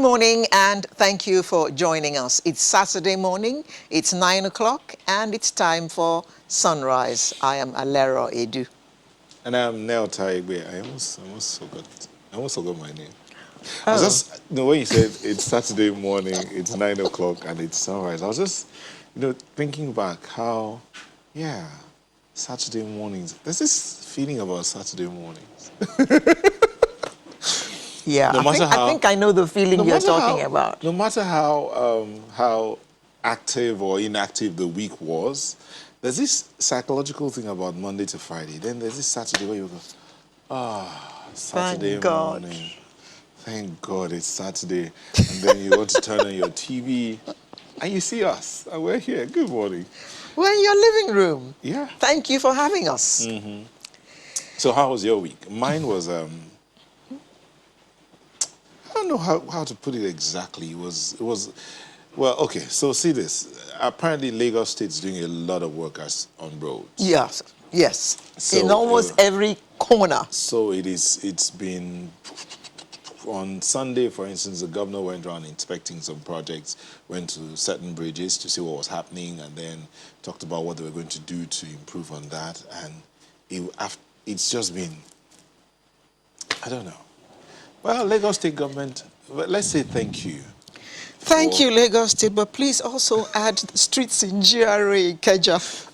morning and thank you for joining us. It's Saturday morning, it's 9 o'clock and it's time for Sunrise. I am Alero Edu. And I'm Nel Taigwe. I almost forgot my name. I was just, when you said it's Saturday morning, it's 9 o'clock and it's sunrise, I was just, thinking back how, Saturday mornings, there's this feeling about Saturday mornings. Yeah, I think I know the feeling you're talking about. No matter how active or inactive the week was, there's this psychological thing about Monday to Friday. Then there's this Saturday where you go, Saturday morning. Thank God it's Saturday. And then you want to turn on your TV and you see us. And we're here. Good morning. We're in your living room. Yeah. Thank you for having us. Mm-hmm. So how was your week? Mine was, I don't know how to put it exactly. It was, well, okay, so see this. Apparently Lagos State's doing a lot of work on roads. Yes. So, in almost every corner. So it's been, on Sunday, for instance, the governor went around inspecting some projects, went to certain bridges to see what was happening, and then talked about what they were going to do to improve on that. And it's just been, I don't know. Well, Lagos State government, let's say thank you. Thank you, Lagos State, but please also add streets in GRA, Ikeja.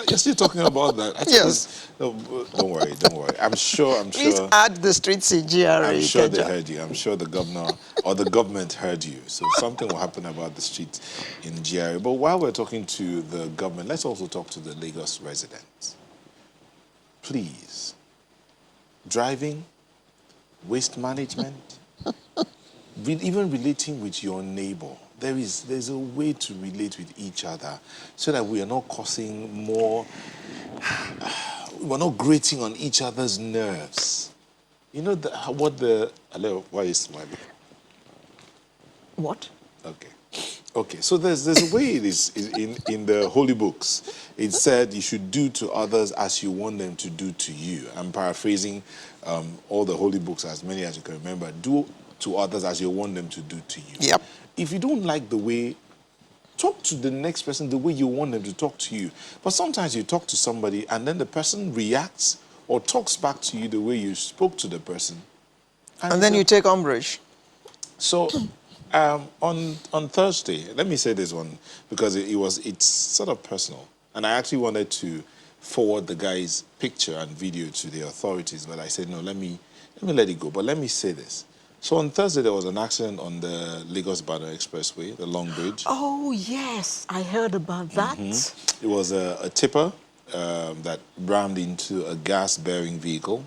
You're still talking about that? Yes. No, don't worry. I'm sure. Please add the streets in GRA, I'm sure Ikeja. they heard you. I'm sure the governor or the government heard you. So something will happen about the streets in GRA. But while we're talking to the government, let's also talk to the Lagos residents. Please. Driving, waste management, even relating with your neighbor. There's a way to relate with each other so that we are not causing more, we're not grating on each other's nerves. You know hello, why are you smiling? What? Okay, so there's a way it is in the holy books. It said you should do to others as you want them to do to you. I'm paraphrasing all the holy books, as many as you can remember. Do to others as you want them to do to you. Yep. If you don't like the way, talk to the next person the way you want them to talk to you. But sometimes you talk to somebody and then the person reacts or talks back to you the way you spoke to the person. And then you take umbrage. So on Thursday, let me say this one because it's sort of personal. And I actually wanted to forward the guy's picture and video to the authorities, but I said, no, let me let it go. But let me say this. So on Thursday, there was an accident on the Lagos-Ibadan Expressway, the Long Bridge. Oh, yes. I heard about that. Mm-hmm. It was a tipper that rammed into a gas-bearing vehicle.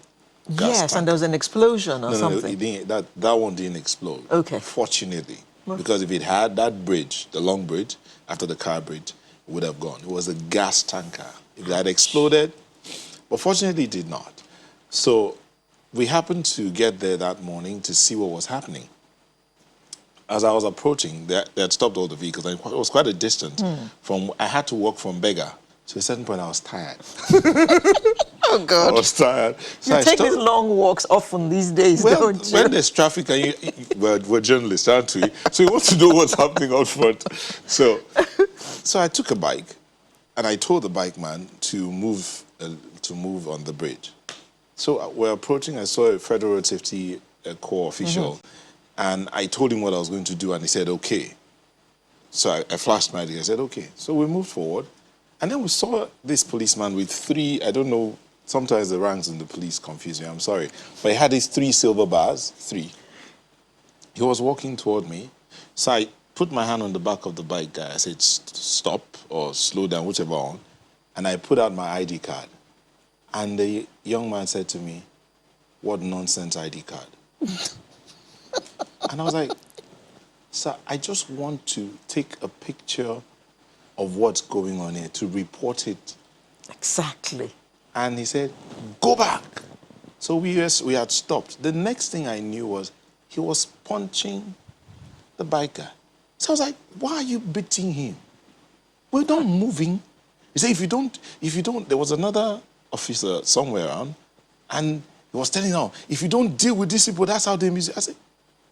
Yes, and there was an explosion or something. No, that one didn't explode. Okay. Fortunately. Because if it had, that bridge, the Long Bridge, after the car bridge, would have gone. It was a gas tanker. If it had exploded, but fortunately it did not. So we happened to get there that morning to see what was happening. As I was approaching, they had stopped all the vehicles, and it was quite a distance. I had to walk from Bega. So at a certain point, I was tired. Oh, God. I was tired. So you take these long walks often these days, don't you? When there's traffic, and we're journalists, aren't we? So you want to know what's happening out front. So I took a bike, and I told the bike man to move on the bridge. So we're approaching, I saw a Federal Road Safety Corps official, and I told him what I was going to do, and he said, okay. So I flashed my ID, I said, okay. So we moved forward, and then we saw this policeman with three, I don't know, sometimes the ranks in the police confuse me, I'm sorry, but he had these 3 silver bars, 3. He was walking toward me, so I put my hand on the back of the bike guy, I said, stop, or slow down, whichever one, and I put out my ID card. And the young man said to me, what nonsense ID card? And I was like, sir, I just want to take a picture of what's going on here, to report it. Exactly. And he said, go back. So we had stopped. The next thing I knew was he was punching the biker. So I was like, why are you beating him? We're not moving. He said, if you don't, there was another officer somewhere around, and he was telling them, if you don't deal with these people, that's how they miss it. I said,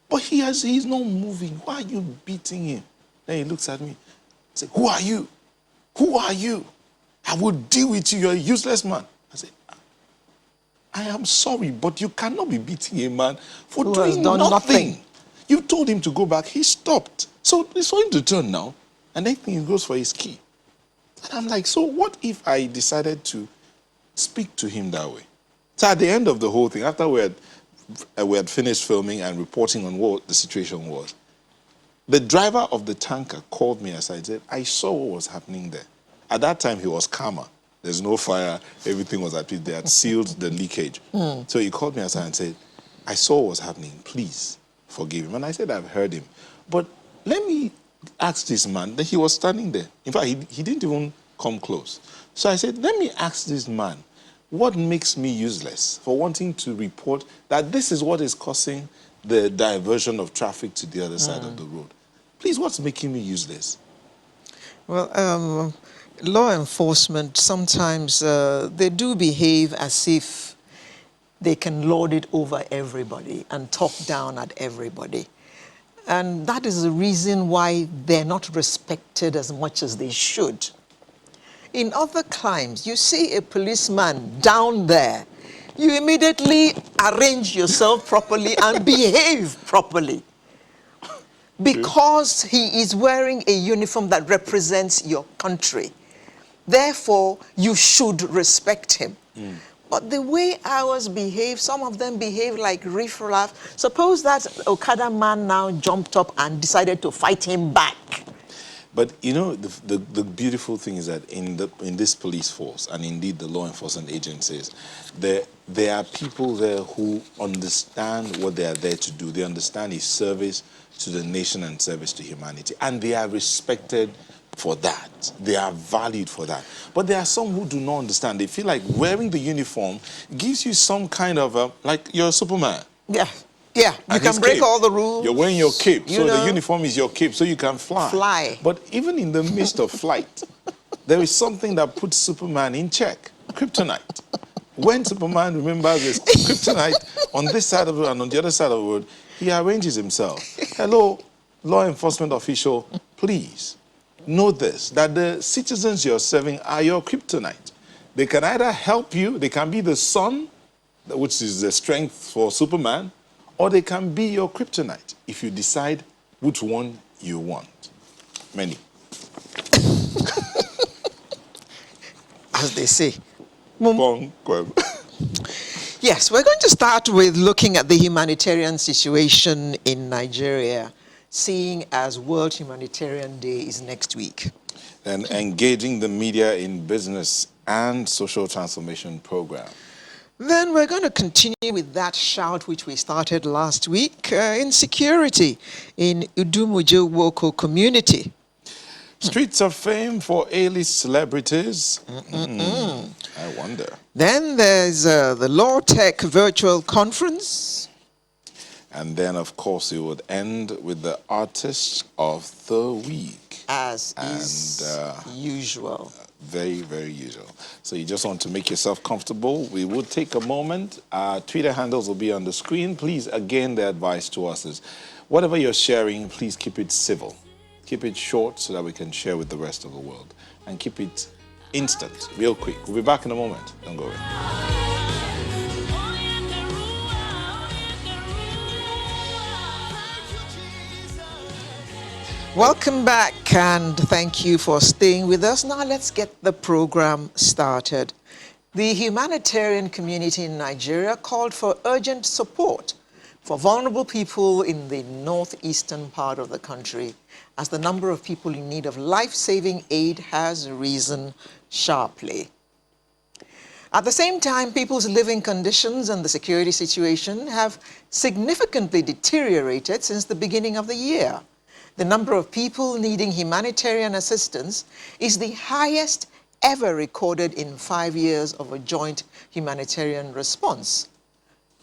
But he's not moving. Why are you beating him? Then he looks at me. I say, who are you? Who are you? I will deal with you. You're a useless man. I say, I am sorry, but you cannot be beating a man for Who has doing done nothing. You told him to go back. He stopped. So it's for him to turn now. And then he goes for his key. And I'm like, so what if I decided to speak to him that way? So at the end of the whole thing, after we had finished filming and reporting on what the situation was, the driver of the tanker called me aside and said, I saw what was happening there. At that time, he was calmer. There's no fire. Everything was at peace. They had sealed the leakage. So he called me aside and said, I saw what was happening. Please forgive him. And I said, I've heard him. But let me ask this man. That he was standing there. In fact, he didn't even come close. So I said, let me ask this man, what makes me useless for wanting to report that this is what is causing the diversion of traffic to the other side of the road? Please, what's making me useless? Well, law enforcement, sometimes they do behave as if they can lord it over everybody and talk down at everybody. And that is the reason why they're not respected as much as they should. In other climes, you see a policeman down there, you immediately arrange yourself properly and behave properly. Because he is wearing a uniform that represents your country. Therefore, you should respect him. But the way ours behave, some of them behave like riffraff. Suppose that Okada man now jumped up and decided to fight him back. But you know, the beautiful thing is that in this police force, and indeed the law enforcement agencies, there are people there who understand what they are there to do. They understand his service to the nation and service to humanity. And they are respected for that. They are valued for that. But there are some who do not understand. They feel like wearing the uniform gives you some kind of, like you're a Superman. Yeah. Yeah, you And can his break cape. all the rules. You're wearing your cape, so know. the uniform is your cape, so you can fly. Fly. But even in the midst of flight, there is something that puts Superman in check. Kryptonite. When Superman remembers there's kryptonite on this side of the road and on the other side of the road, he arranges himself. Hello, law enforcement official, please know this, that the citizens you're serving are your kryptonite. They can either help you, they can be the sun, which is the strength for Superman, or they can be your kryptonite if you decide which one you want. Many. As they say. Bong, kwem. Yes, we're going to start with looking at the humanitarian situation in Nigeria, seeing as World Humanitarian Day is next week. And engaging the media in business and social transformation program. Then we're going to continue with that shout which we started last week, insecurity in Idumuje-Ugboko community. Streets of fame for A-list celebrities. I wonder. Then there's the Law Tech virtual conference. And then, of course, it would end with the artist of the week. As is usual. Very, very usual. So you just want to make yourself comfortable. We will take a moment. Our Twitter handles will be on the screen. Please, again, the advice to us is whatever you're sharing, please keep it civil. Keep it short so that we can share with the rest of the world. And keep it instant, real quick. We'll be back in a moment. Don't go away. Welcome back and thank you for staying with us. Now let's get the program started. The humanitarian community in Nigeria called for urgent support for vulnerable people in the northeastern part of the country as the number of people in need of life-saving aid has risen sharply. At the same time, people's living conditions and the security situation have significantly deteriorated since the beginning of the year. The number of people needing humanitarian assistance is the highest ever recorded in 5 years of a joint humanitarian response.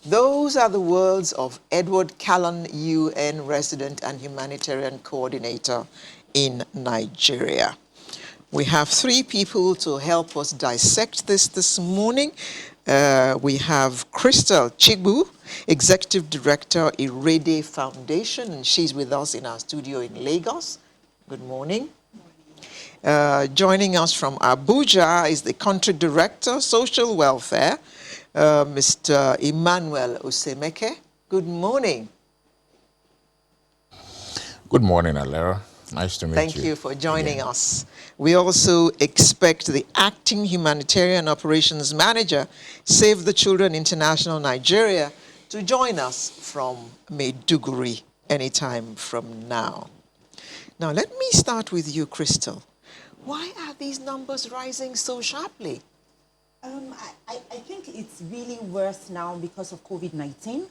Those are the words of Edward Callan, UN resident and humanitarian coordinator in Nigeria. We have 3 people to help us dissect this morning. We have Crystal Chigbu, Executive Director, Irede Foundation, and she's with us in our studio in Lagos. Good morning. Joining us from Abuja is the Country Director, Social Welfare, Mr. Emmanuel Osemeke. Good morning. Good morning, Alera. Nice to meet you. Thank you for joining us. We also expect the Acting Humanitarian Operations Manager, Save the Children International Nigeria, to join us from Maiduguri anytime from now. Now, let me start with you, Crystal. Why are these numbers rising so sharply? I think it's really worse now because of COVID-19.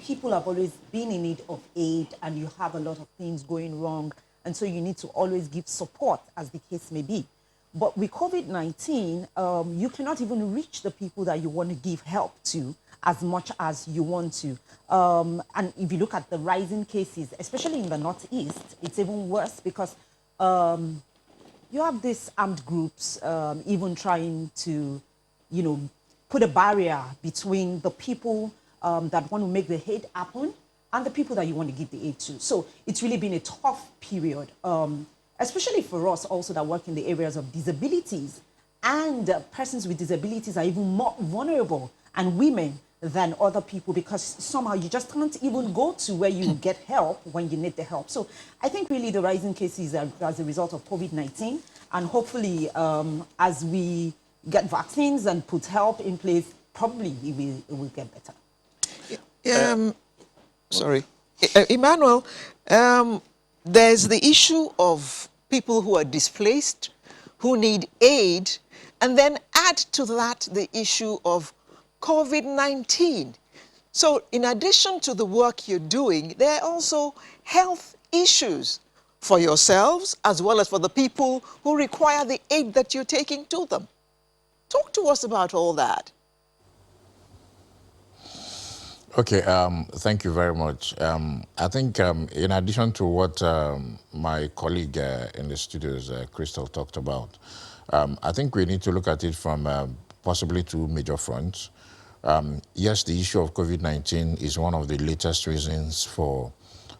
People have always been in need of aid, and you have a lot of things going wrong, and so you need to always give support, as the case may be. But with COVID-19, you cannot even reach the people that you want to give help to as much as you want to. And if you look at the rising cases, especially in the Northeast, it's even worse because you have these armed groups even trying to, put a barrier between the people that want to make the aid happen and the people that you want to give the aid to. So it's really been a tough period, especially for us also that work in the areas of disabilities. And persons with disabilities are even more vulnerable, and women than other people, because somehow you just can't even go to where you get help when you need the help. So I think really the rising cases are as a result of COVID-19, and hopefully as we get vaccines and put help in place, probably it will get better. Sorry. Emmanuel, there's the issue of people who are displaced, who need aid, and then add to that the issue of COVID-19. So in addition to the work you're doing, there are also health issues for yourselves as well as for the people who require the aid that you're taking to them. Talk to us about all that. Okay, thank you very much. I think in addition to what my colleague in the studios, Crystal, talked about, I think we need to look at it from possibly two major fronts. Yes, the issue of COVID-19 is one of the latest reasons for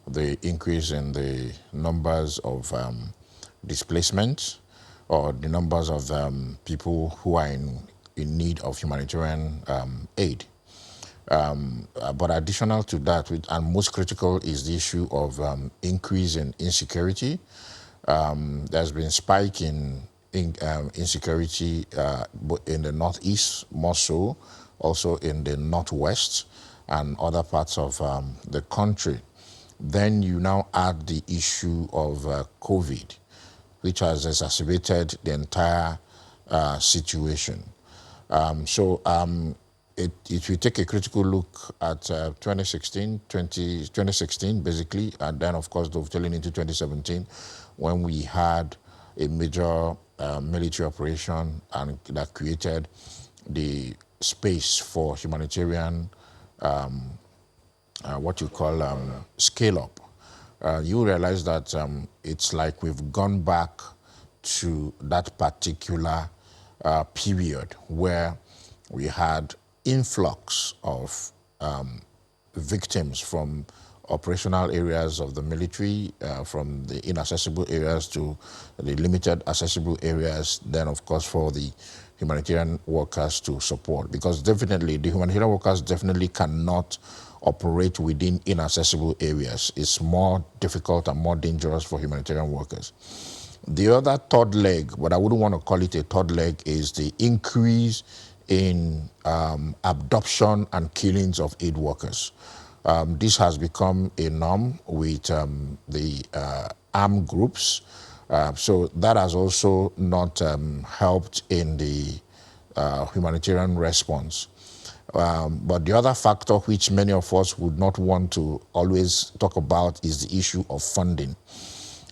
the increase in the numbers of displacement, or the numbers of people who are in need of humanitarian aid. But additional to that, and most critical, is the issue of increase in insecurity. There's been spike in insecurity in the Northeast, more so, also in the Northwest and other parts of the country. Then you now add the issue of COVID, which has exacerbated the entire situation. If you take a critical look at 2016 basically, and then of course dovetailing into 2017, when we had a major military operation and that created the space for humanitarian, what you call scale up, you realize that it's like we've gone back to that particular period where we had influx of victims from operational areas of the military, from the inaccessible areas to the limited accessible areas, then of course for the humanitarian workers to support. Because definitely the humanitarian workers definitely cannot operate within inaccessible areas. It's more difficult and more dangerous for humanitarian workers. The other third leg, but I wouldn't want to call it a third leg, is the increase in abduction and killings of aid workers. This has become a norm with the armed groups. So that has also not helped in the humanitarian response. But the other factor which many of us would not want to always talk about is the issue of funding.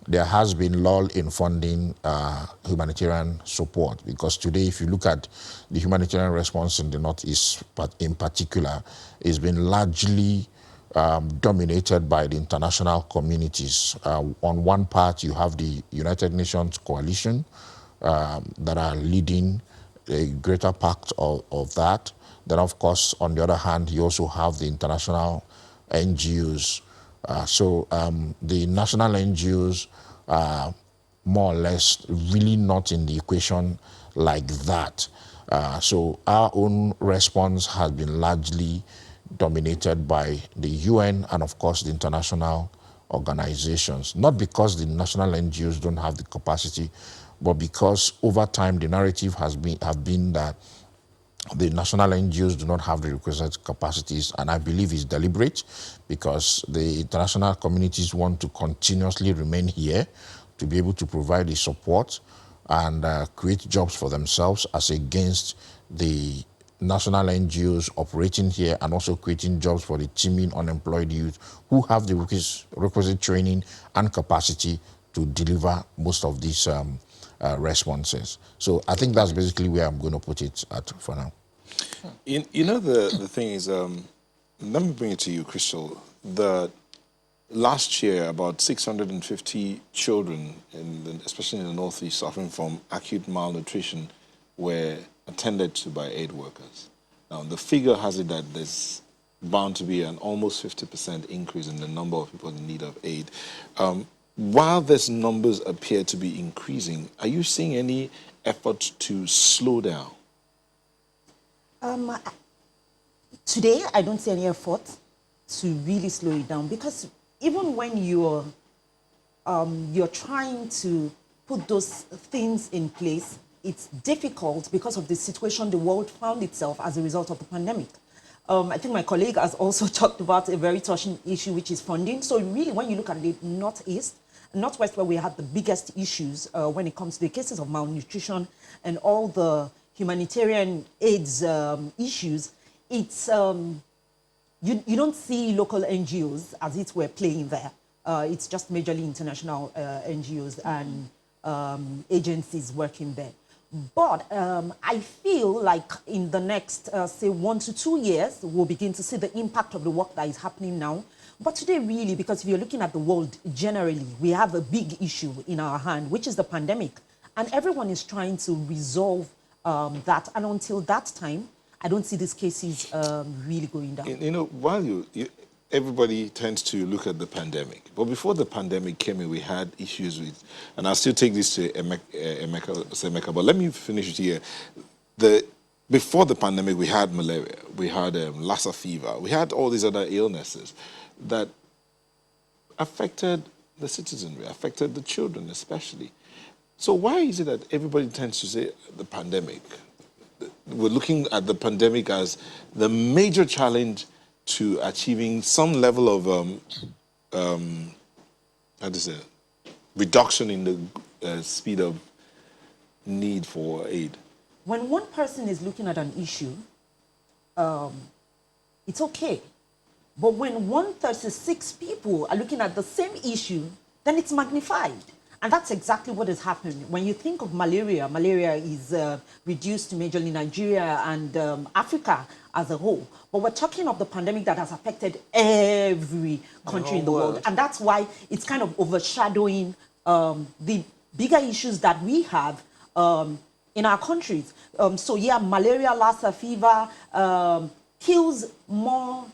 There has been lull in funding humanitarian support, because today, if you look at the humanitarian response in the Northeast, but in particular, it's been largely dominated by the international communities. On one part, you have the United Nations coalition that are leading a greater part of that. Then, of course, on the other hand, you also have the international NGOs. The national NGOs are more or less really not in the equation like that. So our own response has been largely dominated by the UN and, of course, the international organizations. Not because the national NGOs don't have the capacity, but because over time the narrative have been that the national NGOs do not have the requisite capacities, and I believe it's deliberate because the international communities want to continuously remain here to be able to provide the support and create jobs for themselves as against the national NGOs operating here and also creating jobs for the teeming unemployed youth who have the requisite training and capacity to deliver most of these responses. So I think that's basically where I'm going to put it at for now. You know, the thing is, let me bring it to you, Crystal. Last year, about 650 children, especially in the Northeast, suffering from acute malnutrition were attended to by aid workers. Now, the figure has it that there's bound to be an almost 50% increase in the number of people in need of aid. While these numbers appear to be increasing, are you seeing any effort to slow down? Today, I don't see any effort to really slow it down, because even when you're trying to put those things in place, it's difficult because of the situation the world found itself as a result of the pandemic. I think my colleague has also talked about a very touching issue, which is funding. So really, when you look at the Northwest, where we had the biggest issues when it comes to the cases of malnutrition and all the humanitarian AIDS issues, it's you don't see local NGOs as it were playing there. It's just majorly international NGOs and agencies working there. But I feel like in the next, say, 1 to 2 years, we'll begin to see the impact of the work that is happening now. But today, really, because if you're looking at the world generally, we have a big issue in our hand, which is the pandemic. And everyone is trying to resolve that. And until that time, I don't see these cases really going down. You know, while everybody tends to look at the pandemic, but before the pandemic came in, we had issues with, and I'll still take this to Emeka, but let me finish it here. Before the pandemic, we had malaria, we had Lassa fever, we had all these other illnesses that affected the citizenry, affected the children especially. So why is it that everybody tends to say the pandemic? We're looking at the pandemic as the major challenge to achieving some level of reduction in the speed of need for aid. When one person is looking at an issue, it's okay. But when 136 people are looking at the same issue, then it's magnified. And that's exactly what is happening. When you think of malaria, malaria is reduced to majorly Nigeria and Africa as a whole. But we're talking of the pandemic that has affected every country in the world. And that's why it's kind of overshadowing the bigger issues that we have in our countries. So yeah, malaria, Lassa fever kills more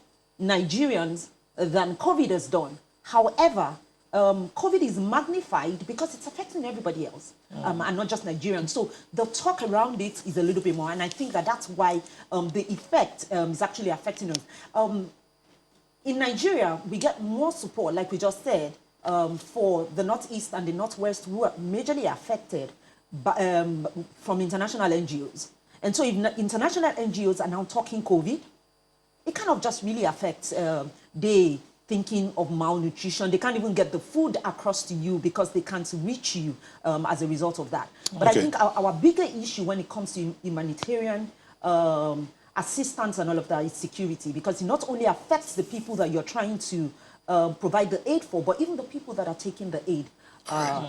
Nigerians than COVID has done. However, COVID is magnified because it's affecting everybody else and not just Nigerians. So the talk around it is a little bit more, and I think that that's why the effect is actually affecting us. In Nigeria, we get more support, like we just said, for the Northeast and the Northwest, who are majorly affected by, from international NGOs. And so if international NGOs are now talking COVID, it kind of just really affects they thinking of malnutrition. They can't even get the food across to you because they can't reach you as a result of that. But I think our bigger issue when it comes to humanitarian assistance and all of that is security, because it not only affects the people that you're trying to provide the aid for, but even the people that are taking the aid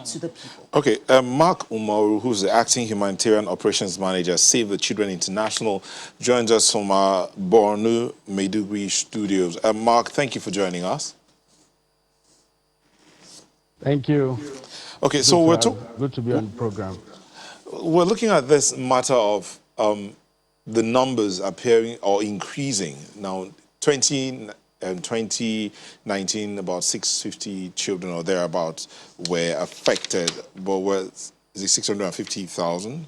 to the people. Okay, Mark Umaru, who's the Acting Humanitarian Operations Manager, Save the Children International, joins us from our Borno Maiduguri studios. Mark, thank you for joining us. Thank you. Okay, so good to be on the program. We're looking at this matter of the numbers appearing or increasing. Now, 2019, about 650 children or thereabouts were affected, but is it 650,000?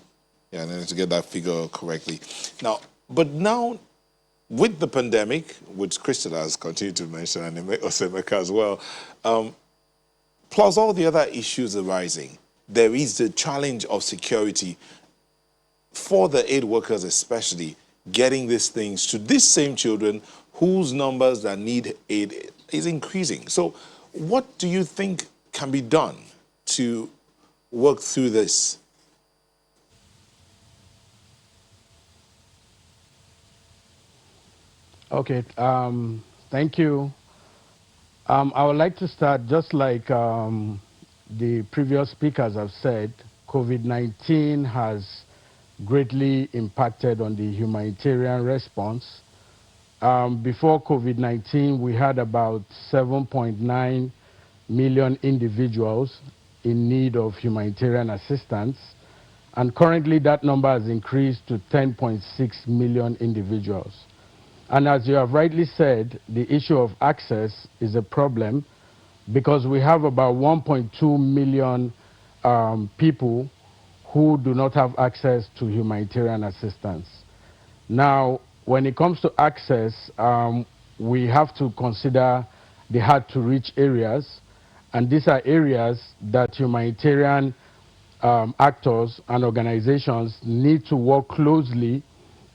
Yeah, I need to get that figure correctly. Now, but now, with the pandemic, which Crystal has continued to mention, and Osemeka as well, plus all the other issues arising, there is the challenge of security for the aid workers, especially getting these things to these same children whose numbers that need aid is increasing. So what do you think can be done to work through this? Okay, thank you. I would like to start just like the previous speakers have said, COVID-19 has greatly impacted on the humanitarian response. Before COVID-19, we had about 7.9 million individuals in need of humanitarian assistance. And currently that number has increased to 10.6 million individuals. And as you have rightly said, the issue of access is a problem because we have about 1.2 million people who do not have access to humanitarian assistance. Now, when it comes to access, we have to consider the hard-to-reach areas, and these are areas that humanitarian actors and organizations need to work closely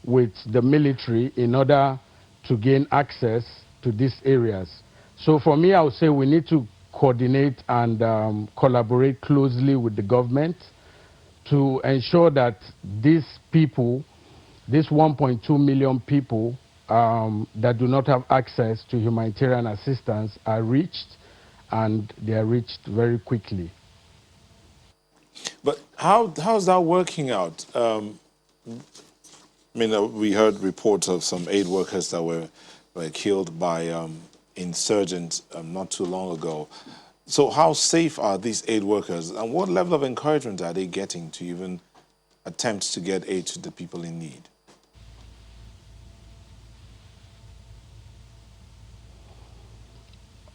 with the military in order to gain access to these areas. So for me, I would say we need to coordinate and collaborate closely with the government to ensure that these people, these 1.2 million people that do not have access to humanitarian assistance are reached, and they are reached very quickly. But how's that working out? I mean, we heard reports of some aid workers that were killed by insurgents not too long ago. So how safe are these aid workers, and what level of encouragement are they getting to even attempt to get aid to the people in need?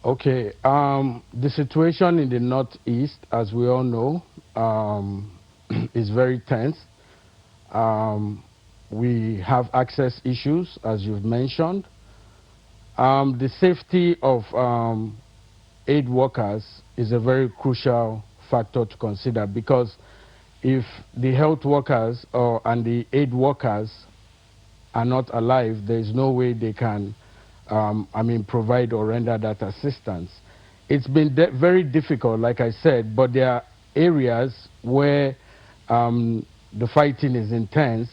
Okay, the situation in the Northeast, as we all know, is very tense. We have access issues, as you've mentioned. The safety of aid workers is a very crucial factor to consider, because if the health workers and the aid workers are not alive, there is no way they can provide or render that assistance. It's been very difficult, like I said, but there are areas where the fighting is intense,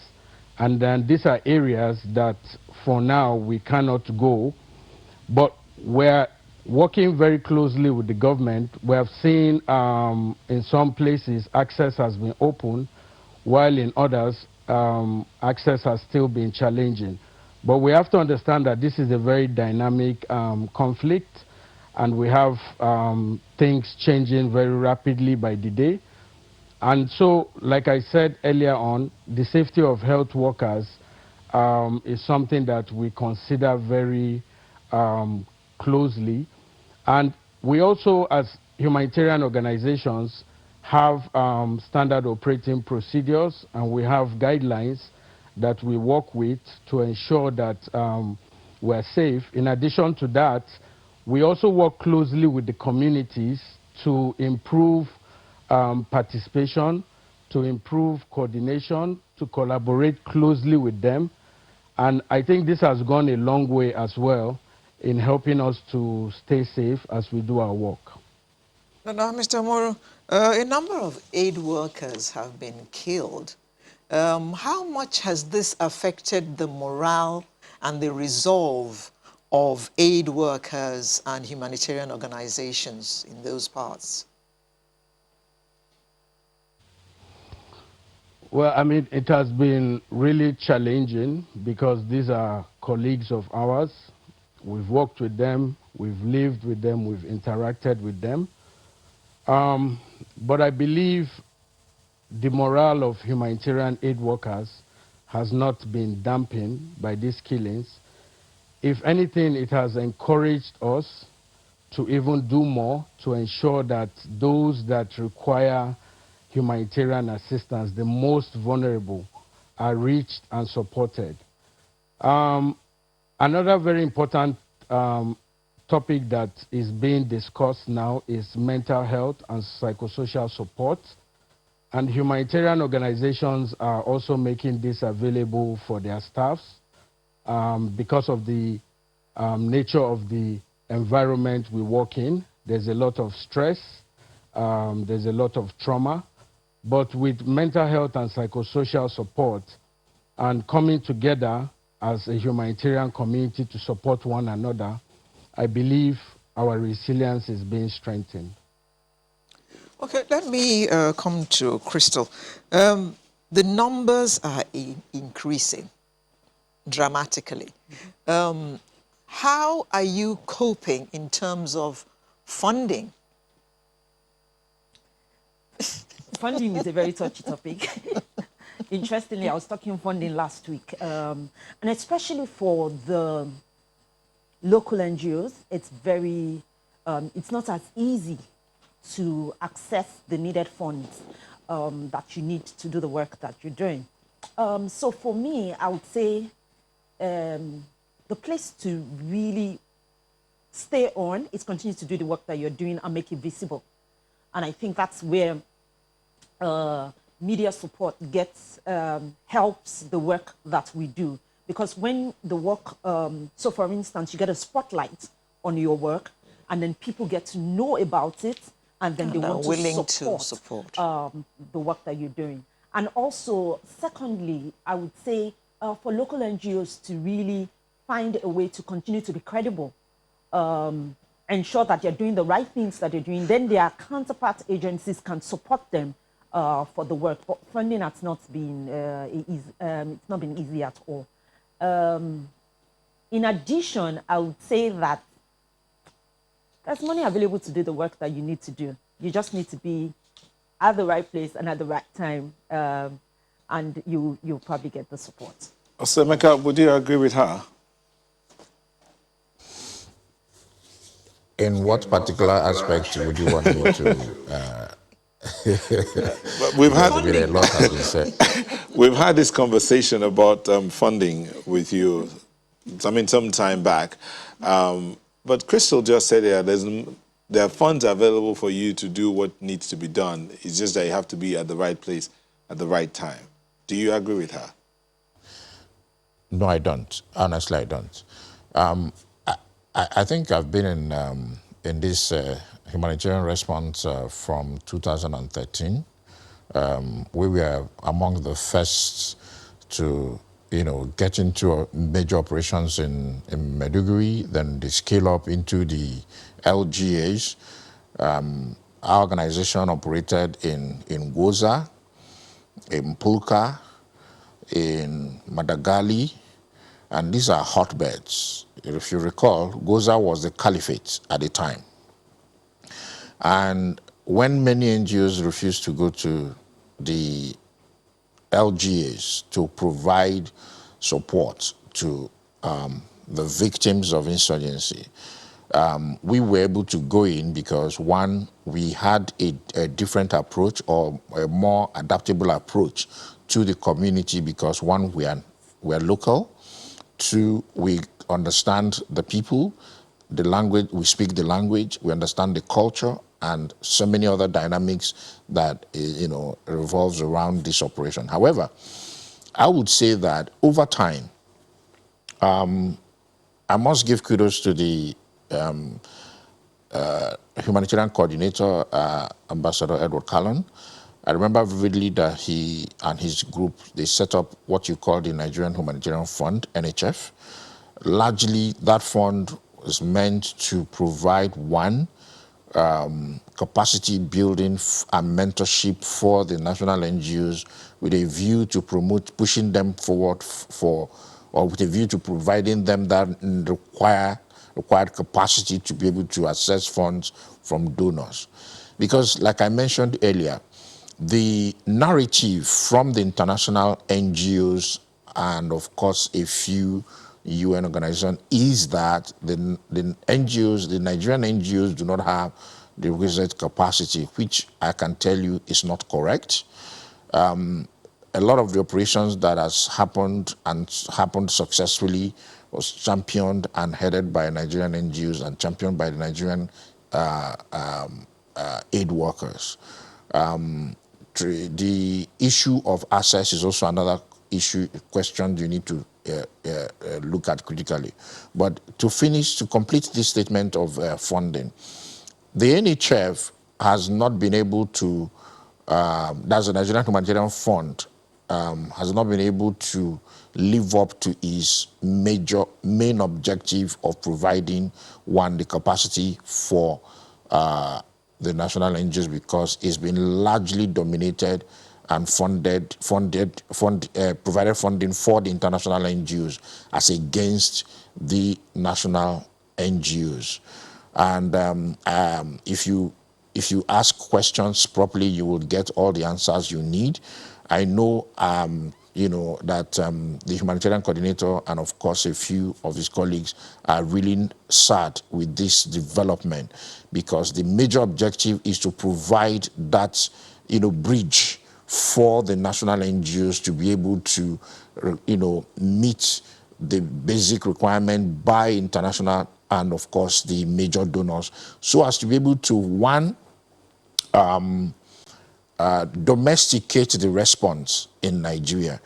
and then these are areas that for now we cannot go, but we're working very closely with the government. We have seen in some places access has been open, while in others access has still been challenging. But we have to understand that this is a very dynamic conflict, and we have things changing very rapidly by the day. And so, like I said earlier on, the safety of health workers is something that we consider very closely. And we also, as humanitarian organizations, have standard operating procedures, and we have guidelines that we work with to ensure that we're safe. In addition to that, we also work closely with the communities to improve participation, to improve coordination, to collaborate closely with them. And I think this has gone a long way as well in helping us to stay safe as we do our work. Now, Mr. Moro, a number of aid workers have been killed. How much has this affected the morale and the resolve of aid workers and humanitarian organizations in those parts? Well, I mean, it has been really challenging because these are colleagues of ours. We've worked with them, we've lived with them, we've interacted with them. But I believe the morale of humanitarian aid workers has not been dampened by these killings. If anything, it has encouraged us to even do more to ensure that those that require humanitarian assistance, the most vulnerable, are reached and supported. Another very important topic that is being discussed now is mental health and psychosocial support. And humanitarian organizations are also making this available for their staffs because of the nature of the environment we work in. There's a lot of stress, there's a lot of trauma, but with mental health and psychosocial support and coming together as a humanitarian community to support one another, I believe our resilience is being strengthened. Okay, let me come to Crystal. The numbers are increasing dramatically. How are you coping in terms of funding? Funding is a very touchy topic. Interestingly, I was talking funding last week, and especially for the local NGOs, it's not as easy to access the needed funds that you need to do the work that you're doing. So for me, I would say the place to really stay on is continue to do the work that you're doing and make it visible. And I think that's where media support helps the work that we do. Because when the work, so for instance, you get a spotlight on your work, and then people get to know about it, and then they want to support the work that you're doing. And also, secondly, I would say for local NGOs to really find a way to continue to be credible, ensure that they're doing the right things that they're doing, then their counterpart agencies can support them for the work. But funding has not been it's not been easy at all. In addition, I would say that there's money available to do the work that you need to do. You just need to be at the right place and at the right time, and you'll probably get the support. So, Emeka, would you agree with her? In what particular aspect would you want me to? We've had a lot has been said. We've had this conversation about funding with you, I mean, some time back. But Crystal just said there are funds available for you to do what needs to be done. It's just that you have to be at the right place at the right time. Do you agree with her? No, I don't. Honestly, I don't. I think I've been in this humanitarian response from 2013. We were among the first to, get into major operations in Maiduguri, then they scale up into the LGAs. Our organization operated in Goza, in Pulka, in Madagali, and these are hotbeds. If you recall, Goza was the caliphate at the time. And when many NGOs refused to go to the LGAs to provide support to the victims of insurgency, we were able to go in because, one, we had a different approach or a more adaptable approach to the community because, one, we're local. Two, we understand the people, the language, we speak the language, we understand the culture, and so many other dynamics that, revolves around this operation. However, I would say that over time, I must give kudos to the humanitarian coordinator, Ambassador Edward Callan. I remember vividly that he and his group, they set up what you call the Nigerian Humanitarian Fund, NHF. Largely, that fund was meant to provide, one, capacity building and mentorship for the national NGOs with a view to pushing them forward or with a view to providing them that required capacity to be able to access funds from donors. Because, like I mentioned earlier, the narrative from the international NGOs and of course a few UN organizations, is that the NGOs, the Nigerian NGOs, do not have the research capacity, which I can tell you is not correct. A lot of the operations that has happened and happened successfully was championed and headed by Nigerian NGOs and championed by the Nigerian aid workers. The issue of access is also another question you need to look at critically. But to complete this statement of funding, the NHF has not been able to, that's the Nigerian Humanitarian Fund, has not been able to live up to its main objective of providing, one, the capacity for the national NGOs, because it's been largely dominated and provided funding for the international NGOs as against the national NGOs. And if you ask questions properly, you will get all the answers you need. I know, that the humanitarian coordinator and of course a few of his colleagues are really sad with this development, because the major objective is to provide that, bridge for the national NGOs to be able to, meet the basic requirement by international and of course the major donors, so as to be able to, one, domesticate the response in Nigeria.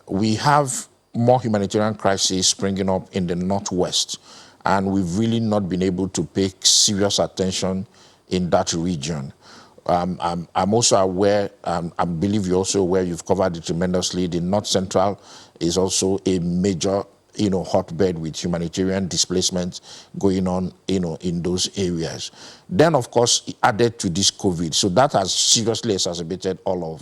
We have more humanitarian crises springing up in the Northwest, and we've really not been able to pay serious attention in that region. I'm also aware, I believe you're also aware, you've covered it tremendously, the North Central is also a major hotbed with humanitarian displacement going on, in those areas. Then, of course, added to this COVID, so that has seriously exacerbated all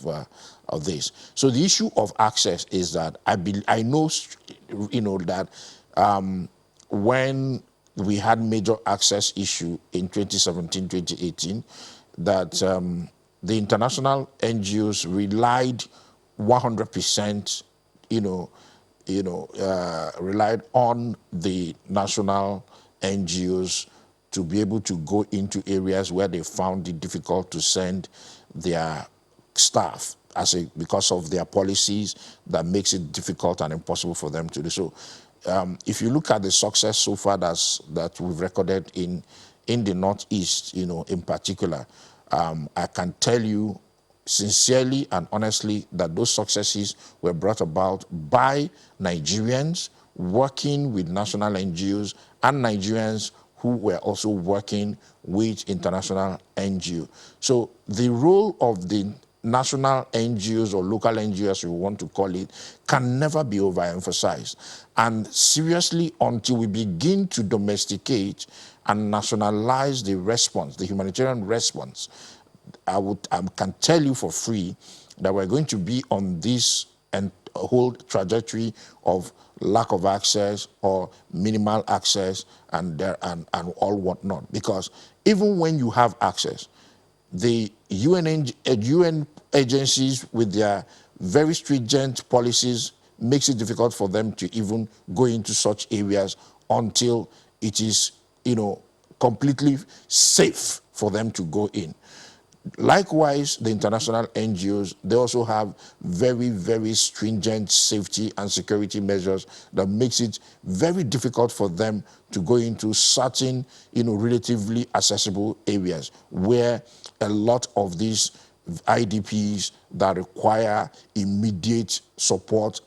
of this. So the issue of access is that I know, that when we had major access issue in 2017, 2018, that the international NGOs relied 100%, relied on the national NGOs to be able to go into areas where they found it difficult to send their staff because of their policies that makes it difficult and impossible for them to do so. If you look at the success so far that we've recorded in the Northeast, in particular, I can tell you sincerely and honestly that those successes were brought about by Nigerians working with national NGOs and Nigerians who were also working with international NGOs. So the role of the national NGOs or local NGOs, as you want to call it, can never be overemphasized. And seriously, until we begin to domesticate and nationalize the response, the humanitarian response, I can tell you for free that we're going to be on this whole trajectory of lack of access or minimal access and all whatnot. Because even when you have access, the UN agencies with their very stringent policies makes it difficult for them to even go into such areas until it is, completely safe for them to go in. Likewise, the international NGOs, they also have very, very stringent safety and security measures that makes it very difficult for them to go into certain, relatively accessible areas where a lot of these IDPs that require immediate support,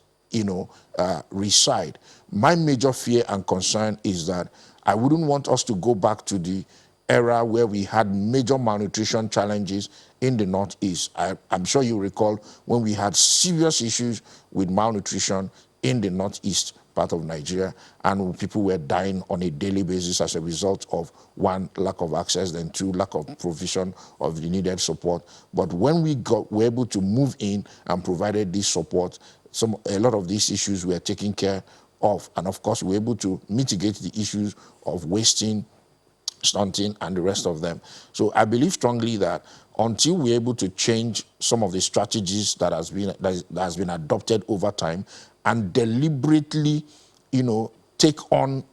reside. My major fear and concern is that I wouldn't want us to go back to the era where we had major malnutrition challenges in the Northeast. I'm sure you recall when we had serious issues with malnutrition in the Northeast part of Nigeria, and people were dying on a daily basis as a result of, one, lack of access, then two, lack of provision of the needed support. But when we were able to move in and provided this support, a lot of these issues were taken care of. And of course, we were able to mitigate the issues of wasting stunting, and the rest of them. So I believe strongly that until we're able to change some of the strategies that has been adopted over time and deliberately, take on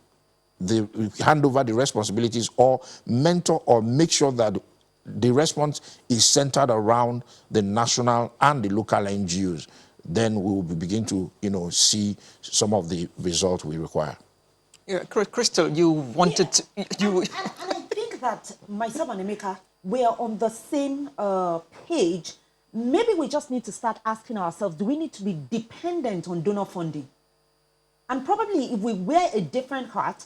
hand over the responsibilities or mentor or make sure that the response is centered around the national and the local NGOs, then we will begin to, see some of the results we require. Yeah, Crystal, you wanted to... And I think that myself and Emeka, we are on the same page. Maybe we just need to start asking ourselves, do we need to be dependent on donor funding? And probably if we wear a different hat,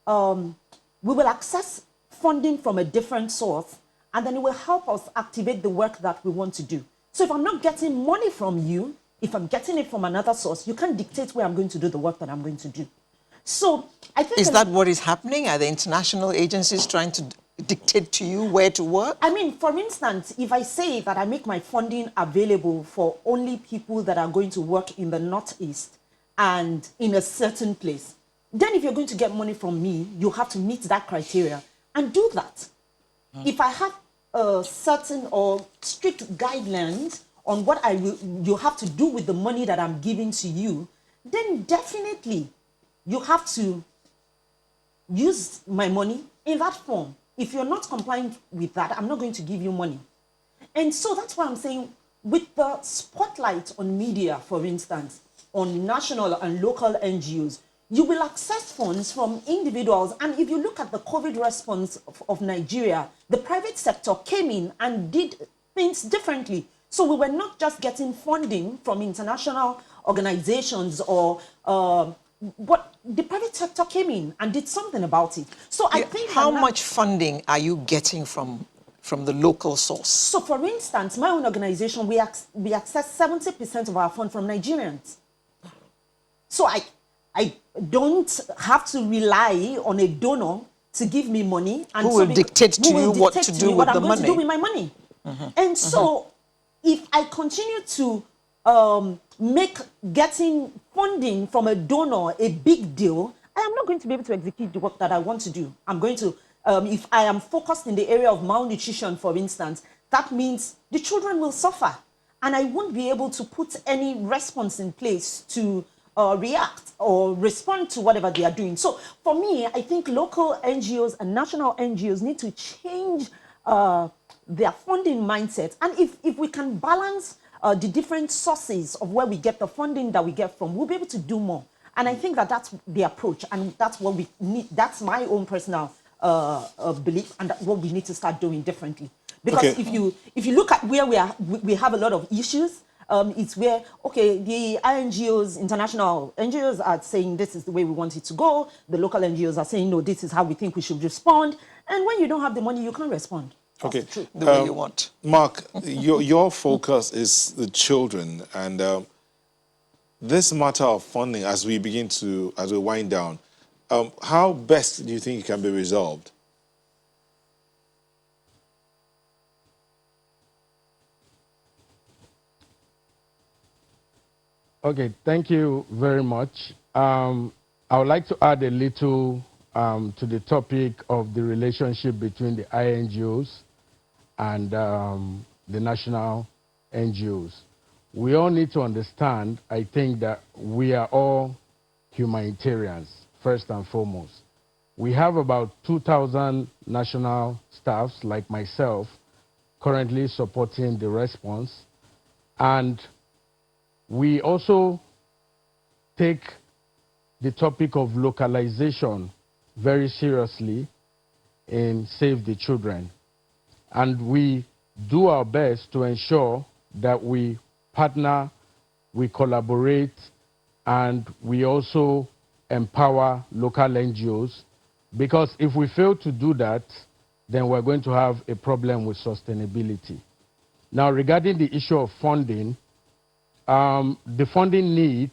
we will access funding from a different source, and then it will help us activate the work that we want to do. So if I'm not getting money from you, if I'm getting it from another source, you can't dictate where I'm going to do the work that I'm going to do. So I think... Is that what is happening? Are the international agencies trying to dictate to you where to work? I mean, for instance, if I say that I make my funding available for only people that are going to work in the Northeast and in a certain place, then if you're going to get money from me, you have to meet that criteria and do that. If I have a certain or strict guidelines on what you have to do with the money that I'm giving to you, then definitely you have to use my money in that form. If you're not complying with that, I'm not going to give you money. And so that's why I'm saying, with the spotlight on media, for instance, on national and local NGOs, you will access funds from individuals. And if you look at the COVID response of Nigeria, the private sector came in and did things differently. So we were not just getting funding from international organizations or but the private sector came in and did something about it. So I think... How much funding are you getting from the local source? So for instance, my own organization, we access 70% of our fund from Nigerians. So I don't have to rely on a donor to give me money. And who will dictate to you what to do with the money. What I'm going to do with my money. And so if I continue to make getting funding from a donor a big deal, I am not going to be able to execute the work that I want to do. I'm going to, if I am focused in the area of malnutrition, for instance, that means the children will suffer. And I won't be able to put any response in place to react or respond to whatever they are doing. So for me, I think local NGOs and national NGOs need to change their funding mindset. And if we can balance the different sources of where we get the funding that we get from, we'll be able to do more. And I think that that's the approach, and that's what we need. That's my own personal belief, and that's what we need to start doing differently. Because if you look at where we have a lot of issues. It's where, okay, the NGOs, international NGOs are saying this is the way we want it to go. The local NGOs are saying, no, this is how we think we should respond. And when you don't have the money, you can't respond. Okay. The way you want. Mark, your focus is the children. And this matter of funding, as we wind down, how best do you think it can be resolved? Okay, thank you very much. I would like to add a little to the topic of the relationship between the INGOs and the national NGOs. We all need to understand, I think, that we are all humanitarians, first and foremost. We have about 2,000 national staffs, like myself, currently supporting the response. And we also take the topic of localization very seriously in Save the Children. And we do our best to ensure that we partner, we collaborate, and we also empower local NGOs. Because if we fail to do that, then we're going to have a problem with sustainability. Now, regarding the issue of funding, the funding need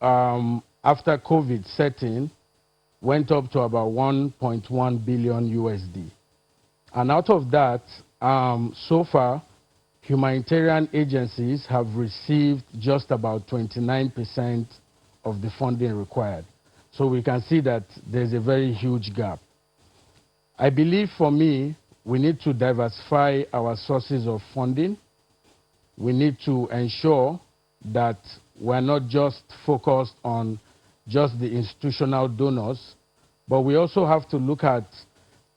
after COVID setting went up to about 1.1 billion USD. And out of that, so far, humanitarian agencies have received just about 29% of the funding required. So we can see that there's a very huge gap. I believe for me, we need to diversify our sources of funding. We need to ensure that we're not just focused on just the institutional donors, but we also have to look at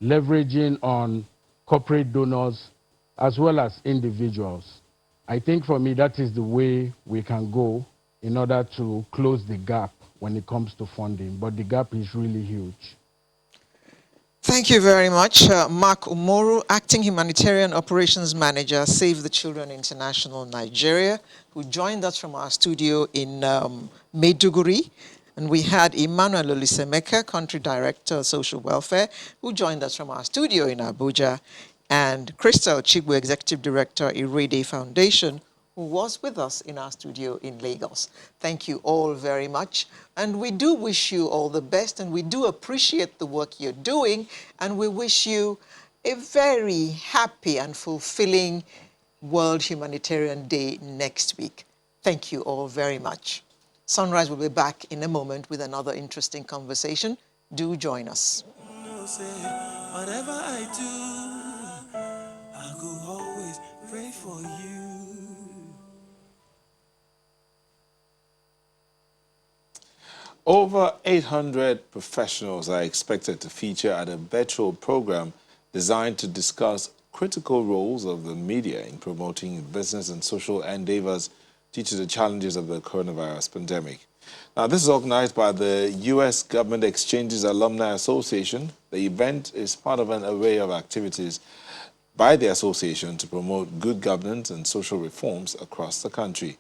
leveraging on corporate donors as well as individuals. I think for me, that is the way we can go in order to close the gap when it comes to funding, but the gap is really huge. Thank you very much. Mark Umoru, Acting Humanitarian Operations Manager, Save the Children International Nigeria, who joined us from our studio in Maiduguri. And we had Emmanuel Olisemeka, Country Director of Social Welfare, who joined us from our studio in Abuja, and Crystal Chigwe, Executive Director, Irede Foundation, who was with us in our studio in Lagos. Thank you all very much. And we do wish you all the best, and we do appreciate the work you're doing, and we wish you a very happy and fulfilling World Humanitarian Day next week. Thank you all very much. Sunrise will be back in a moment with another interesting conversation. Do join us. Whatever I do, I could always pray for you. Over 800 professionals are expected to feature at a virtual program designed to discuss critical roles of the media in promoting business and social endeavors due to the challenges of the coronavirus pandemic. Now, this is organized by the U.S. Government Exchanges Alumni Association. The event is part of an array of activities by the association to promote good governance and social reforms across the country.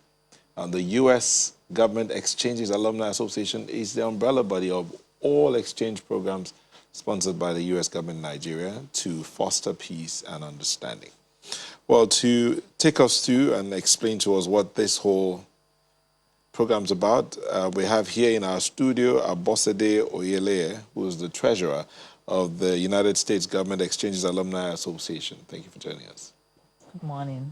The U.S. Government Exchanges Alumni Association is the umbrella body of all exchange programs sponsored by the U.S. government in Nigeria to foster peace and understanding. Well, to take us through and explain to us what this whole program's about, we have here in our studio Abosede Oyeleye, who is the treasurer of the United States Government Exchanges Alumni Association. Thank you for joining us. Good morning.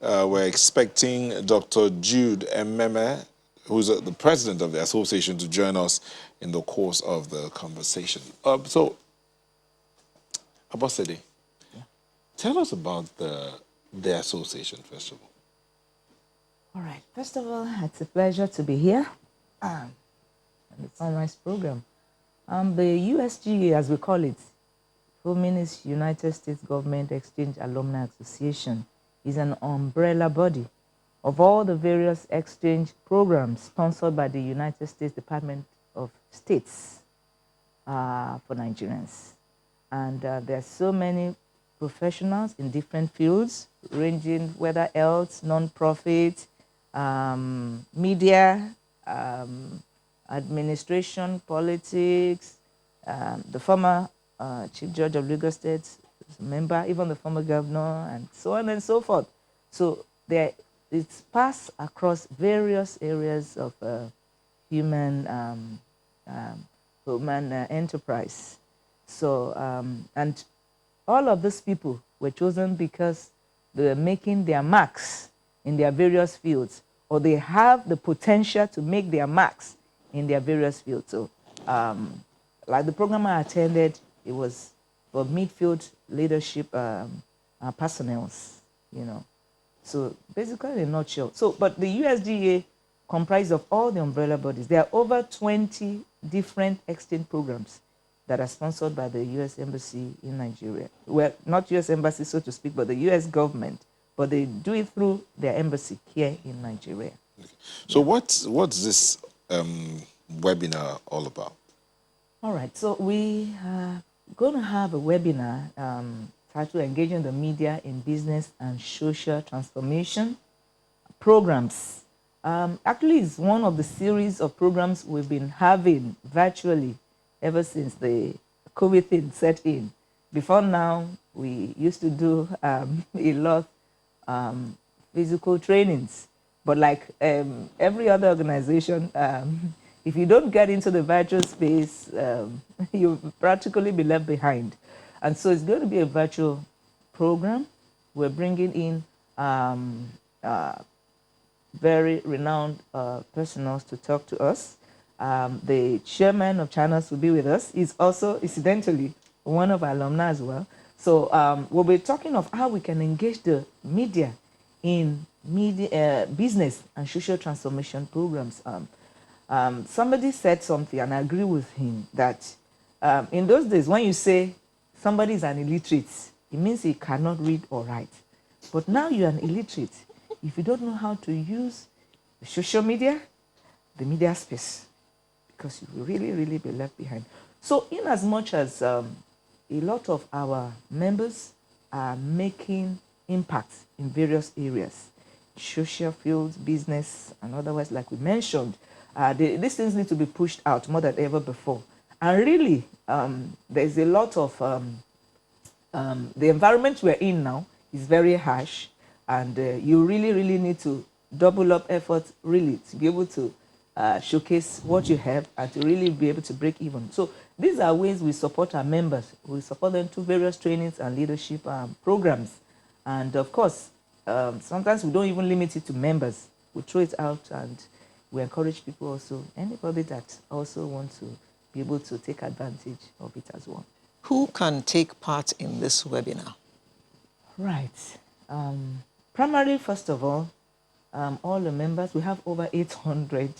We're expecting Dr. Jude Ememe, who's the president of the association, to join us in the course of the conversation. So, Abosede, tell us about the association, first of all. All right. First of all, it's a pleasure to be here on the Sunrise program. The USGA, as we call it, Feminist United States Government Exchange Alumni Association, is an umbrella body of all the various exchange programs sponsored by the United States Department of States for Nigerians. And there are so many professionals in different fields, ranging whether health, non-profit, media, administration, politics, the former Chief Judge of Lagos State, member, even the former governor, and so on and so forth. So it's passed across various areas of human enterprise. So, and all of these people were chosen because they were making their marks in their various fields, or they have the potential to make their marks in their various fields. So, like the program I attended, it was for midfield leadership personnel, you know. So basically, in a nutshell. So, but the USGA comprised of all the umbrella bodies. There are over 20 different exchange programs that are sponsored by the U.S. Embassy in Nigeria. Well, not U.S. Embassy, so to speak, but the U.S. government. But they do it through their embassy here in Nigeria. Okay. So what's this webinar all about? All right. So we are going to have a webinar titled Engaging the Media in Business and Social Transformation Programs. Actually, it's one of the series of programs we've been having virtually ever since the COVID thing set in. Before now, we used to do a lot physical trainings, but like every other organization, if you don't get into the virtual space, you'll practically be left behind. And so it's going to be a virtual program. We're bringing in very renowned personals to talk to us. The chairman of Channels will be with us. He's also, incidentally, one of our alumni as well. So we'll be talking of how we can engage the media in business and social transformation programs. Somebody said something, and I agree with him, that in those days, when you say somebody is an illiterate, it means he cannot read or write. But now you're an illiterate if you don't know how to use the social media, the media space, because you will really, really be left behind. So in as much as a lot of our members are making impact in various areas, social fields, business, and otherwise, like we mentioned, these things need to be pushed out more than ever before. And really, there's a lot of, the environment we're in now is very harsh, and you really, really need to double up efforts, really, to be able to showcase what you have and to really be able to break even. So these are ways we support our members. We support them through various trainings and leadership programs. And of course, sometimes we don't even limit it to members. We throw it out, and we encourage people also, anybody that also wants to be able to take advantage of it as well. Who can take part in this webinar? Right. Primarily, first of all the members, we have over 800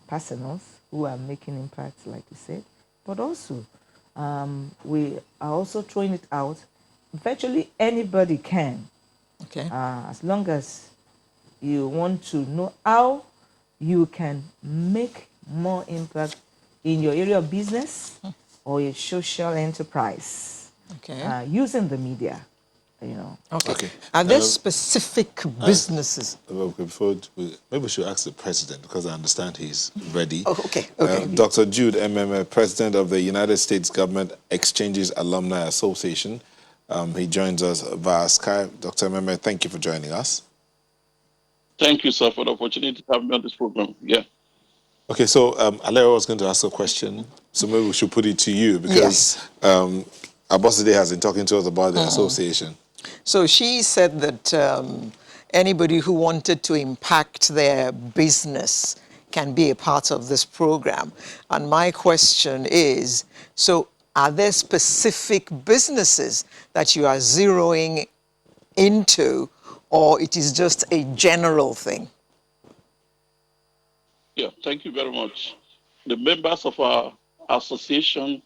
personals who are making impact, like you said. But also, we are also throwing it out. Virtually anybody can. Okay. As long as you want to know how you can make more impact in your area of business or your social enterprise, Okay. using the media, you know. Okay. Are there specific businesses? Okay, maybe we should ask the president, because I understand he's ready. Oh, okay. Okay. Dr. Jude MMA, president of the United States Government Exchanges Alumni Association. He joins us via Skype. Dr. MMA, thank you for joining us. Thank you, sir, for the opportunity to have me on this program. Yeah. Okay, so Alera was going to ask a question, so maybe we should put it to you, because Aboside has been talking to us about the association. So she said that anybody who wanted to impact their business can be a part of this program. And my question is, so are there specific businesses that you are zeroing into, or it is just a general thing? Yeah, thank you very much. The members of our association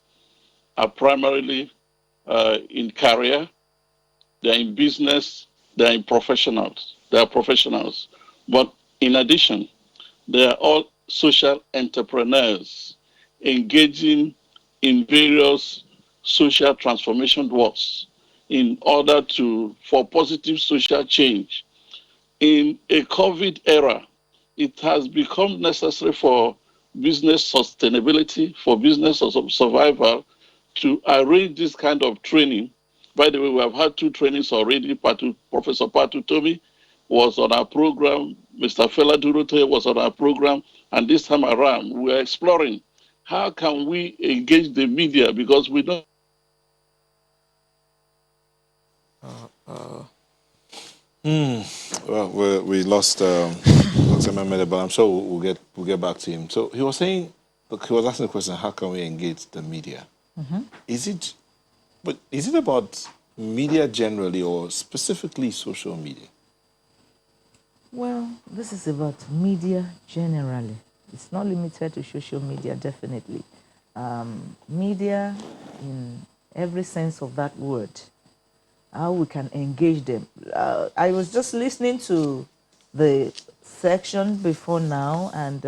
are primarily in career, they're in business, they're in professionals. They are professionals. But in addition, they are all social entrepreneurs engaging in various social transformation works in order for positive social change. In a COVID era, it has become necessary for business sustainability, for business survival, to arrange this kind of training. By the way, we have had 2 trainings already. Professor Patu Tomi was on our program, Mr. Fela Durote was on our program, and this time around, we are exploring how can we engage the media, because we don't. Well, we lost Dr. Mamede, but I'm sure we'll get back to him. So he was saying, look, he was asking the question, how can we engage the media? Is it about media generally, or specifically social media? Well, this is about media generally. It's not limited to social media, definitely. Media in every sense of that word, how we can engage them. I was just listening to the section before now, and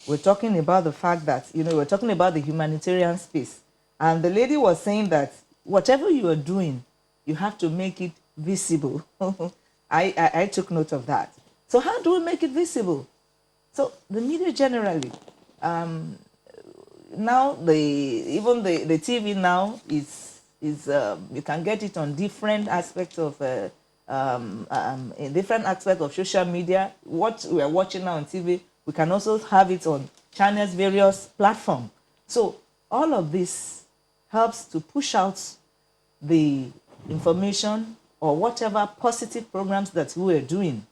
we're talking about the fact that, we're talking about the humanitarian space. And the lady was saying that whatever you are doing, you have to make it visible. I took note of that. So how do we make it visible? So the media generally, now even the TV now is you can get it on different aspects of in different aspects of social media. What we are watching now on TV, we can also have it on channels, various platforms. So all of this helps to push out the information or whatever positive programs that we are doing.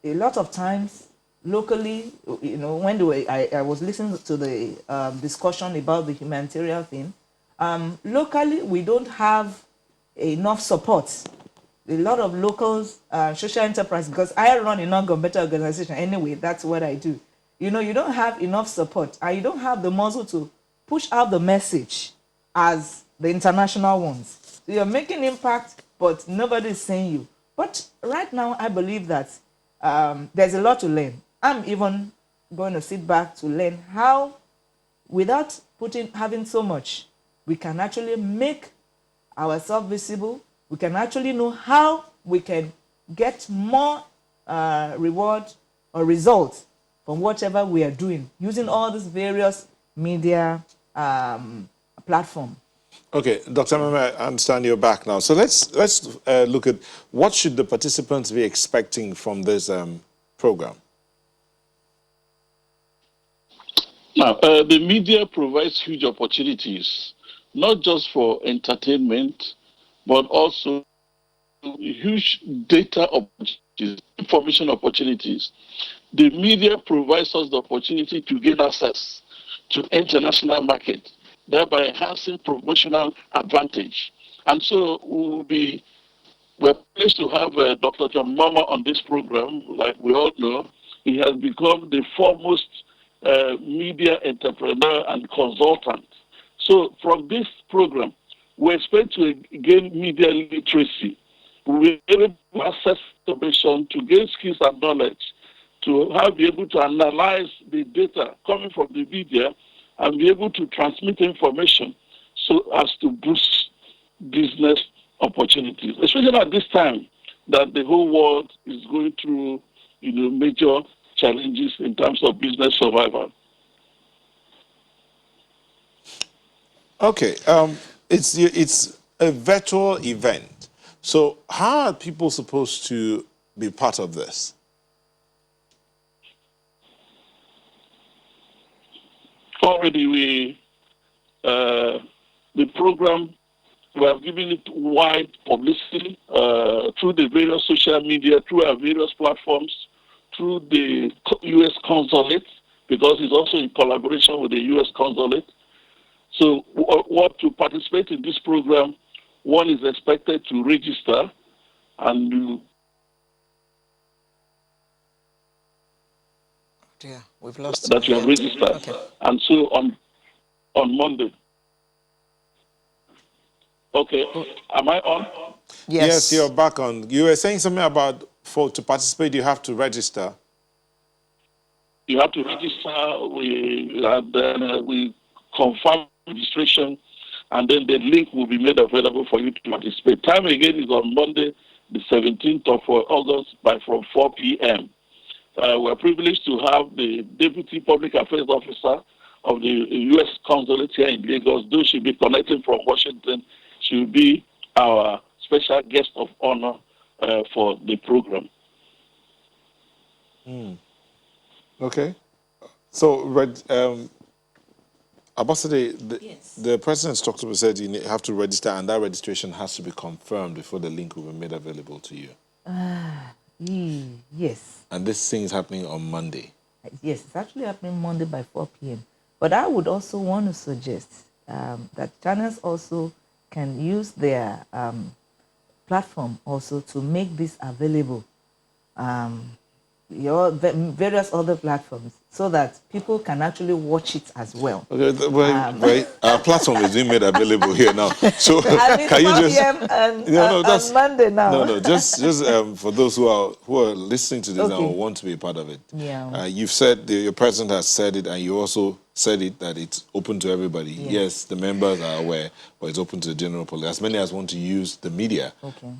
A lot of times locally, you know, when I was listening to the discussion about the humanitarian thing, locally we don't have enough support. A lot of locals, social enterprise, because I run a non-governmental organization anyway, that's what I do. You know, you don't have enough support and you don't have the muscle to push out the message as the international ones. So you're making impact, but nobody is saying you. But right now, I believe that there's a lot to learn. I'm even going to sit back to learn how, without having so much, we can actually make ourselves visible. We can actually know how we can get more reward or results from whatever we are doing using all these various media platform. Okay, Dr. Meme, I understand you're back now. So let's look at what should the participants be expecting from this program. Now, the media provides huge opportunities, not just for entertainment, but also huge data opportunities, information opportunities. The media provides us the opportunity to gain access to international market, thereby enhancing promotional advantage. And so we're pleased to have Dr. John Mama on this program. Like we all know, he has become the foremost media entrepreneur and consultant. So from this program, we expect to gain media literacy. We will be able to access information, to gain skills and knowledge, to be able to analyze the data coming from the media and be able to transmit information so as to boost business opportunities, especially at this time that the whole world is going through, major challenges in terms of business survival. Okay, it's a virtual event. So how are people supposed to be part of this? Already the program, we have given it wide publicity through the various social media, through our various platforms, through the U.S. consulate, because it's also in collaboration with the U.S. consulate. So what to participate in this program, one is expected to register and Yeah, we've lost that you have registered. Okay. And so on Monday. Okay, am I on? Yes, you're back on. You were saying something about to participate, you have to register. You have to register. We confirm registration, and then the link will be made available for you to participate. Time again is on Monday, the 17th of August, from 4 p.m. We're privileged to have the Deputy Public Affairs Officer of the U.S. Consulate here in Lagos. Though she'll be connecting from Washington, she will be our special guest of honor for the program. Okay. So, Ambassador, the President's talked about said you have to register, and that registration has to be confirmed before the link will be made available to you. Yes. And this thing is happening on Monday. Yes, it's actually happening Monday by 4 p.m. But I would also want to suggest that channels also can use their platform also to make this available. Your various other platforms, so that people can actually watch it as well. Okay, wait. Our platform is being made available here now. So and it's can you 4 just? PM on Monday now. No, just for those who are listening to this now and want to be a part of it. Yeah. You've said your president has said it, and you also said it that it's open to everybody. Yes, the members are aware, but it's open to the general public. As many as want to use the media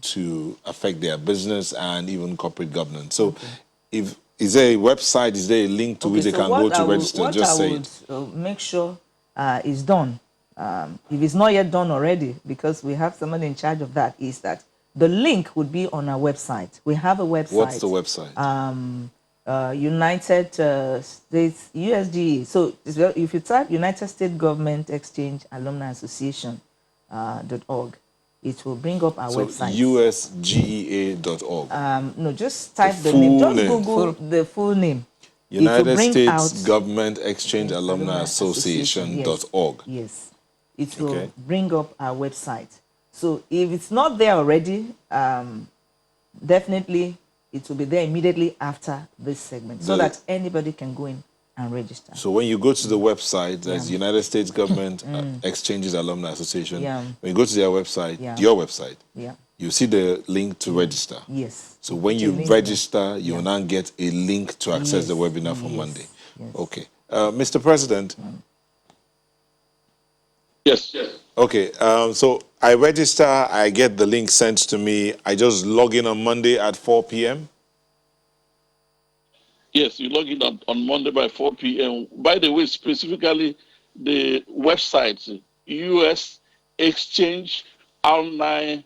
to affect their business and even corporate governance. So. Is there a website? Is there a link to which they can go to register? Just say it. What I would make sure is done, if it's not yet done already, because we have someone in charge of that, is that the link would be on our website. We have a website. What's the website? United States, USGE. So if you type United States Government Exchange Alumni Association .org, it will bring up our website. USGEA.org. No, just type the name. Just Google the full name. United bring States out Government Exchange Alumni Association.org. Yes. It will Okay. bring up our website. So if it's not there already, definitely it will be there immediately after this segment so that anybody can go in and register. So when you go to the website, there's Yeah. United States Government Exchanges Alumni Association. Yeah. When you go to their website, Yeah. your website, Yeah. you see the link to register. Yes. So when It's a you link there. register, you will now get a link to access the Yes, webinar for yes, Monday. yes. Okay. Mr. President. Yes. Okay. So I register, I get the link sent to me. I just log in on Monday at 4 p.m. Yes, you log in on Monday by 4 p.m. By the way, specifically the website, US Exchange Alumni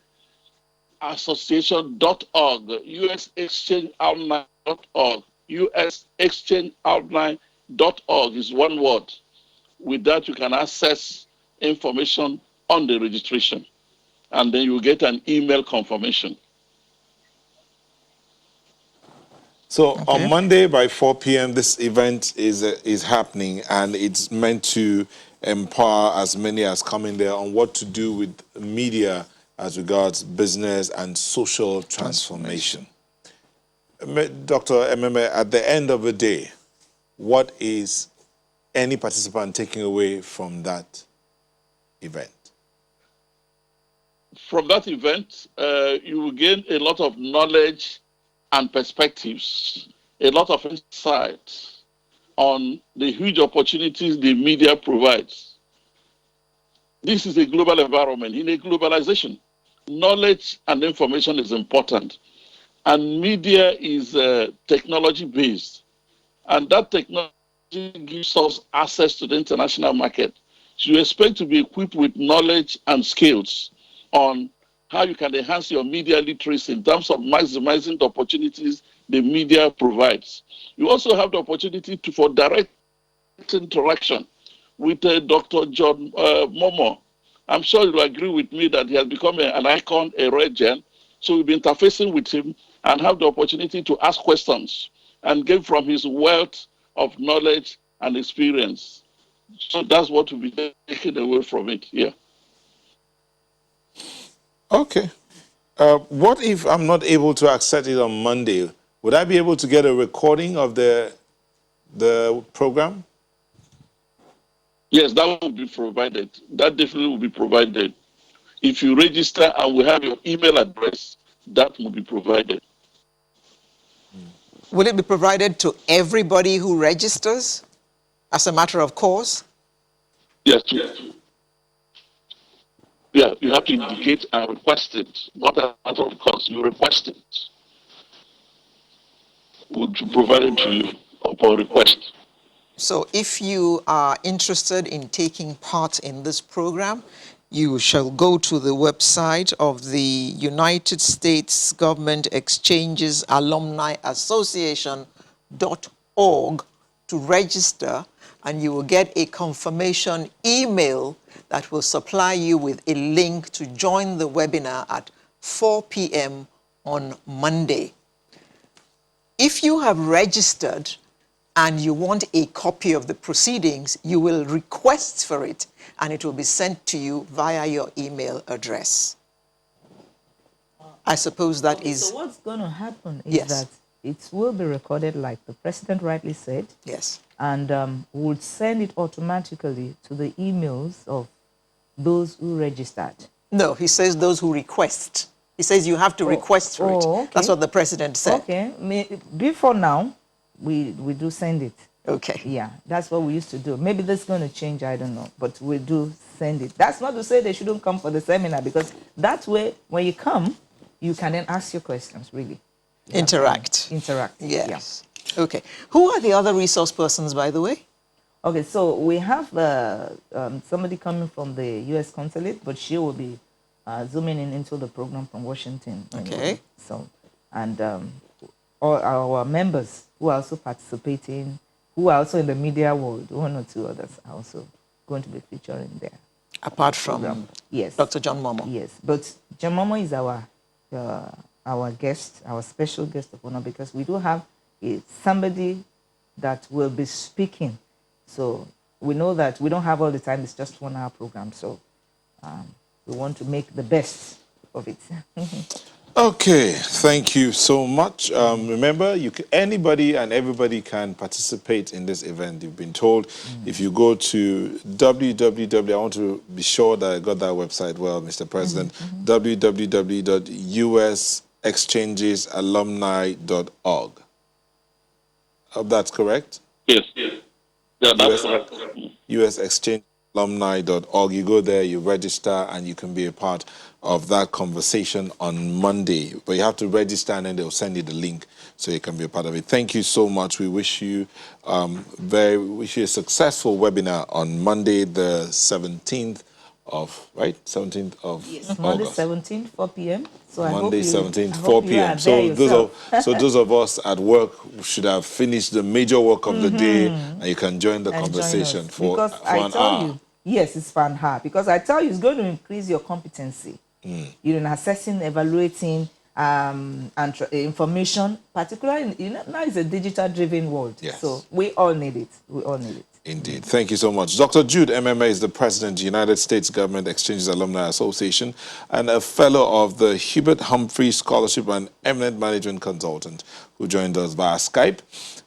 Association.org, US Exchange Alumni.org, US Exchange Alumni.org is one word. With that, you can access information on the registration, and then you will get an email confirmation. So Okay. on Monday by 4 p.m., this event is happening, and it's meant to empower as many as come in there on what to do with media as regards business and social transformation. Dr. Ememe, at the end of the day, what is any participant taking away from that event? From that event, you will gain a lot of knowledge and perspectives, a lot of insights on the huge opportunities the media provides. This is a global environment. In a globalization, knowledge and information is important. And media is technology-based. And that technology gives us access to the international market. So you expect to be equipped with knowledge and skills on how you can enhance your media literacy in terms of maximizing the opportunities the media provides. You also have the opportunity for direct interaction with Dr. John Momo. I'm sure you'll agree with me that he has become an icon, a legend. So we'll be interfacing with him and have the opportunity to ask questions and gain from his wealth of knowledge and experience. So that's what will be taken away from it here. Okay. What if I'm not able to access it on Monday? Would I be able to get a recording of the program? Yes, that will be provided. That definitely will be provided. If you register and we have your email address, that will be provided. Will it be provided to everybody who registers as a matter of course? Yes. Yeah, you have to indicate and request it. Not a matter of course, you request it. We'll provide it to you upon request. So if you are interested in taking part in this program, you shall go to the website of the United States Government Exchanges Alumni Association.org to register, and you will get a confirmation email that will supply you with a link to join the webinar at 4 p.m. on Monday. If you have registered and you want a copy of the proceedings, you will request for it, and it will be sent to you via your email address. I suppose that is... So what's going to happen is Yes. that it will be recorded, like the president rightly said. Yes. And we'll send it automatically to the emails of those who registered. No, he says those who request. He says you have to request for it. Okay. That's what the president said. Okay. Before now, we do send it. Okay. Yeah, that's what we used to do. Maybe that's going to change, I don't know. But we do send it. That's not to say they shouldn't come for the seminar, because that way, when you come, you can then ask your questions, really. Interact. Interact. Yes. Yeah. Okay. Who are the other resource persons, by the way? Okay, so we have somebody coming from the U.S. consulate, but she will be zooming in into the program from Washington. Okay. Anyway. So, and all our members who are also participating, who are also in the media world, one or two others are also going to be featuring there. Apart from yes, Dr. John Momo. Yes, but John Momo is our guest, our special guest of honor, because we do have somebody that will be speaking. So we know that we don't have all the time. It's just 1 hour program. So we want to make the best of it. Okay, thank you so much. Remember, anybody and everybody can participate in this event. You've been told if you go to www, I want to be sure that I got that website well, Mr. President, www.usexchangesalumni.org. Hope that's correct? Yes. Yeah, that's correct. usexchangealumni.org. You go there, you register, and you can be a part of that conversation on Monday. But you have to register, and then they'll send you the link so you can be a part of it. Thank you so much. We wish you a successful webinar on Monday, the 17th of, right? 17th of August. Monday 17th, 4 p.m. So Monday 17th, 4 p.m. So those of us at work should have finished the major work of the day, and you can join the conversation for an hour. Yes, it's for an hour. Because I tell you, it's going to increase your competency. In assessing, evaluating, and information, particularly now it's a digital-driven world. Yes. So we all need it. We all need it. Indeed. Thank you so much. Dr. Jude MMA is the president of the United States Government Exchanges Alumni Association and a fellow of the Hubert Humphrey Scholarship and eminent management consultant who joined us via Skype.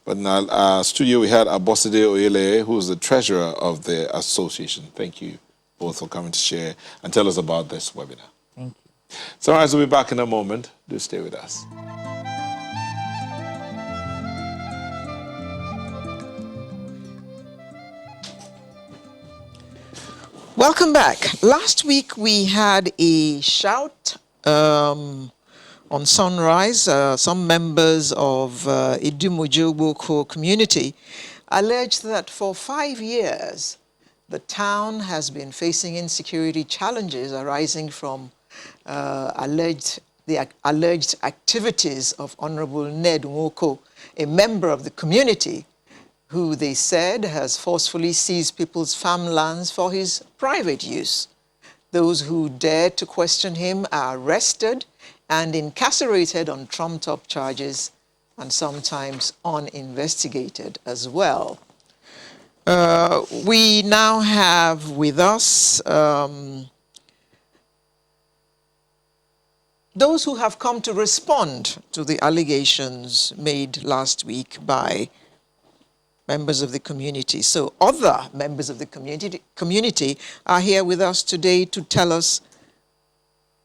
But in our studio, we had Aboside Oyele, who is the treasurer of the association. Thank you both for coming to share and tell us about this webinar. Thank you. So, we'll be back in a moment. Do stay with us. Welcome back. Last week we had a shout on Sunrise. Some members of Idumuje-Ugboko community alleged that for 5 years the town has been facing insecurity challenges arising from alleged activities of Honorable Ned Nwoko, a member of the community, who they said has forcefully seized people's farmlands for his private use. Those who dare to question him are arrested and incarcerated on trumped-up charges and sometimes uninvestigated as well. We now have with us those who have come to respond to the allegations made last week by members of the community. So other members of the community are here with us today to tell us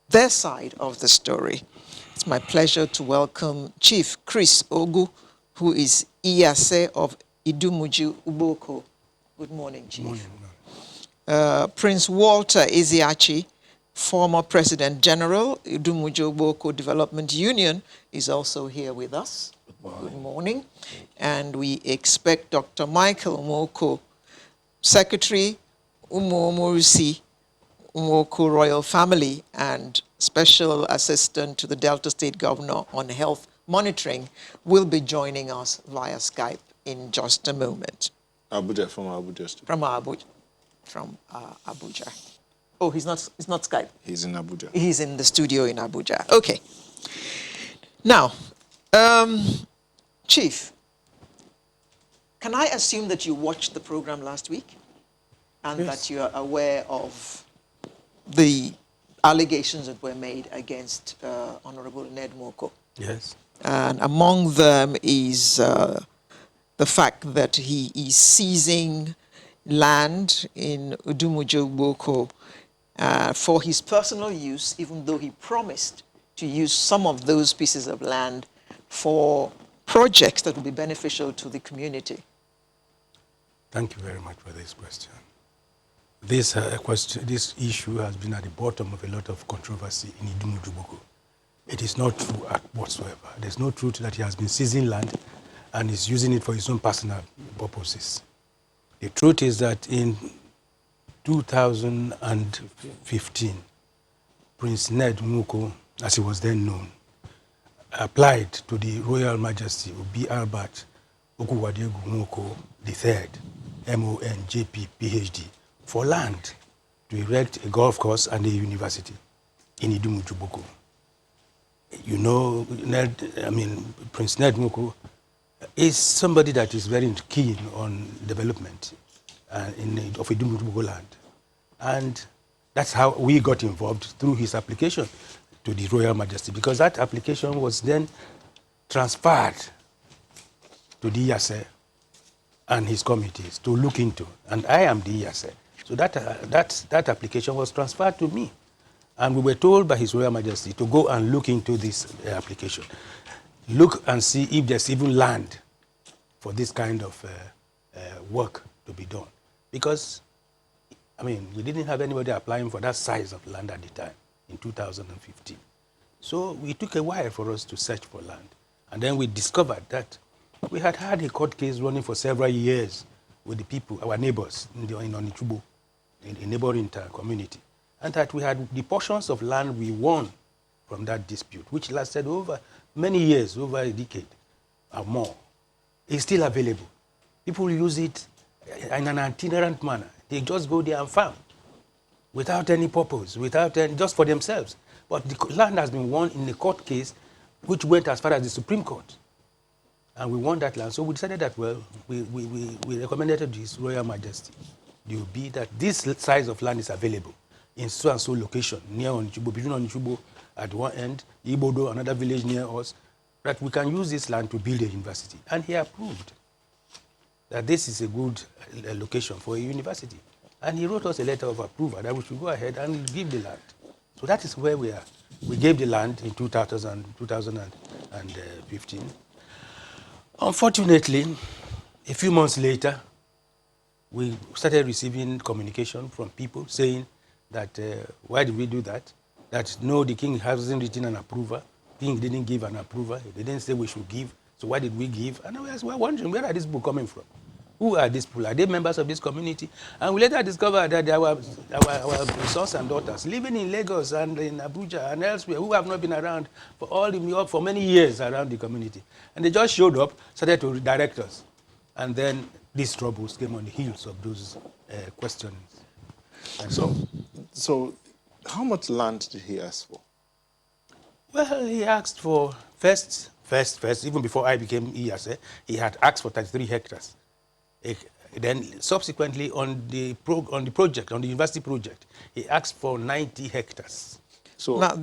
their side of the story. It's my pleasure to welcome Chief Chris Ogu, who is Iyase of Idumuje-Ugboko. Good morning, Chief. Good morning. Prince Walter Ezeachi, former President General, Idumuje-Ugboko Development Union, is also here with us. Good morning. And we expect Dr. Michael Nwoko, Secretary, Umuomurusi Nwoko Royal Family, and Special Assistant to the Delta State Governor on Health Monitoring, will be joining us via Skype in just a moment. Abuja, from Abuja. From Abuja. Oh, he's not Skype. He's in Abuja. He's in the studio in Abuja. Okay. Now, Chief, can I assume that you watched the program last week and that you are aware of the allegations that were made against Honorable Ned Nwoko? Yes. And among them is the fact that he is seizing land in Idumuje-Ugboko for his personal use, even though he promised to use some of those pieces of land for projects that will be beneficial to the community. Thank you very much for this question. This issue has been at the bottom of a lot of controversy in Idumuje-Ugboko. It is not true whatsoever. There's no truth that he has been seizing land and is using it for his own personal purposes. The truth is that in 2015, Prince Ned Nwoko, as he was then known, applied to the Royal Majesty Obi Albert Okuwadegu Nwoko III, MON-JP, PhD, for land to erect a golf course and a university in Idumuje-Ugboko. You know, Prince Ned Nwoko is somebody that is very keen on development of Idumuje-Ugboko land. And that's how we got involved through his application to the Royal Majesty, because that application was then transferred to the Iyase and his committees to look into, and I am the Iyase. So that application was transferred to me. And we were told by His Royal Majesty to go and look into this application. Look and see if there's even land for this kind of work to be done. Because, I mean, we didn't have anybody applying for that size of land at the time, in 2015. So it took a while for us to search for land. And then we discovered that we had had a court case running for several years with the people, our neighbors in Onichubo, in a neighboring community. And that we had the portions of land we won from that dispute, which lasted over many years, over a decade or more, is still available. People use it in an itinerant manner. They just go there and farm without any purpose, just for themselves. But the land has been won in a court case which went as far as the Supreme Court. And we won that land. So we decided that, well, we recommended to His Royal Majesty, the OB, that this size of land is available in so and so location, near Onichubo, between Onichubo at one end, Ibodo, another village near us, that we can use this land to build a university. And he approved that this is a good location for a university. And he wrote us a letter of approval that we should go ahead and give the land. So that is where we are. We gave the land in 2015. Unfortunately, a few months later, we started receiving communication from people saying that, why did we do that? That no, the king hasn't written an approval. The king didn't give an approval. They didn't say we should give. So why did we give? And we were wondering, where are these people coming from? Who are these people? Are they members of this community? And we later discovered that there were our sons and daughters living in Lagos and in Abuja and elsewhere who have not been around for many years around the community. And they just showed up, started to direct us. And then these troubles came on the heels of those questions. So how much land did he ask for? Well, he asked for first, even before I became Iyase, he had asked for 33 hectares. Then subsequently on the university project, he asked for 90 hectares. So now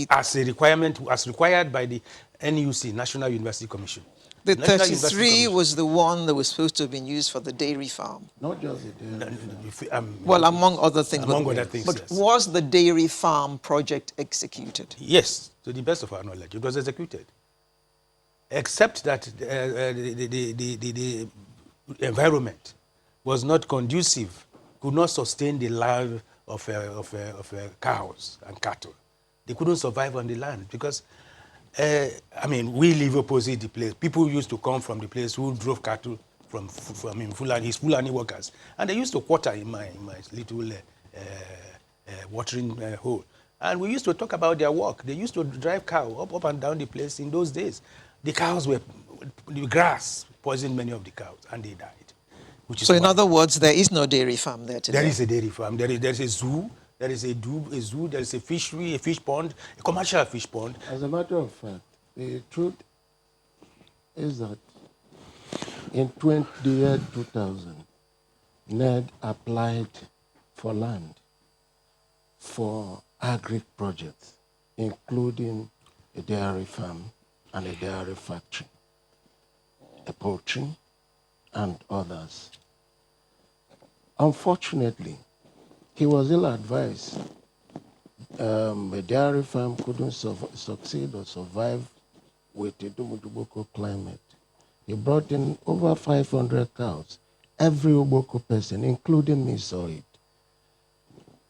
as a requirement, as required by the NUC, National University Commission. The 33 was the one that was supposed to have been used for the dairy farm. Not just the dairy farm. Well, among other things. Among other things, but yes. Was the dairy farm project executed? Yes, to the best of our knowledge, it was executed. Except that the environment was not conducive, could not sustain the life of cows and cattle. They couldn't survive on the land because, I mean, we live opposite the place. People used to come from the place who drove cattle from Fulani, his Fulani workers. And they used to quarter in my little watering hole. And we used to talk about their work. They used to drive cow up and down the place in those days. The grass poisoned many of the cows, and they died. So in other words, there is no dairy farm there today? There is a dairy farm. There is a zoo. There is a zoo. There is a fishery, a fish pond, a commercial fish pond. As a matter of fact, the truth is that in the year 2000, NED applied for land for agri projects, including a dairy farm and a dairy factory, a poultry, and others. Unfortunately, he was ill-advised. A dairy farm couldn't succeed or survive with the Idumuje-Ugboko climate. He brought in over 500 cows. Every Ugboko person, including me, saw it.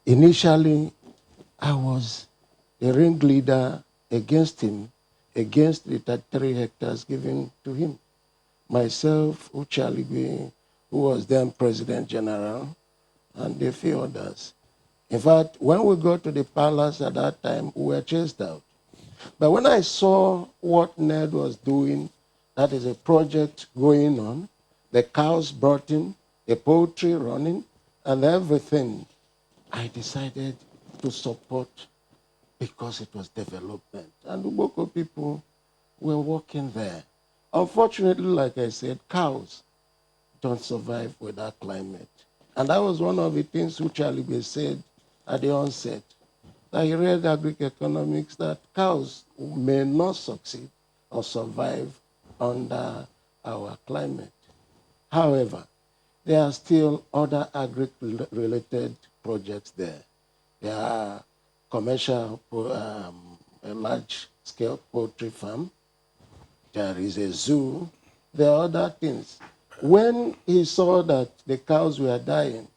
Initially, I was the ringleader against him, against the 33 hectares given to him. Myself, Uchaligwe, who was then President General, and a few others. In fact, when we got to the palace at that time, we were chased out. But when I saw what NED was doing, that is a project going on, the cows brought in, the poultry running, and everything, I decided to support because it was development. And Ugboko people were working there. Unfortunately, like I said, cows don't survive with that climate. And that was one of the things which Alibe said at the onset, that he read agri-economics, that cows may not succeed or survive under our climate. However, there are still other agri-related projects there. There are commercial, a large-scale poultry farm. There is a zoo. There are other things. When he saw that the cows were dying,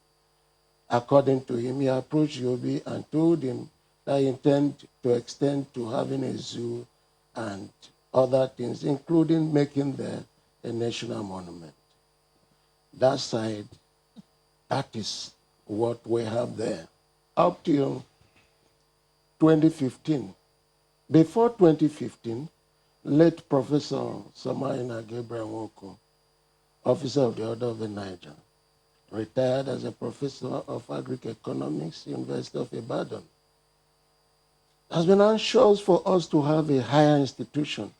according to him, he approached Yobi and told him that he intended to extend to having a zoo and other things, including making there a national monument. That side, that is what we have there. Up till 2015. Before 2015, late Professor Samaina Gabriel Nwoko, officer of the Order of the Niger, retired as a professor of agri-economics, University of Ibadan. Has been anxious for us to have a higher institution.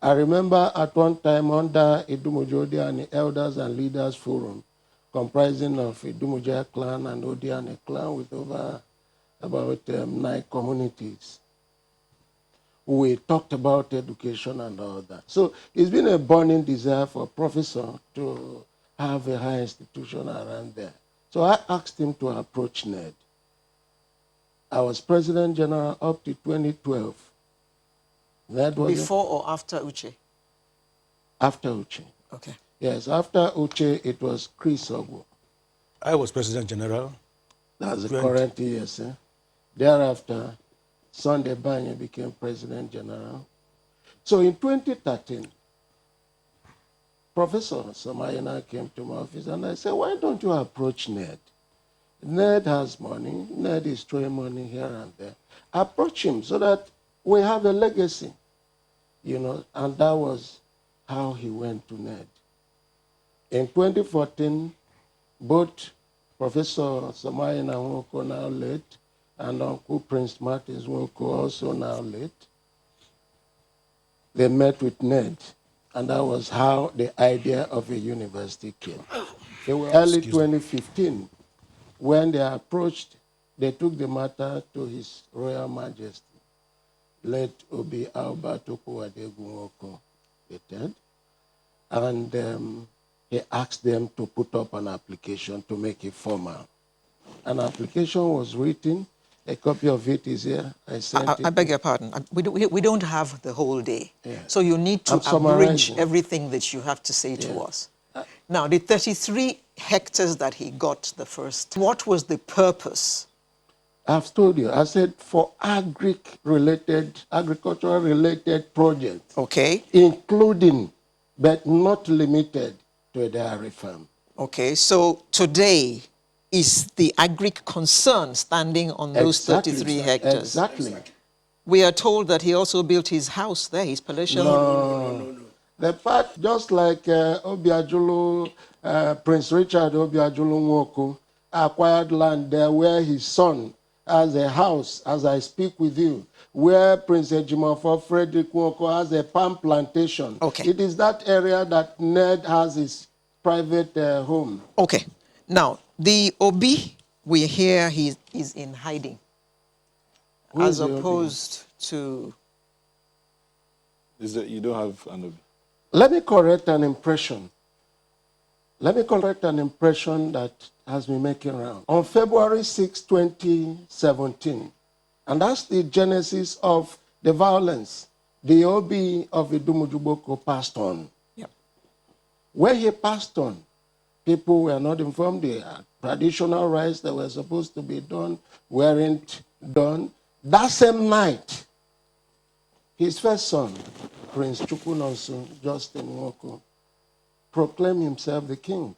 I remember at one time under Idumuje-Ugboko and the Elders and Leaders Forum, comprising of Idumuje clan and Odiane clan with over about 9 communities. We talked about education and all that. So it's been a burning desire for a professor to have a higher institution around there. So I asked him to approach NED. I was President General up to 2012. That was Before or after Uche? After Uche. Okay. Yes, after Uche, it was Chris Ogwo. I was President General. That's the current yes. Thereafter, Sunday Banye became President General. So in 2013, Professor Samayana came to my office and I said, why don't you approach NED? NED has money. NED is throwing money here and there. Approach him so that we have a legacy, you know, and that was how he went to NED. In 2014, both Professor Samayana Nwoko, now late, and Uncle Prince Martins Nwoko, also now late, they met with NED, and that was how the idea of a university came. Early 2015, when they approached, they took the matter to His Royal Majesty, late Obi Alberto Kuwadegu Nwoko III, and he asked them to put up an application to make it formal. An application was written. A copy of it is here. I sent it. I beg your pardon. We don't have the whole day. Yeah. So you need to I'm abridge summarizing. everything that you have to say to Yeah. us. Now, the 33 hectares that he got the first, what was the purpose? I've told you. I said for agricultural-related projects. Okay. Including, but not limited to a dairy farm. Okay, so today is the agric concern standing on those Exactly, 33 sir. hectares. Exactly. We are told that he also built his house there, his palatial. No. The part, just like Obiajulu, Prince Richard Obiajulu Nwoko acquired land there where his son has a house, as I speak with you, where Prince Ejimofo Frederick Nwoko has a palm plantation. Okay. It is that area that Ned has his private home. Okay, now the Obi, we hear he is in hiding, Who as is the Obi? opposed to. Is that you don't have an Obi? Let me correct an impression. Let me correct an impression that has been making round. On February 6, 2017, and that's the genesis of the violence, the Obi of Idumuje-Ugboko passed on. Yep. Where he passed on, people were not informed. The traditional rites that were supposed to be done weren't done. That same night, his first son, Prince Chukwunonso Justin Nwoko, proclaimed himself the king.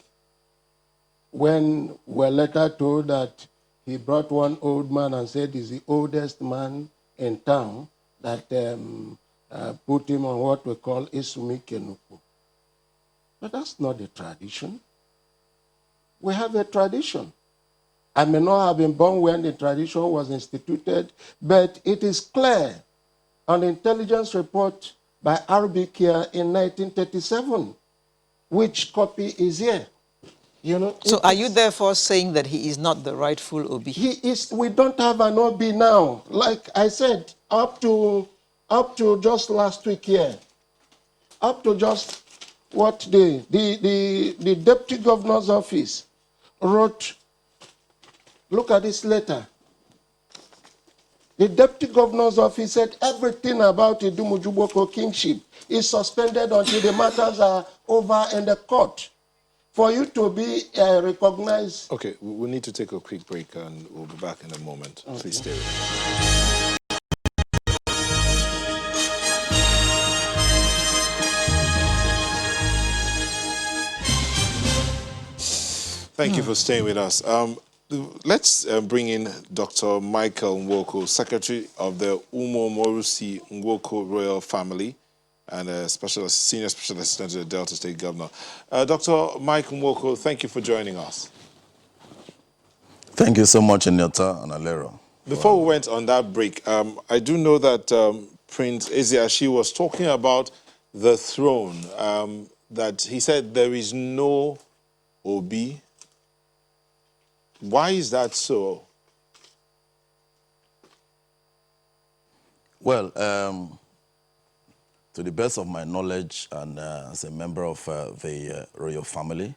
When we're later told that he brought one old man and said he's the oldest man in town, that put him on what we call Isumi Kenuku. But that's not the tradition. We have a tradition. I may not have been born when the tradition was instituted, but it is clear on the intelligence report by RBK in 1937, which copy is here. You know, So are you therefore saying that he is not the rightful Obi? he is. We don't have an Obi now. Like I said, up to just last week here, up to just what day? The deputy governor's office wrote. Look at this letter. The deputy governor's office said everything about Idumuje-Ugboko kingship is suspended until the matters are over in the court. For you to be recognized. Okay, we need to take a quick break and we'll be back in a moment. Okay. Please stay with us. Thank you for staying with us. Let's bring in Dr. Michael Nwoko, Secretary of the Idumuje-Ugboko Royal Family and a Senior Special Assistant to the Delta State Governor. Dr. Michael Nwoko, thank you for joining us. Thank you so much, Inyota and Alero. Before we went on that break, I do know that Prince Ezeashi was talking about the throne, that he said there is no Obi. Why is that so? Well, to the best of my knowledge and as a member of the royal family,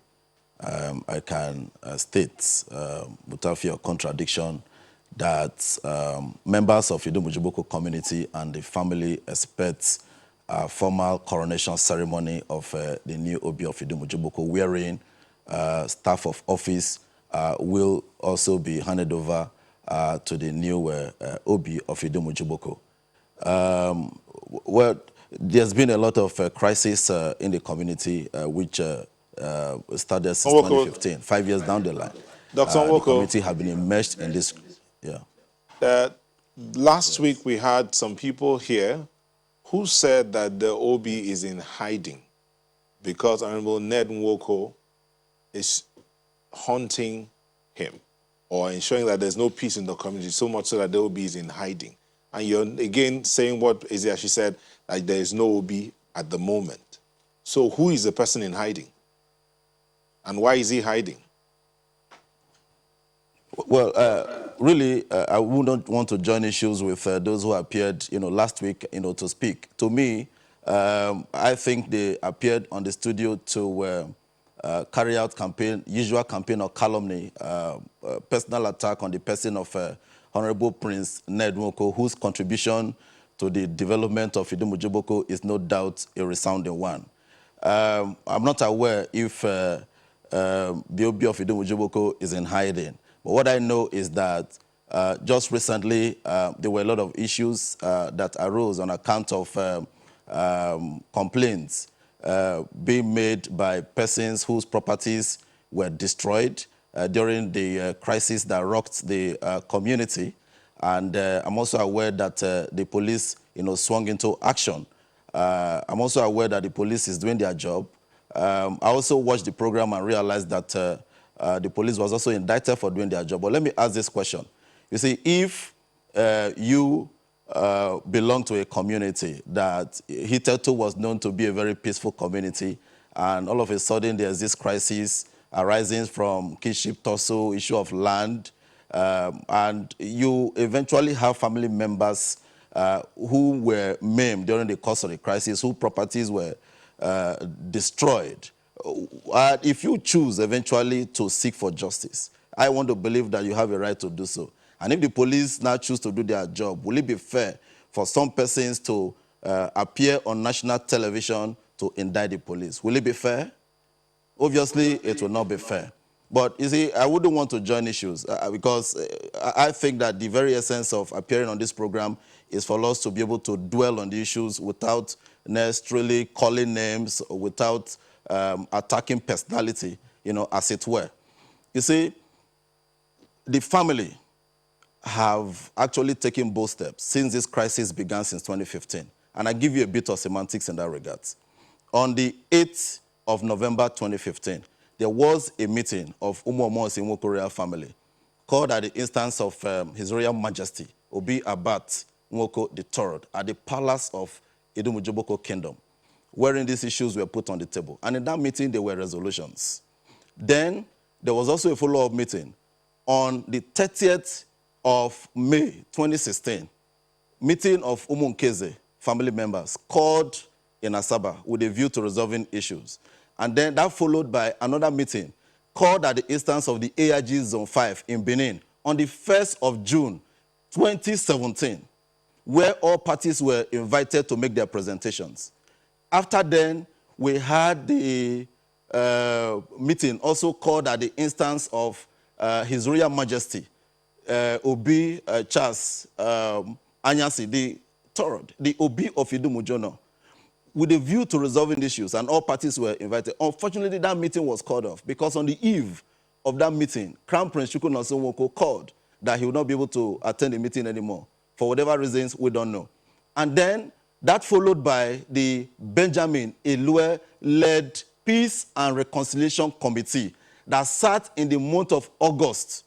I can state without fear of contradiction that members of Idumuje-Ugboko community and the family expect a formal coronation ceremony of the new Obi of Idumuje-Ugboko, wherein staff of office will also be handed over to the new Obi of Idumuje-Ugboko. Well, there's been a lot of crisis in the community, which started since 2015, 5 years down the line. Dr. Nwoko, the community have been immersed in this. Yeah. Last week we had some people here who said that the Obi is in hiding because Honorable Ned Nwoko is haunting him or ensuring that there's no peace in the community, so much so that the Obi is in hiding. And you're again saying what Ezeashi said, like there is no Obi at the moment. So who is the person in hiding? And why is he hiding? Well, really, I wouldn't want to join issues with those who appeared, last week, to speak. To me, I think they appeared on the studio to carry out usual campaign of calumny, personal attack on the person of Honorable Prince Ned Nwoko, whose contribution to the development of Idumuje-Ugboko is no doubt a resounding one. I'm not aware if the Obi of Idumuje-Ugboko is in hiding. But what I know is that just recently there were a lot of issues that arose on account of complaints being made by persons whose properties were destroyed during the crisis that rocked the community. And I'm also aware that the police, swung into action. I'm also aware that the police is doing their job. I also watched the program and realized that the police was also indicted for doing their job. But let me ask this question. You see, if you belong to a community that hitherto was known to be a very peaceful community, and all of a sudden there's this crisis arising from kingship tussle, issue of land, and you eventually have family members who were maimed during the course of the crisis, whose properties were destroyed. If you choose eventually to seek for justice, I want to believe that you have a right to do so. And if the police now choose to do their job, will it be fair for some persons to appear on national television to indict the police? Will it be fair? Obviously, it will not be fair. But you see, I wouldn't want to join issues because I think that the very essence of appearing on this program is for us to be able to dwell on the issues without necessarily calling names, or without attacking personality, as it were. You see, the family have actually taken bold steps since this crisis began since 2015. And I give you a bit of semantics in that regard. On the 8th of November 2015, there was a meeting of Idumuje-Ugboko royal family called at the instance of His Royal Majesty Obi Abat Nwoko III at the palace of Idumuje-Ugboko Kingdom, wherein these issues were put on the table. And in that meeting, there were resolutions. Then there was also a follow-up meeting on the 30th of May 2016, meeting of Umunkeze family members called in Asaba with a view to resolving issues. And then that followed by another meeting called at the instance of the AIG Zone 5 in Benin on the 1st of June 2017, where all parties were invited to make their presentations. After then, we had the meeting also called at the instance of His Royal Majesty, Obi Charles Anyasi, the third, the Obi of Idumujono, with a view to resolving issues, and all parties were invited. Unfortunately, that meeting was called off because on the eve of that meeting, Crown Prince Chukwu Nonso called that he would not be able to attend the meeting anymore. For whatever reasons, we don't know. And then that followed by the Benjamin Elue-led Peace and Reconciliation Committee that sat in the month of August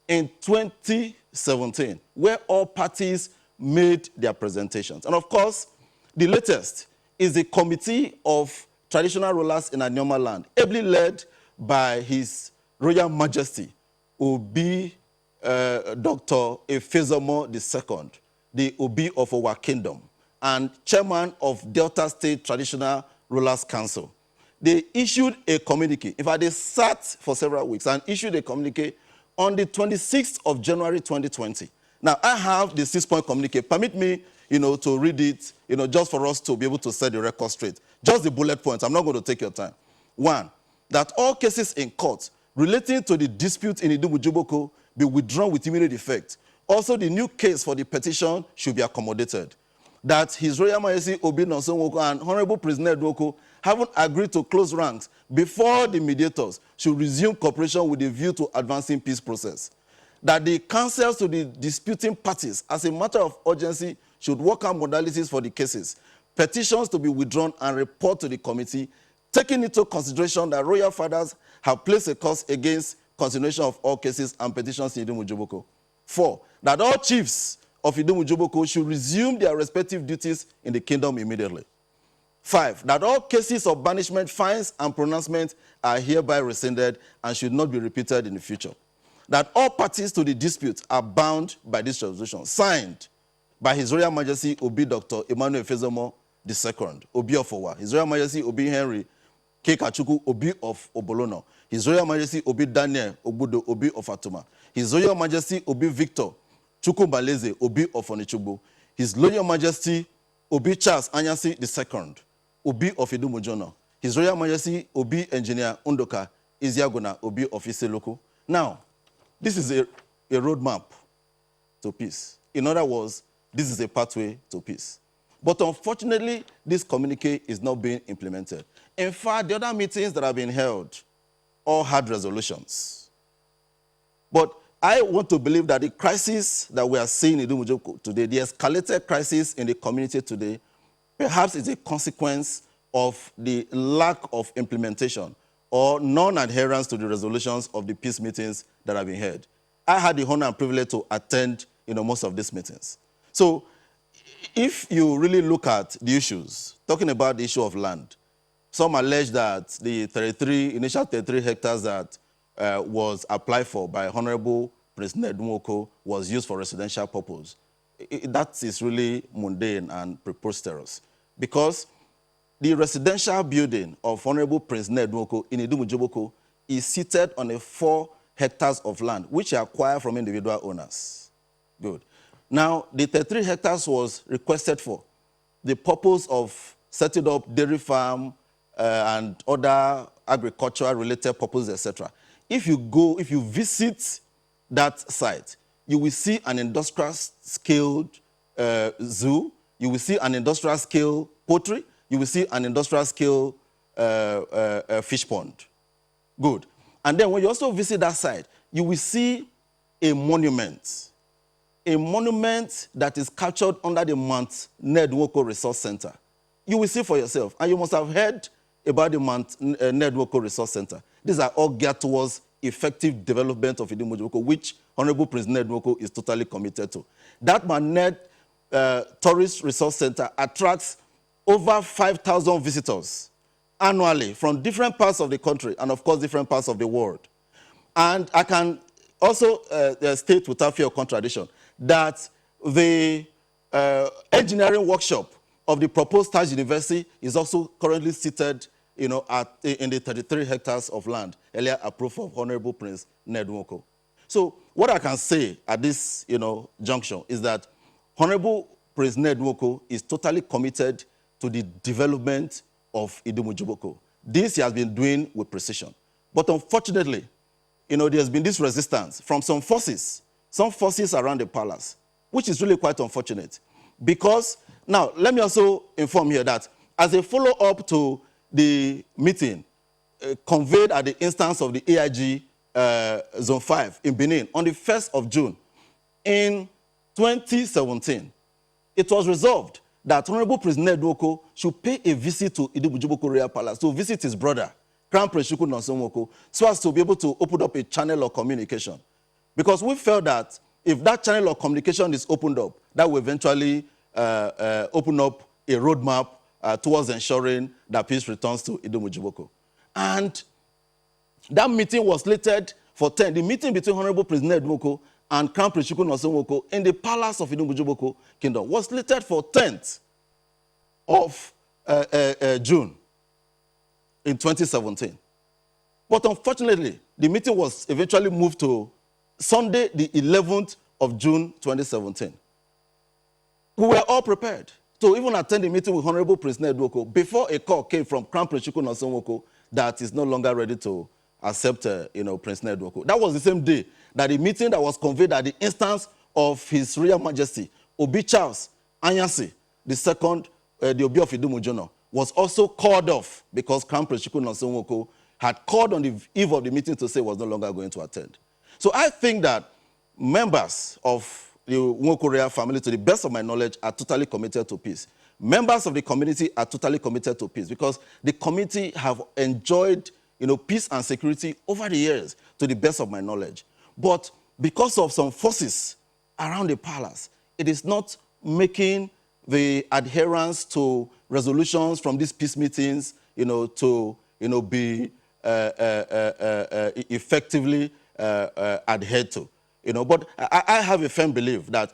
in 2017, where all parties made their presentations. And of course, the latest is the Committee of Traditional Rulers in Anioma Land, ably led by His Royal Majesty, Obi Dr. Efezomo II, the Obi of our kingdom, and chairman of Delta State Traditional Rulers Council. They issued a communique. In fact, they sat for several weeks and issued a communique on the 26th of January 2020. Now, I have the 6-point communique. Permit me, to read it, just for us to be able to set the record straight. Just the bullet points. I'm not going to take your time. 1, that all cases in court relating to the dispute in Idumuje-Ugboko be withdrawn with immediate effect. Also, the new case for the petition should be accommodated. That His Royal Majesty Obi Nonso and Honorable Prisoner Edwoko haven't agreed to close ranks before the mediators should resume cooperation with a view to advancing peace process. That the counsels to the disputing parties, as a matter of urgency, should work out modalities for the cases, petitions to be withdrawn and report to the committee, taking into consideration that royal fathers have placed a curse against continuation of all cases and petitions in Idumuje-Ugboko. 4, that all chiefs of Idumuje-Ugboko should resume their respective duties in the kingdom immediately. 5, that all cases of banishment, fines, and pronouncement are hereby rescinded and should not be repeated in the future. That all parties to the dispute are bound by this resolution, signed by His Royal Majesty Obi Dr. Emmanuel Efezomo II, Obi of Owa, His Royal Majesty Obi Henry K. Kachukwu, Obi of Obolono, His Royal Majesty Obi Daniel Ogbudo, Obi of Atuma, His Royal Majesty Obi Victor Chukwu Baleze, Obi of Onichugbo, His Royal Majesty Obi Charles Anyasi II, Obi of Idumujono, His Royal Majesty Obi Engineer Undoka Iziagona, Obi of Iseloko. Now, this is a roadmap to peace. In other words, this is a pathway to peace. But unfortunately, this communique is not being implemented. In fact, the other meetings that have been held all had resolutions. But I want to believe that the crisis that we are seeing in Idumuje today, the escalated crisis in the community today, perhaps is a consequence of the lack of implementation or non-adherence to the resolutions of the peace meetings that have been held. I had the honor and privilege to attend most of these meetings. So if you really look at the issues, talking about the issue of land, some allege that the initial 33 hectares that was applied for by Honorable Prince Edumuje was used for residential purpose. That is really mundane and preposterous because the residential building of Honorable Prince Edumuje in Idumuje-Ugboko is seated on 4 hectares of land, which are acquired from individual owners. Good. Now, the 33 hectares was requested for the purpose of setting up dairy farm and other agricultural-related purposes, etc. If you visit that site, you will see an industrial-scaled zoo, you will see an industrial-scale poultry, you will see an industrial-scale fish pond. Good. And then when you also visit that site, you will see a monument that is captured under the Mount Edumuje Resource Center. You will see for yourself, and you must have heard about the Mount Edumuje Resource Center. These are all geared towards effective development of Idumuje-Ugboko, which Honorable Prince Edumuje is totally committed to. That Mount Tourist Resource Center attracts over 5,000 visitors annually from different parts of the country and, of course, different parts of the world. And I can also state without fear of contradiction that the engineering workshop of the proposed Taj University is also currently seated, in the 33 hectares of land earlier approved of Honorable Prince Ned-Nwoko. So what I can say at this, junction is that Honorable Prince Ned-Nwoko is totally committed to the development of Idumuje-Ugboko. This he has been doing with precision. But unfortunately, there's been this resistance from some forces around the palace, which is really quite unfortunate. Because, now, let me also inform here that as a follow-up to the meeting conveyed at the instance of the AIG Zone 5 in Benin on the 1st of June in 2017, it was resolved that Honorable Prince Ned-Nwoko should pay a visit to Idumuje-Ugboko Royal Palace to visit his brother, Crown Prince Chuku Nonso-Nwoko, so as to be able to open up a channel of communication. Because we felt that if that channel of communication is opened up, that will eventually open up a roadmap towards ensuring that peace returns to Idumuje-Ugboko. And that meeting was slated for 10. The meeting between Honorable Prince Ned-Nwoko and Crown Prince Chuku Nonso-Nwoko in the palace of Idumuje-Ugboko Kingdom was slated for 10th of June in 2017. But unfortunately, the meeting was eventually moved to Sunday, the 11th of June 2017. We were all prepared to even attend the meeting with Honorable Prince Ned-Nwoko before a call came from Crown Prince Chuku Nonso-Nwoko that is no longer ready to accept, Prince Ned-Nwoko. That was the same day that the meeting that was conveyed at the instance of His Royal Majesty, Obi Charles Anyansi, the second, the Obi of Idumujono, was also called off because Crown Prince Chuku Nonso-Nwoko had called on the eve of the meeting to say was no longer going to attend. So I think that members of the Nwoko Royal family, to the best of my knowledge, are totally committed to peace. Members of the community are totally committed to peace because the community have enjoyed, peace and security over the years, to the best of my knowledge. But because of some forces around the palace, it is not making the adherence to resolutions from these peace meetings, to, be effectively adhered to. But I have a firm belief that,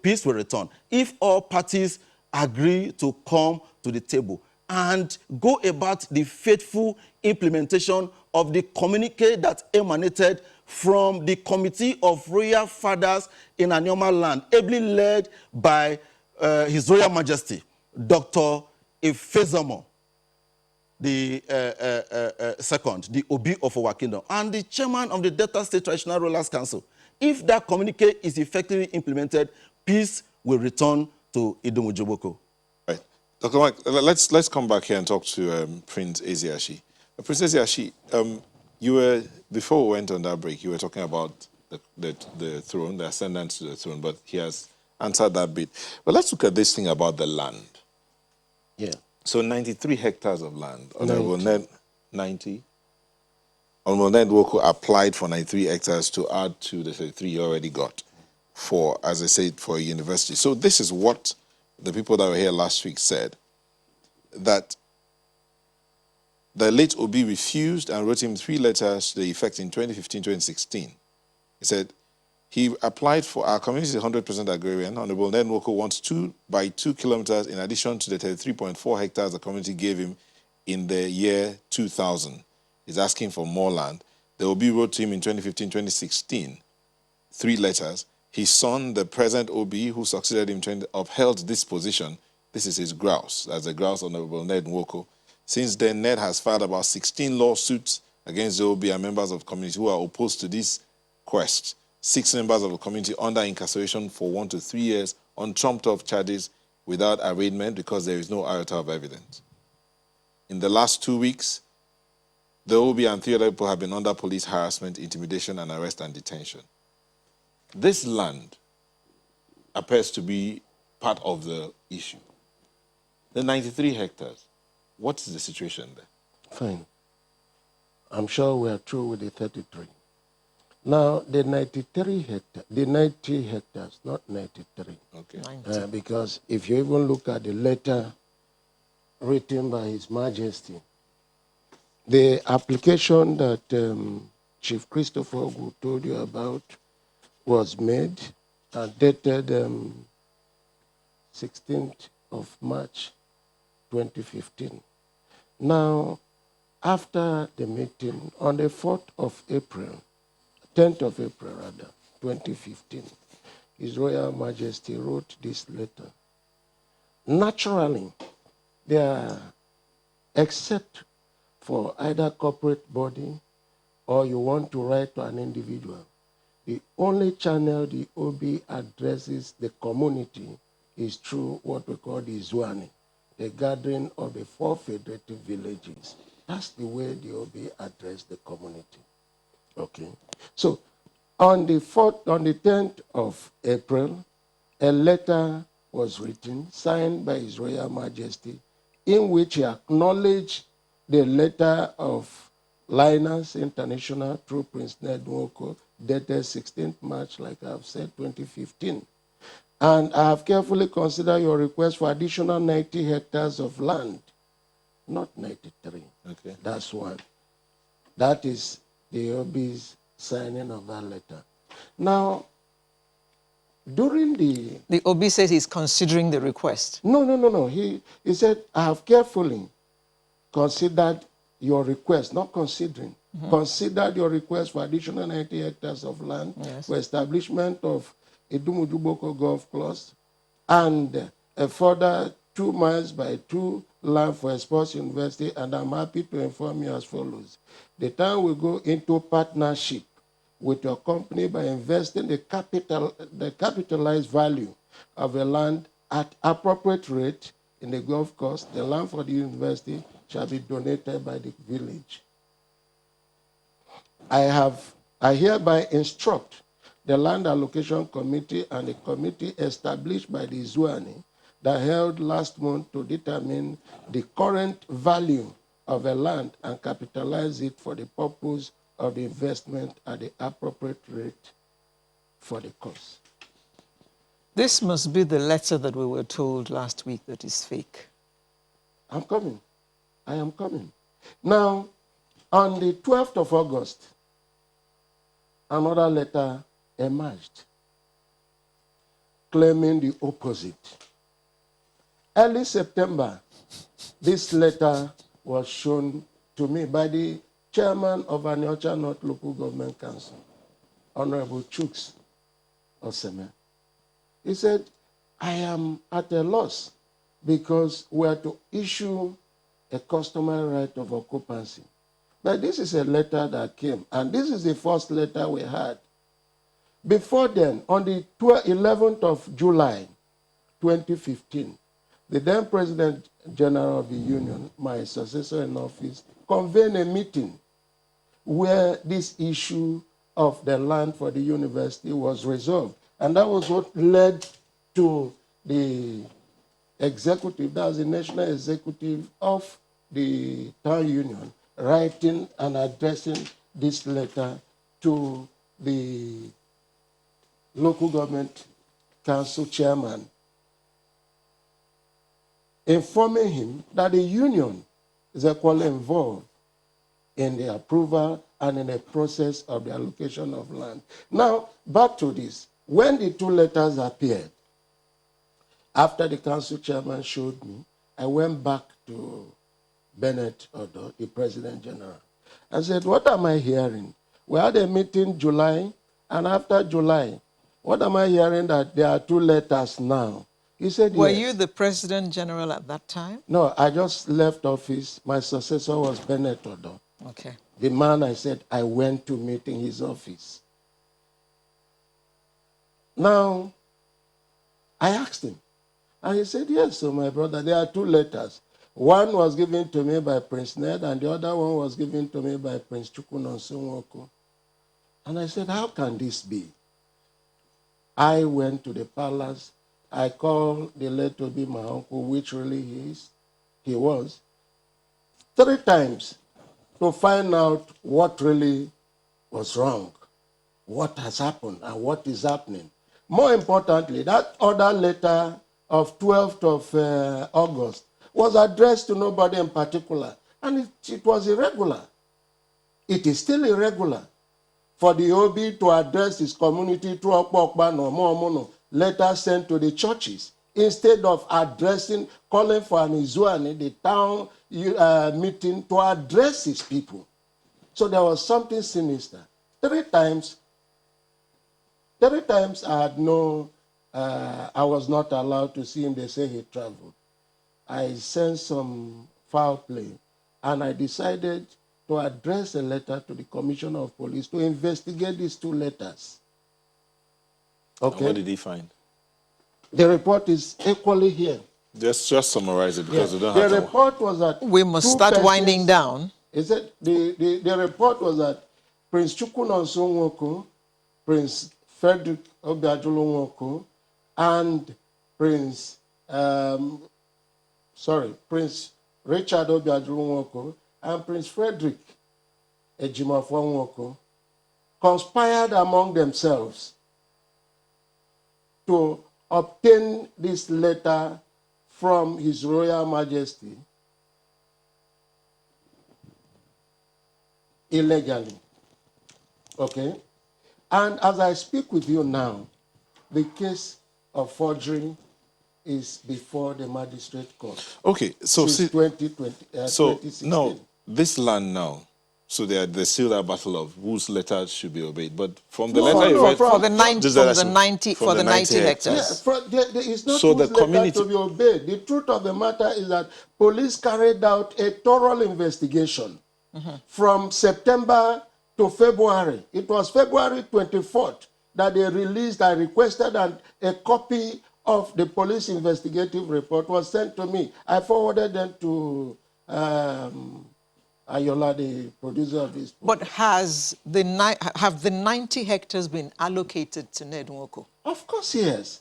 peace will return if all parties agree to come to the table and go about the faithful implementation of the communique that emanated from the Committee of Royal Fathers in Anioma Land, ably led by His Royal Majesty, Dr. Ifezamo, the second, the Obi of our kingdom, and the chairman of the Delta State Traditional Rulers Council. If that communique is effectively implemented, peace will return to Idumuje-Ugboko. Right. Dr. Mike, let's come back here and talk to Prince Ezeashi. Prince Ezeashi, you were, before we went on that break, you were talking about the throne, the ascendance to the throne, but he has answered that bit. But let's look at this thing about the land. Yeah. So 93 hectares of land. Honorable Ned, 90. Honorable Ned-Nwoko applied for 93 hectares to add to the 33 he already got for, as I said, for a university. So this is what the people that were here last week said, that the late Obi refused and wrote him 3 letters to the effect in 2015, 2016. He said, he applied for, our community is 100% agrarian. Honorable Ned-Nwoko wants 2 by 2 kilometers in addition to the 33.4 hectares the community gave him in the year 2000. He's asking for more land. The Obi wrote to him in 2015, 2016, 3 letters. His son, the present Obi, who succeeded him, upheld this position. This is his grouse. That's the grouse of Honorable Ned-Nwoko. Since then, Ned has filed about 16 lawsuits against the Obi and members of the community who are opposed to this quest. 6 members of the community under incarceration for 1 to 3 years on trumped-up charges without arraignment because there is no iota of evidence. In the last 2 weeks, the Obi and 3 other people have been under police harassment, intimidation, and arrest and detention. This land appears to be part of the issue. The 93 hectares, what is the situation there? Fine. I'm sure we are through with the 33. Now, the 93 hectares, the 90 hectares, not 93. Okay. Because if you even look at the letter written by His Majesty. The application that Chief Christopher Ogu told you about was made and dated 16th of March 2015. Now, after the meeting, on the 4th of April, 10th of April rather, 2015, His Royal Majesty wrote this letter. Naturally, there, except for either corporate body or you want to write to an individual, the only channel the OB addresses the community is through what we call the Zwane, the gathering of the 4 federative villages. That's the way the OB addressed the community. Okay. So on the 10th of April, a letter was written, signed by His Royal Majesty, in which he acknowledged the letter of Linus International through Prince Idumuje-Ugboko, dated 16th March, like I've said, 2015. And I have carefully considered your request for additional 90 hectares of land, not 93. Okay. That's one. That is the OB's signing of that letter. Now, during the... The OB says he's considering the request. No. He said, I have carefully considered your request, not considering, considered your request for additional 90 hectares of land for establishment of Idumuje-Ugboko Golf Course and a further 2 miles by 2 land for a sports university, and I'm happy to inform you as follows. The town will go into partnership with your company by investing the capitalized value of the land at appropriate rate in the golf course. The land for the university shall be donated by the village. I hereby instruct the Land Allocation Committee and the committee established by the Zwane that held last month to determine the current value of the land and capitalize it for the purpose of the investment at the appropriate rate for the cost. This must be the letter that we were told last week that is fake. I'm coming. I am coming. Now, on the 12th of August, another letter emerged claiming the opposite. Early September, this letter was shown to me by the chairman of Aniocha North Local Government Council, Honorable Chuks Oseme. He said, I am at a loss because we are to issue a customary right of occupancy. But this is a letter that came, and this is the first letter we had. Before then, on the 11th of July, 2015, the then President General of the Union, my successor in office, convened a meeting where this issue of the land for the university was resolved. And that was what led to the executive, that was the national executive of the town union, writing and addressing this letter to the local government council chairman, informing him that the union is equally involved in the approval and in the process of the allocation of land. Now, back to this. When the 2 letters appeared, after the council chairman showed me, I went back to Bennett Odo, the President General, and said, what am I hearing? We had a meeting July, and after July, what am I hearing that there are 2 letters now? He said, Were yes. you the President General at that time? No, I just left office. My successor was Bennett Odo. Okay. The man I said I went to meet in his office. Now, I asked him, and he said, yes, so my brother, there are 2 letters. One was given to me by Prince Ned, and the other one was given to me by Prince Chukwunonso. And I said, how can this be? I went to the palace. I called the late to be my uncle, which really he was, 3 times to find out what really was wrong, what has happened, and what is happening. More importantly, that other letter of 12th of August was addressed to nobody in particular. And it was irregular. It is still irregular for the OB to address his community through Okpokpa letters sent to the churches instead of addressing, calling for an Izuani, the town meeting, to address his people. So there was something sinister. Three times I had I was not allowed to see him. They say he traveled. I sensed some foul play, and I decided to address a letter to the Commissioner of Police to investigate these two letters. Okay. And what did he find? The report is equally here. Just summarize it because we don't the have report was that we must start winding down. Is it the report was that Prince Chukwunonso Nwoko, Prince Frederick Obiajulu Nwoko, and Prince Richard Obiajulu Nwoko and Prince Frederick Ejimafo Nwoko conspired among themselves to obtain this letter from His Royal Majesty illegally. Okay? And as I speak with you now, the case of forgery is before the magistrate court. Okay, so since 2016. Now, this land now, so there's still that battle of whose letter should be obeyed. But from the letter you read, for the 90 hectares. Yeah, it's not so whose the letter community to be obeyed. The truth of the matter is that police carried out a thorough investigation from September to February. It was February 24th that they released, I requested, and a copy of the police investigative report was sent to me. I forwarded them to Ayola, the producer of this book. But have the 90 hectares been allocated to Ned Nwoko? Of course, yes.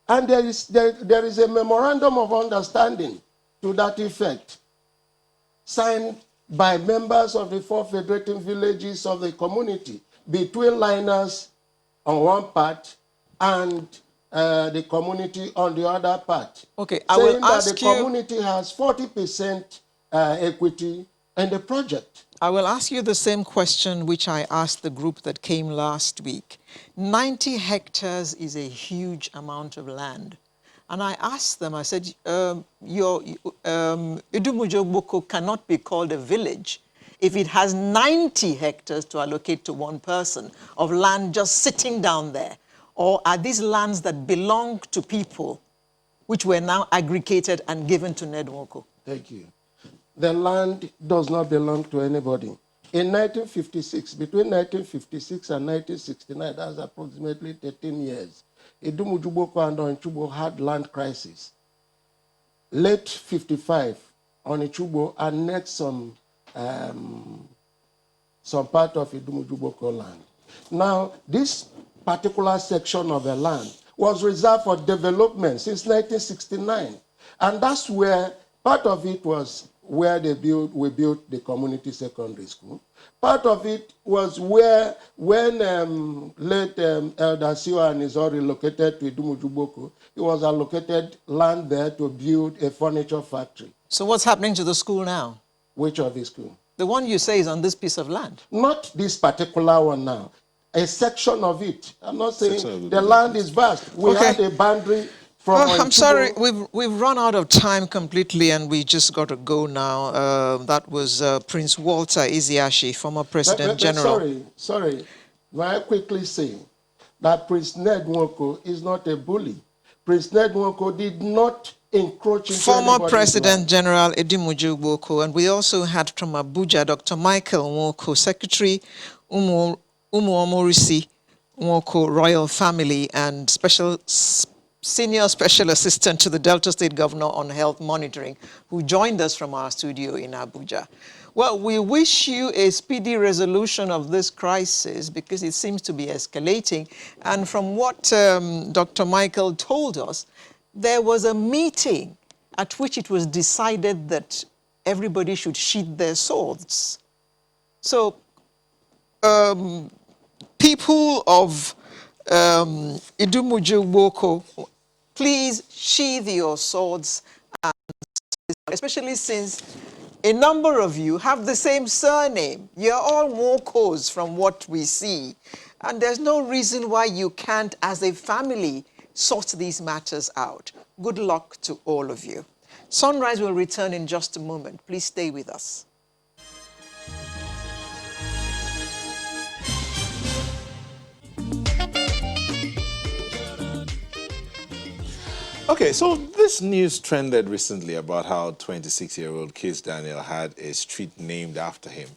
And there is a memorandum of understanding to that effect, signed by members of the 4 federating villages of the community, between liners on one part and the community on the other part. Okay, I will ask you. The community has 40% equity in the project. I will ask you the same question which I asked the group that came last week. 90 hectares is a huge amount of land. And I asked them, I said, your Idumuje-Ugboko cannot be called a village if it has 90 hectares to allocate to one person of land just sitting down there. Or are these lands that belong to people which were now aggregated and given to Ned Nwoko? Thank you. The land does not belong to anybody. In 1956, between 1956 and 1969, that's approximately 13 years, Idumuje-Ugboko and Onitshubo had land crisis. Late 55, Onitshubo annexed some part of Idumuje-Ugboko land. Now, this particular section of the land was reserved for development since 1969. And that's where part of it was where we built the community secondary school. Part of it was where, when late Elder Siwa and Izor relocated to Idumuje-Ugboko, he was allocated land there to build a furniture factory. So what's happening to the school now? Which of the school? The one you say is on this piece of land. Not this particular one now. A section of it. I'm not saying the land is vast. We had a boundary from I'm sorry, we've run out of time completely and we just got to go now. That was Prince Walter Iziashi, former President General. Sorry. May I quickly say that Prince Ned Nwoko is not a bully. Prince Ned Nwoko did not encroach into former President General Idumuje-Ugboko, and we also had from Abuja Dr. Michael Nwoko, Secretary Umuomorisi Nwoko Royal Family, and Senior Special Assistant to the Delta State Governor on Health Monitoring, who joined us from our studio in Abuja. Well, we wish you a speedy resolution of this crisis because it seems to be escalating. And from what Dr. Michael told us, there was a meeting at which it was decided that everybody should sheath their swords. So, people of Idumuje-Ugboko, please sheathe your swords and especially since a number of you have the same surname. You're all Mokos from what we see. And there's no reason why you can't, as a family, sort these matters out. Good luck to all of you. Sunrise will return in just a moment. Please stay with us. Okay, so this news trended recently about how 26-year-old Kizz Daniel had a street named after him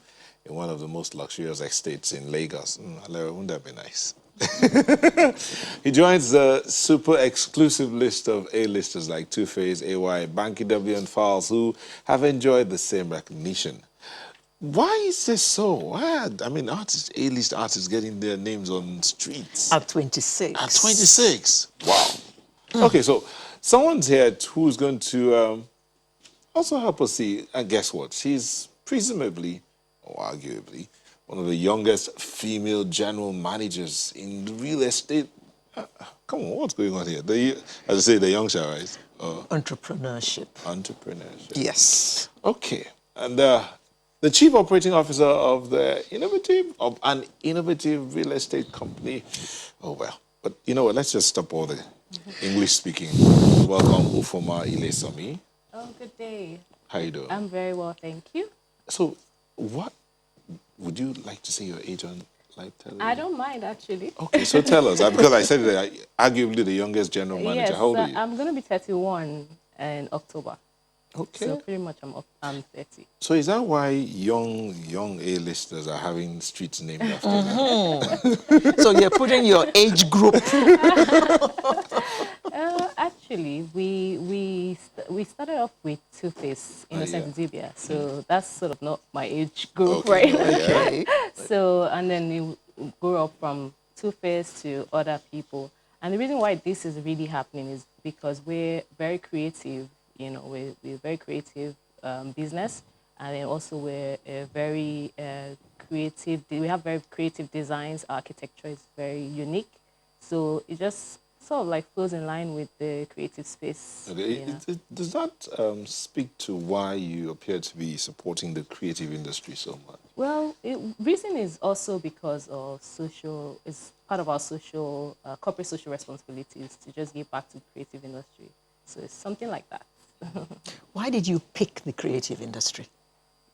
in one of the most luxurious estates in Lagos. Wouldn't that be nice? He joins the super exclusive list of A-listers like Two-Face, AY, Banky W, and Falz, who have enjoyed the same recognition. Why is this so? Why I mean, artists, A-list artists getting their names on streets? At 26. At 26. Wow. Okay, so someone's here who's going to also help us see, and guess what? She's presumably, or arguably, one of the youngest female general managers in the real estate. Come on, what's going on here? As I say, the young shall rise. Entrepreneurship. Entrepreneurship. Yes. Okay, and the chief operating officer of an innovative real estate company. Oh well, but you know what? Let's just stop all the English speaking. Welcome, Ufoma Ilesami. Oh, good day. How you doing? I'm very well, thank you. So, what would you like to say your age on live television? I don't mind, actually. Okay, so tell us. Because I said that arguably the youngest general manager. Yes, How old are you? I'm going to be 31 in October. Okay. So pretty much I'm 30. So is that why young A-listers are having streets named after them? So you're putting your age group. Actually, we started off with Two-Face, Innocent Zibia. So that's sort of not my age group, Okay, right? Okay. So, and then we grew up from Two-Face to other people. And the reason why this is really happening is because we're very creative. You know, we're very creative business, and then also we're very creative. We have very creative designs. Architecture is very unique, so it just sort of like flows in line with the creative space. Okay. You know? Does that speak to why you appear to be supporting the creative industry so much? Well, reason is also because of social. It's part of our social, corporate social responsibilities to just give back to the creative industry. So it's something like that. Why did you pick the creative industry?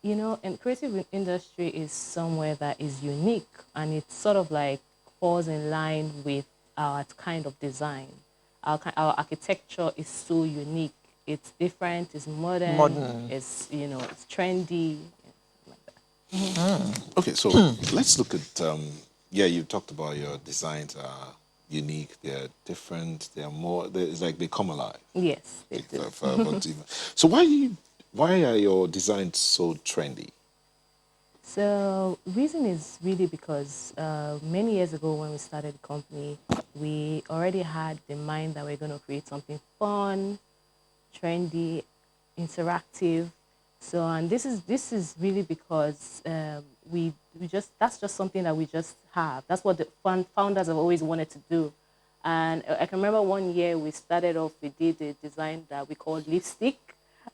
You know, and creative industry is somewhere that is unique, and it sort of like falls in line with our kind of design. Our architecture is so unique. It's different, it's modern. It's, you know, it's trendy, like that. Okay, so let's look at, you talked about your designs are unique, they're different, it's like they come alive. Yes, they do. So why are your designs so trendy? So reason is really because many years ago when we started the company, we already had the mind that we're going to create something fun, trendy, interactive. So, and this is really because that's just something that we just have. That's what the founders have always wanted to do. And I can remember one year we started off, we did a design that we called lipstick.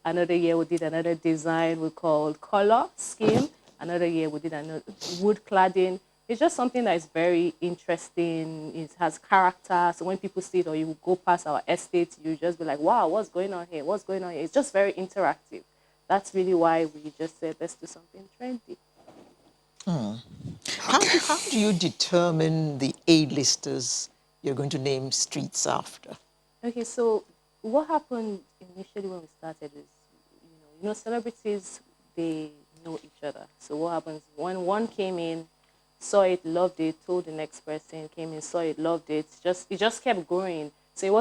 Another year we did another design we called color scheme. Another year we did another wood cladding. It's just something that is very interesting. It has character. So when people see it or you go past our estate, you just be like, wow, what's going on here? What's going on here? It's just very interactive. That's really why we just said, let's do something trendy. How do you determine the A-listers you're going to name streets after? Okay, so what happened initially when we started is, you know, celebrities, they know each other. So what happens when one came in, saw it, loved it, told the next person, came in, saw it, loved it, it just kept growing. So it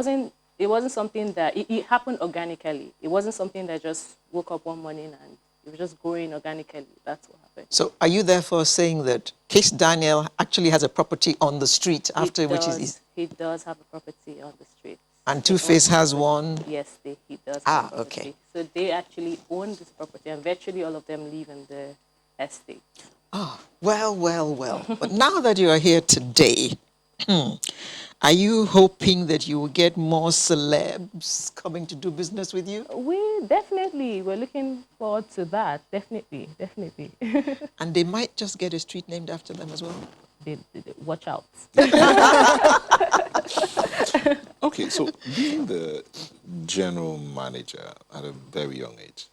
wasn't something that, it happened organically. It wasn't something that just woke up one morning and it was just growing organically. That's what happened. So are you therefore saying that Kizz Daniel actually has a property on the street after which is... He does have a property on the street. And Two-Face has one? Yes, he does have a property. Okay. So they actually own this property and virtually all of them live in the estate. Ah, well. But now that you are here today, Are you hoping that you will get more celebs coming to do business with you? We're looking forward to that. Definitely, definitely. And they might just get a street named after them as well. Watch out. Okay, so being the general manager at a very young age,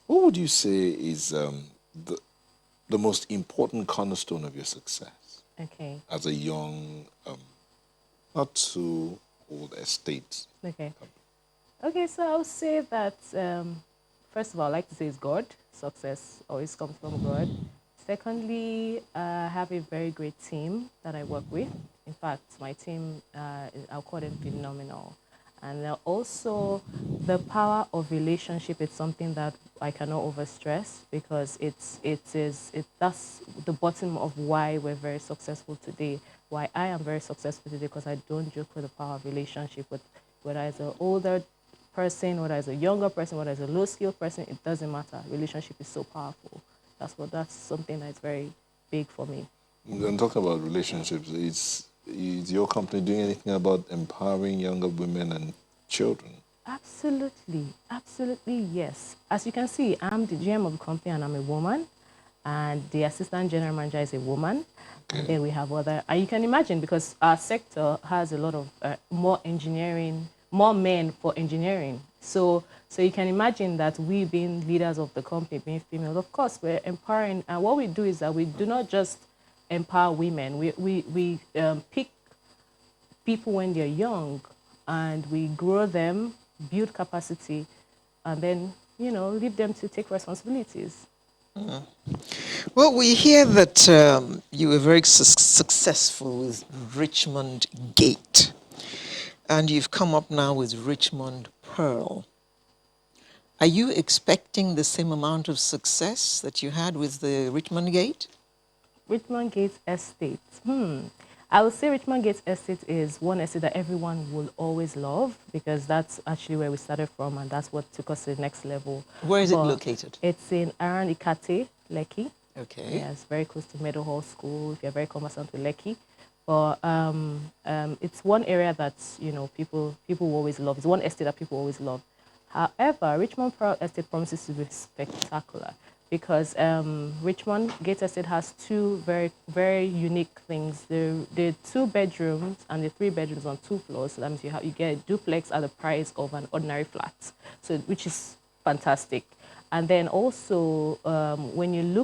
what would you say is the most important cornerstone of your success Okay. as a young, not too old estate? Okay. Okay, so I would say that, first of all, I like to say is God. Success always comes from God. Secondly, I have a very great team that I work with. In fact, my team, I'll call them phenomenal. And also, the power of relationship is something that I cannot overstress because that's the bottom of why we're very successful today. Why I am very successful today because I don't joke with the power of relationship with whether it's an older person, whether it's a younger person, whether it's a low-skilled person, it doesn't matter. Relationship is so powerful. That's something that's very big for me. And talking about relationships, is your company doing anything about empowering younger women and children? Absolutely, absolutely, yes. As you can see, I'm the GM of the company and I'm a woman, and the assistant general manager is a woman. Okay. And then we have other, and you can imagine because our sector has a lot of more engineering, more men for engineering. So you can imagine that we being leaders of the company, being female, of course, we're empowering. And what we do is that we do not just empower women. We pick people when they're young and we grow them, build capacity, and then, leave them to take responsibilities. Well, we hear that you were very successful with Richmond Gate, and you've come up now with Richmond Pearl. Are you expecting the same amount of success that you had with the Richmond Gate? Richmond Gate Estate. I would say Richmond Gate Estate is one estate that everyone will always love because that's actually where we started from and that's what took us to the next level. Where is it located? It's in around Ikate, Lekki. Okay. Yeah, it's very close to Meadowhall School if you're very conversant with Lekki. But it's one area that, people will always love. It's one estate that people always love. However, Richmond Pearl Estate promises to be spectacular because Richmond Gate Estate has two very, very unique things. The 2 bedrooms and the 3 bedrooms on 2 floors. So that means you get a duplex at the price of an ordinary flat, which is fantastic. And then also, when you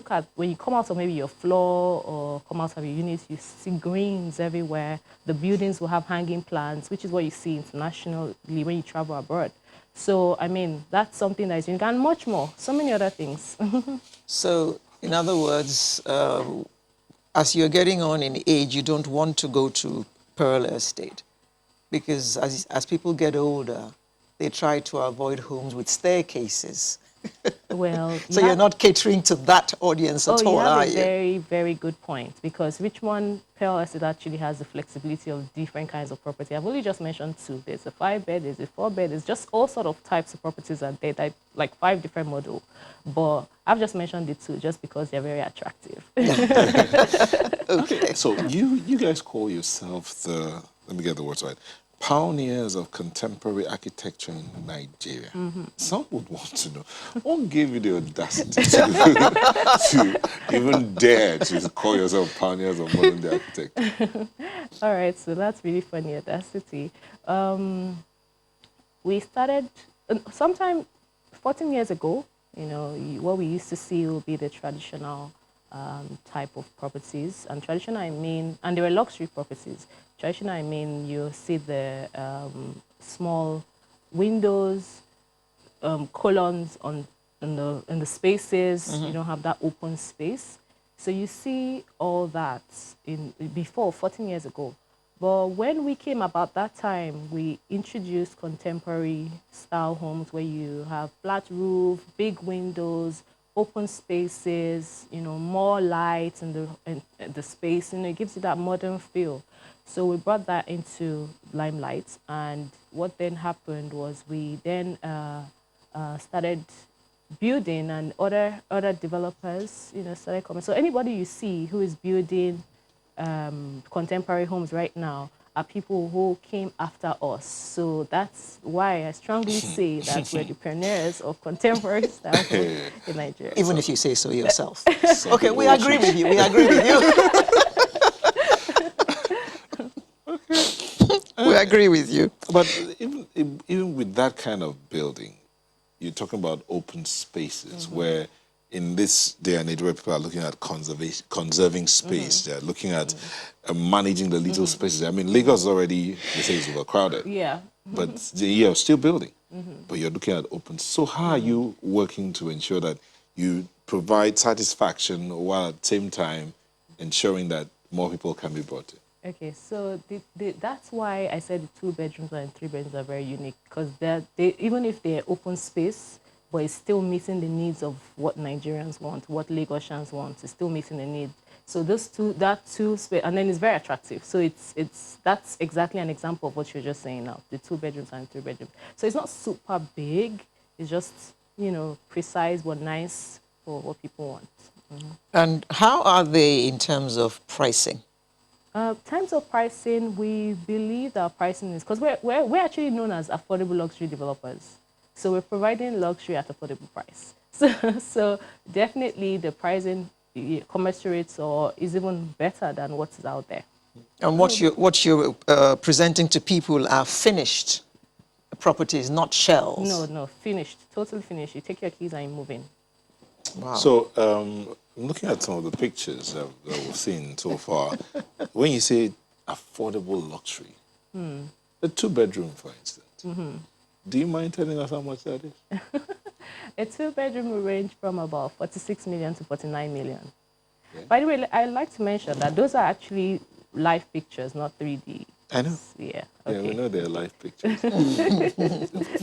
come out of maybe your floor or come out of your unit, you see greens everywhere. The buildings will have hanging plants, which is what you see internationally when you travel abroad. So, that's something that is unique and much more, so many other things. So, in other words, as you're getting on in age, you don't want to go to Pearl Estate because as people get older, they try to avoid homes with staircases. Well, so you're not catering to that audience at all, are you? You have a very, very good point because Richmond Pearl Estate actually has the flexibility of different kinds of property. I've only just mentioned 2. There's a 5-bed, there's a 4-bed, there's just all sort of types of properties are there, like 5 different models. But I've just mentioned the 2 just because they're very attractive. Okay. So you guys call yourself let me get the words right, pioneers of contemporary architecture in Nigeria. Some would want to know, what gave you the audacity to even dare to call yourself pioneers of modern day architecture? All right, so that's really funny, audacity. We started sometime 14 years ago. What we used to see will be the traditional type of properties. And traditional, and they were luxury properties. Traditional, you see the small windows, columns in the spaces. You don't have that open space. So you see all that before 14 years ago. But when we came about that time, we introduced contemporary style homes where you have flat roof, big windows, open spaces, more light in the space. It gives you that modern feel. So we brought that into limelight. And what then happened was we then started building, and other developers, started coming. So anybody you see who is building contemporary homes right now are people who came after us. So that's why I strongly say that we're the pioneers of contemporary style homes in Nigeria. Even if you say so yourself. Some Okay, we people agree with you. We agree with you. We agree with you. But even with that kind of building, you're talking about open spaces where in this day and age where people are looking at conserving space, they're looking at managing the little spaces. I mean, Lagos already, they say it's overcrowded. Yeah. But you're still building. But you're looking at open. So how are you working to ensure that you provide satisfaction while at the same time ensuring that more people can be brought in? Okay, so that's why I said the 2 bedrooms and 3 bedrooms are very unique, because even if they're open space, but it's still meeting the needs of what Nigerians want, what Lagosians want. It's still meeting the need. So that two space, and then it's very attractive. So that's exactly an example of what you're just saying now, the 2 bedrooms and 3 bedrooms. So it's not super big. It's just, precise but nice for what people want. And how are they in terms of pricing? Terms of pricing, we believe that our pricing is, because we're actually known as affordable luxury developers. So we're providing luxury at affordable price. So definitely the pricing commensurates or is even better than what's out there. And what you're presenting to people are finished properties, not shells. No, finished, totally finished. You take your keys and you move in. Wow. So, looking at some of the pictures that we've seen so far, when you say affordable luxury, a 2-bedroom, for instance, do you mind telling us how much that is? A 2-bedroom will range from about 46 million to 49 million. Okay. By the way, I'd like to mention that those are actually live pictures, not 3D. I know. Yeah. Okay. Yeah, we know they're live pictures.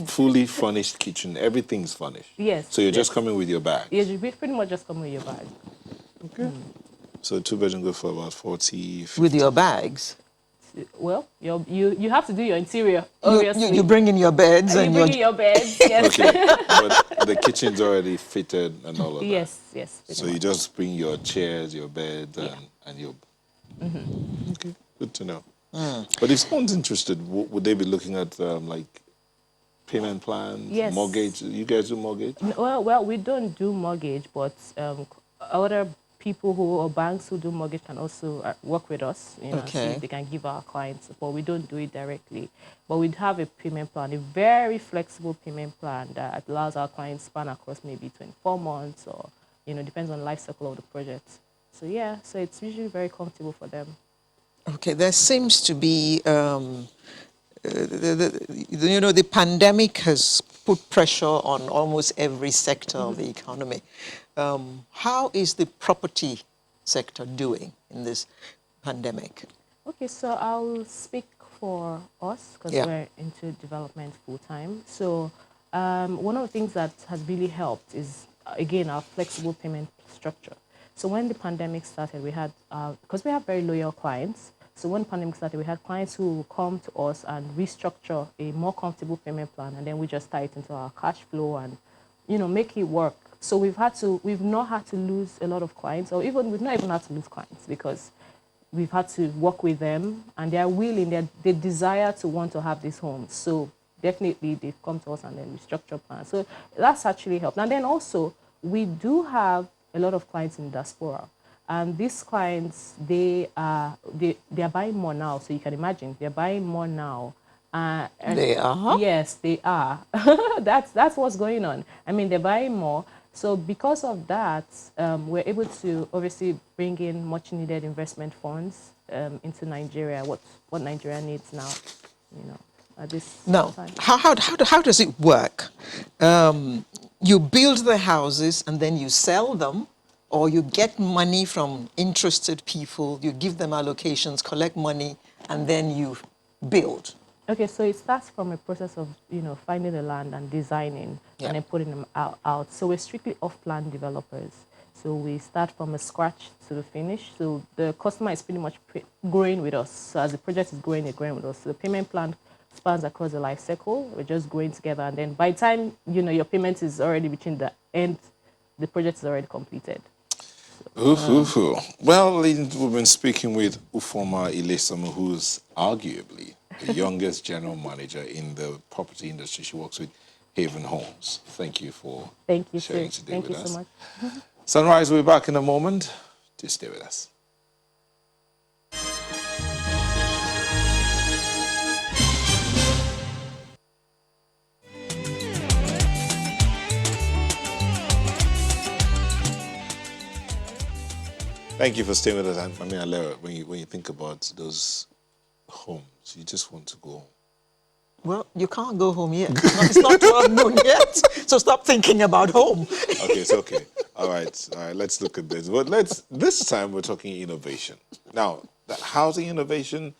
Fully furnished kitchen. Everything's furnished. Yes. So you're just coming with your bag. Yeah, you pretty much just come with your bag. Okay. So 2-bedroom go for about 40, 50. With your bags? Well, you have to do your interior, obviously. You bring in your beds and you bring in your beds, yes. Okay, but the kitchen's already fitted and all of that. Yes. So you just bring your chairs, your bed, and your... Okay, good to know. But if someone's interested, would they be looking at like payment plans, yes. mortgage? You guys do mortgage? Well, we don't do mortgage, but other people or banks who do mortgage can also work with us, see if they can give our clients support. We don't do it directly, but we have a payment plan, a very flexible payment plan that allows our clients span across maybe 24 months or, depends on the life cycle of the project. So yeah, so it's usually very comfortable for them. Okay, there seems to be, the pandemic has put pressure on almost every sector of the economy. How is the property sector doing in this pandemic? Okay, so I'll speak for us because we're into development full time. So one of the things that has really helped is, again, our flexible payment structure. So when the pandemic started, we had, because we have very loyal clients, so when the pandemic started, we had clients who would come to us and restructure a more comfortable payment plan, and then we just tie it into our cash flow and, make it work. So we've not had to lose a lot of clients, or we've not even had to lose clients because we've had to work with them, and they're willing, they desire to want to have these homes. So definitely they've come to us and then we structure plans. So that's actually helped. And then also, we do have a lot of clients in diaspora. And these clients, they are buying more now. So you can imagine, they're buying more now. They are? Yes, they are. That's what's going on. I mean, they're buying more. So because of that, we're able to obviously bring in much needed investment funds into Nigeria, what Nigeria needs now, at this time. How does it work? You build the houses and then you sell them, or you get money from interested people, you give them allocations, collect money, and then you build? Okay, so it starts from a process of, finding the land and designing and then putting them out. So we're strictly off-plan developers. So we start from a scratch to the finish. So the customer is pretty much growing with us. So as the project is growing, they're growing with us. So the payment plan spans across the life cycle. We're just growing together. And then by the time, your payment is already reaching the end, the project is already completed. Oof, oof, oof. Well, we've been speaking with Ufoma Ilesamu, who's arguably the youngest general manager in the property industry. She works with Haven Homes. Thank you for Thank you, sharing sir. today Thank with you so us. much. Sunrise will be back in a moment. Just stay with us. Thank you for staying with us. I mean, Alera, when you think about those homes, you just want to go home. Well, you can't go home yet. It's not 12 noon yet. So stop thinking about home. Okay, it's okay. All right, let's look at this. But this time we're talking innovation. Now, that housing innovation,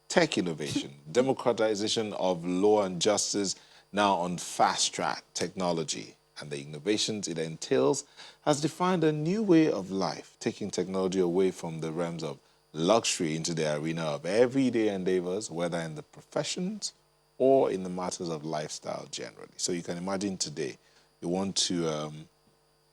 tech innovation, democratization of law and justice now on fast track technology, and the innovations it entails has defined a new way of life, taking technology away from the realms of luxury into the arena of everyday endeavors, whether in the professions or in the matters of lifestyle generally. So you can imagine today, you want to,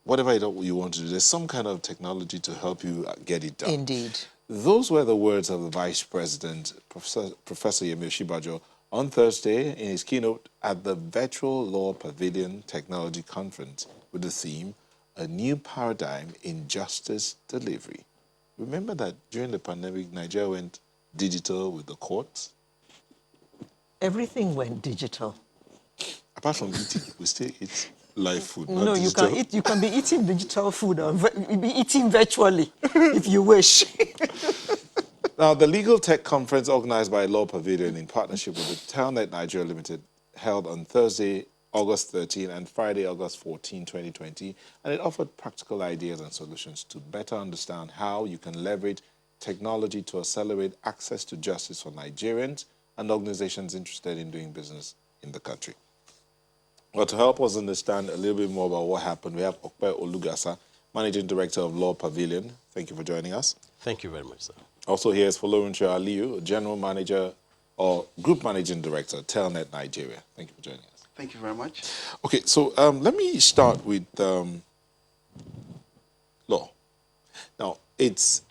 whatever you want to do, there's some kind of technology to help you get it done. Indeed. Those were the words of the Vice President, Professor Yemi Oshibajo, on Thursday in his keynote at the Virtual Law Pavilion Technology Conference with the theme, A New Paradigm in Justice Delivery. Remember that during the pandemic, Nigeria went digital with the courts? Everything went digital. Apart from eating, we still eat live food, not No, digital. you can be eating digital food or be eating virtually if you wish. Now, the Legal Tech Conference organized by Law Pavilion in partnership with the Telnet Nigeria Limited held on Thursday, August 13 and Friday, August 14, 2020, and it offered practical ideas and solutions to better understand how you can leverage technology to accelerate access to justice for Nigerians and organizations interested in doing business in the country. Well, to help us understand a little bit more about what happened, we have Okpe Olugasa, Managing Director of Law Pavilion. Thank you for joining us. Thank you very much, sir. Also here is Folorunche Aliyu, General Manager or Group Managing Director, Telnet Nigeria. Thank you for joining us. Thank you very much. Okay, so let me start with law. Now, it's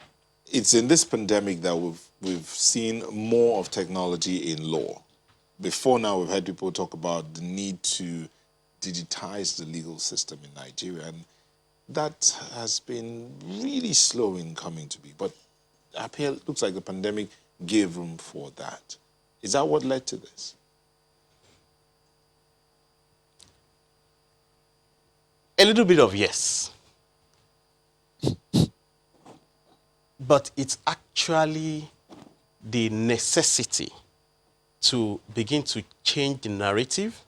in this pandemic that we've seen more of technology in law. Before now, we've had people talk about the need to digitize the legal system in Nigeria, and that has been really slow in coming to be. But it looks like the pandemic gave room for that. Is that what led to this? A little bit of yes. But it's actually the necessity to begin to change the narrative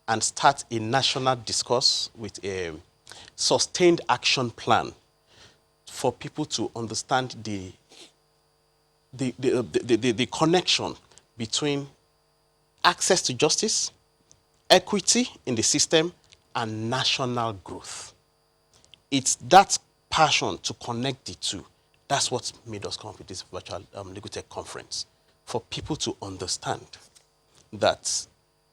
and start a national discourse with a sustained action plan for people to understand the connection between access to justice, equity in the system, and national growth. It's that passion to connect the two. That's what made us come up with this virtual legal tech conference, for people to understand that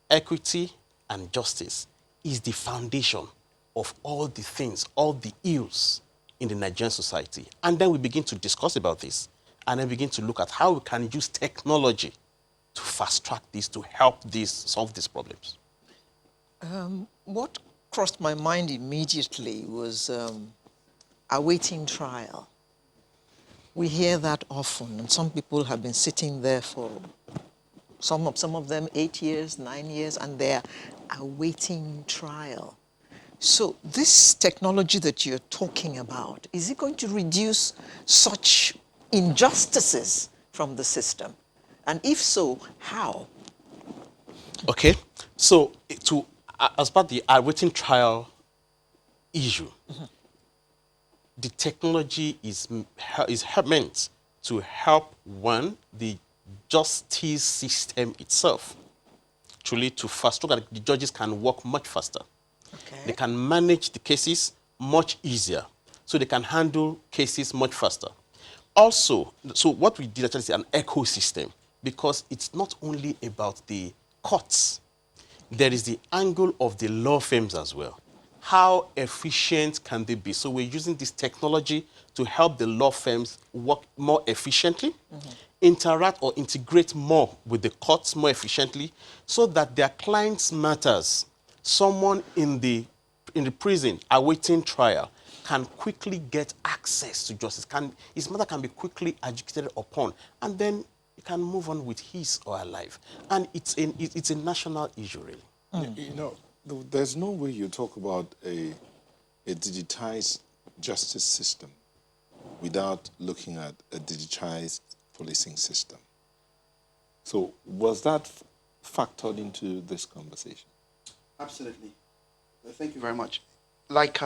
equity and justice is the foundation of all the things, all the ills in the Nigerian society. And then we begin to discuss about this, and then begin to look at how we can use technology to fast-track this, to help this, solve these problems. What crossed my mind immediately was awaiting trial. We hear that often, and some people have been sitting there for, some of them 8 years, 9 years, and they're awaiting trial. So this technology that you're talking about, is it going to reduce such injustices from the system? And if so, how? Okay, so as part of the awaiting trial issue, the technology is meant to help, one, the justice system itself, truly to fast track that the judges can work much faster. Okay. They can manage the cases much easier, so they can handle cases much faster. Also, so what we did actually is an ecosystem, because it's not only about the courts. There is the angle of the law firms as well. how efficient can they be? So we're using this technology to help the law firms work more efficiently, interact or integrate more with the courts more efficiently, so that their clients' matters, someone in the prison awaiting trial, can quickly get access to justice. His matter can be quickly adjudicated upon, and then he can move on with his or her life. And it's a national issue, really. You know, there's no way you talk about a digitized justice system without looking at a digitized policing system. So was that factored into this conversation? Absolutely. Thank you very much. Like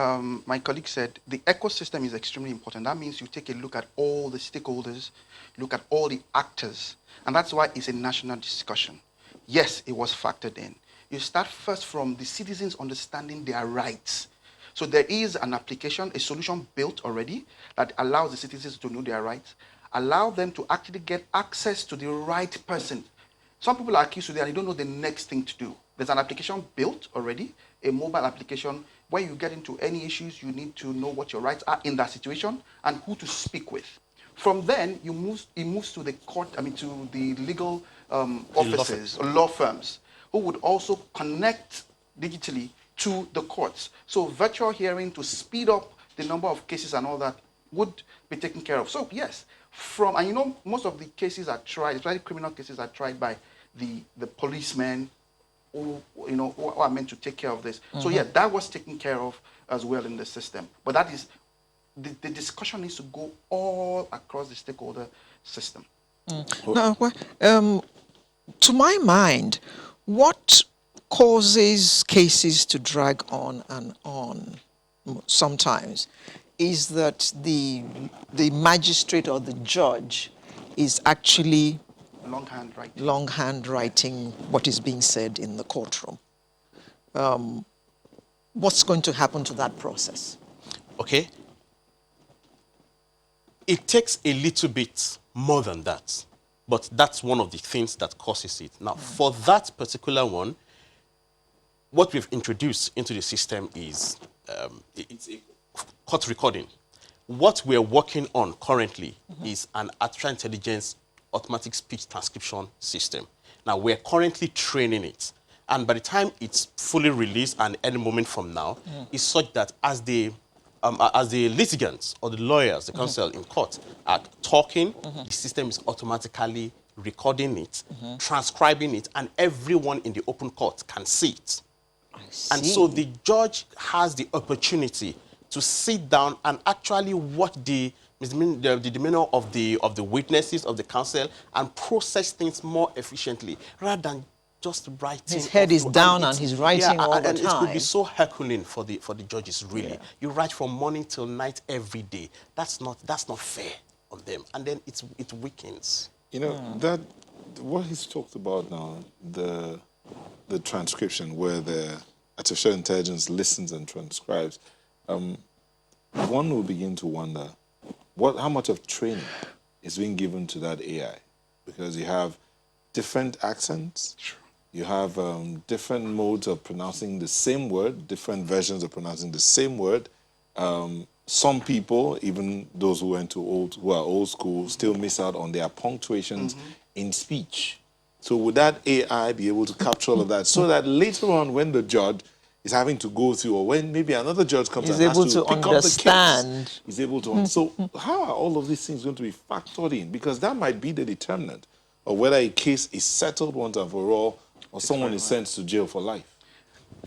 my colleague said, the ecosystem is extremely important. That means you take a look at all the stakeholders, look at all the actors, and that's why it's a national discussion. Yes, it was factored in. You start first from the citizens understanding their rights. So there is an application, a solution built already that allows the citizens to know their rights, allow them to actually get access to the right person. Some people are accused today and they don't know the next thing to do. There's an application built already, a mobile application, where you get into any issues, you need to know what your rights are in that situation and who to speak with. From then, it moves to the court, to the legal offices, law firms, who would also connect digitally to the courts. So virtual hearing to speed up the number of cases and all that would be taken care of. So yes, and most of the cases are tried, especially criminal cases, are tried by the policemen who are meant to take care of this. So yeah, that was taken care of as well in the system. But that is, the discussion needs to go all across the stakeholder system. Now, to my mind, what causes cases to drag on and on sometimes is that the magistrate or the judge is actually longhand writing what is being said in the courtroom. What's going to happen to that process? Okay. It takes a little bit more than that, but that's one of the things that causes it. Now, for that particular one, what we've introduced into the system is it's a court recording. What we're working on currently is an artificial intelligence automatic speech transcription system. Now, we're currently training it. And by the time it's fully released, and any moment from now, is such that as the litigants or the lawyers, the counsel in court are talking, the system is automatically recording it, transcribing it, and everyone in the open court can see it. And so the judge has the opportunity to sit down and actually watch the demeanor of the witnesses, of the counsel, and process things more efficiently, rather than just writing. His head is down and he's writing all the time. And it could be so herculean for the judges, really. Yeah. You write from morning till night every day. That's not fair on them, and then it weakens. You know that what he's talked about now, the transcription where the artificial intelligence listens and transcribes. One will begin to wonder how much of training is being given to that AI, because you have different accents, you have different modes of pronouncing the same word, different versions of pronouncing the same word. Some people, even those who are old school, still miss out on their punctuations in speech. So would that AI be able to capture all of that, so that later on, when the judge is having to go through, or when maybe another judge comes and has to pick up the case, he's able to. So how are all of these things going to be factored in? Because that might be the determinant of whether a case is settled once and for all, or someone is sent to jail for life.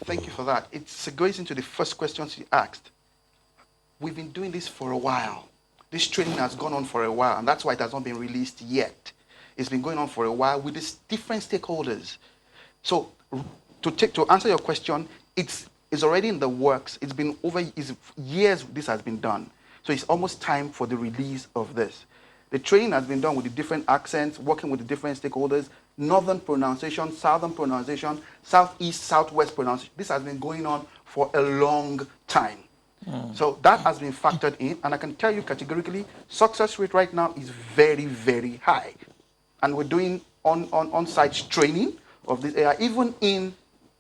Thank you for that. It goes into the first questions you asked. We've been doing this for a while. This training has gone on for a while, and that's why it has not been released yet. It's been going on for a while with these different stakeholders. So to answer your question, it's already in the works. It's been years this has been done. So it's almost time for the release of this. The training has been done with the different accents, working with the different stakeholders, northern pronunciation, southern pronunciation, southeast, southwest pronunciation. This has been going on for a long time. So that has been factored in, and I can tell you categorically, success rate right now is very, very high. And we're doing on-site training of this AI, even in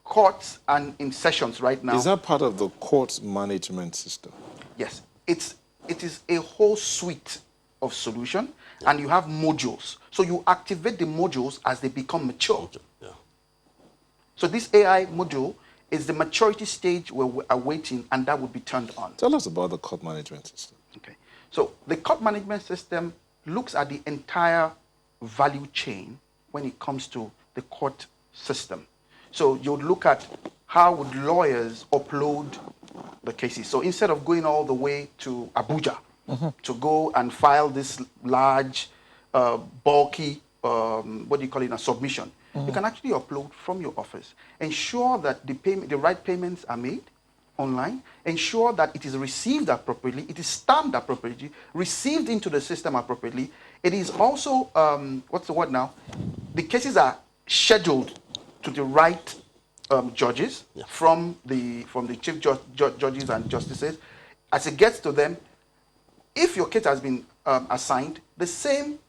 courts and in sessions right now. Is that part of the court management system? Yes, it is a whole suite of solution, and you have modules. So you activate the modules as they become mature. Yeah. So this AI module is the maturity stage where we are waiting, and that would be turned on. Tell us about the court management system. Okay. So the court management system looks at the entire value chain when it comes to the court system. So you would look at how would lawyers upload the cases. So instead of going all the way to Abuja to go and file this large, bulky, what do you call it, a submission, you can actually upload from your office. Ensure that the right payments are made online. Ensure that it is received appropriately, it is stamped appropriately, received into the system appropriately. It is also, what's the word now? The cases are scheduled to the right judges from the chief judges and justices. As it gets to them, if your case has been assigned, the same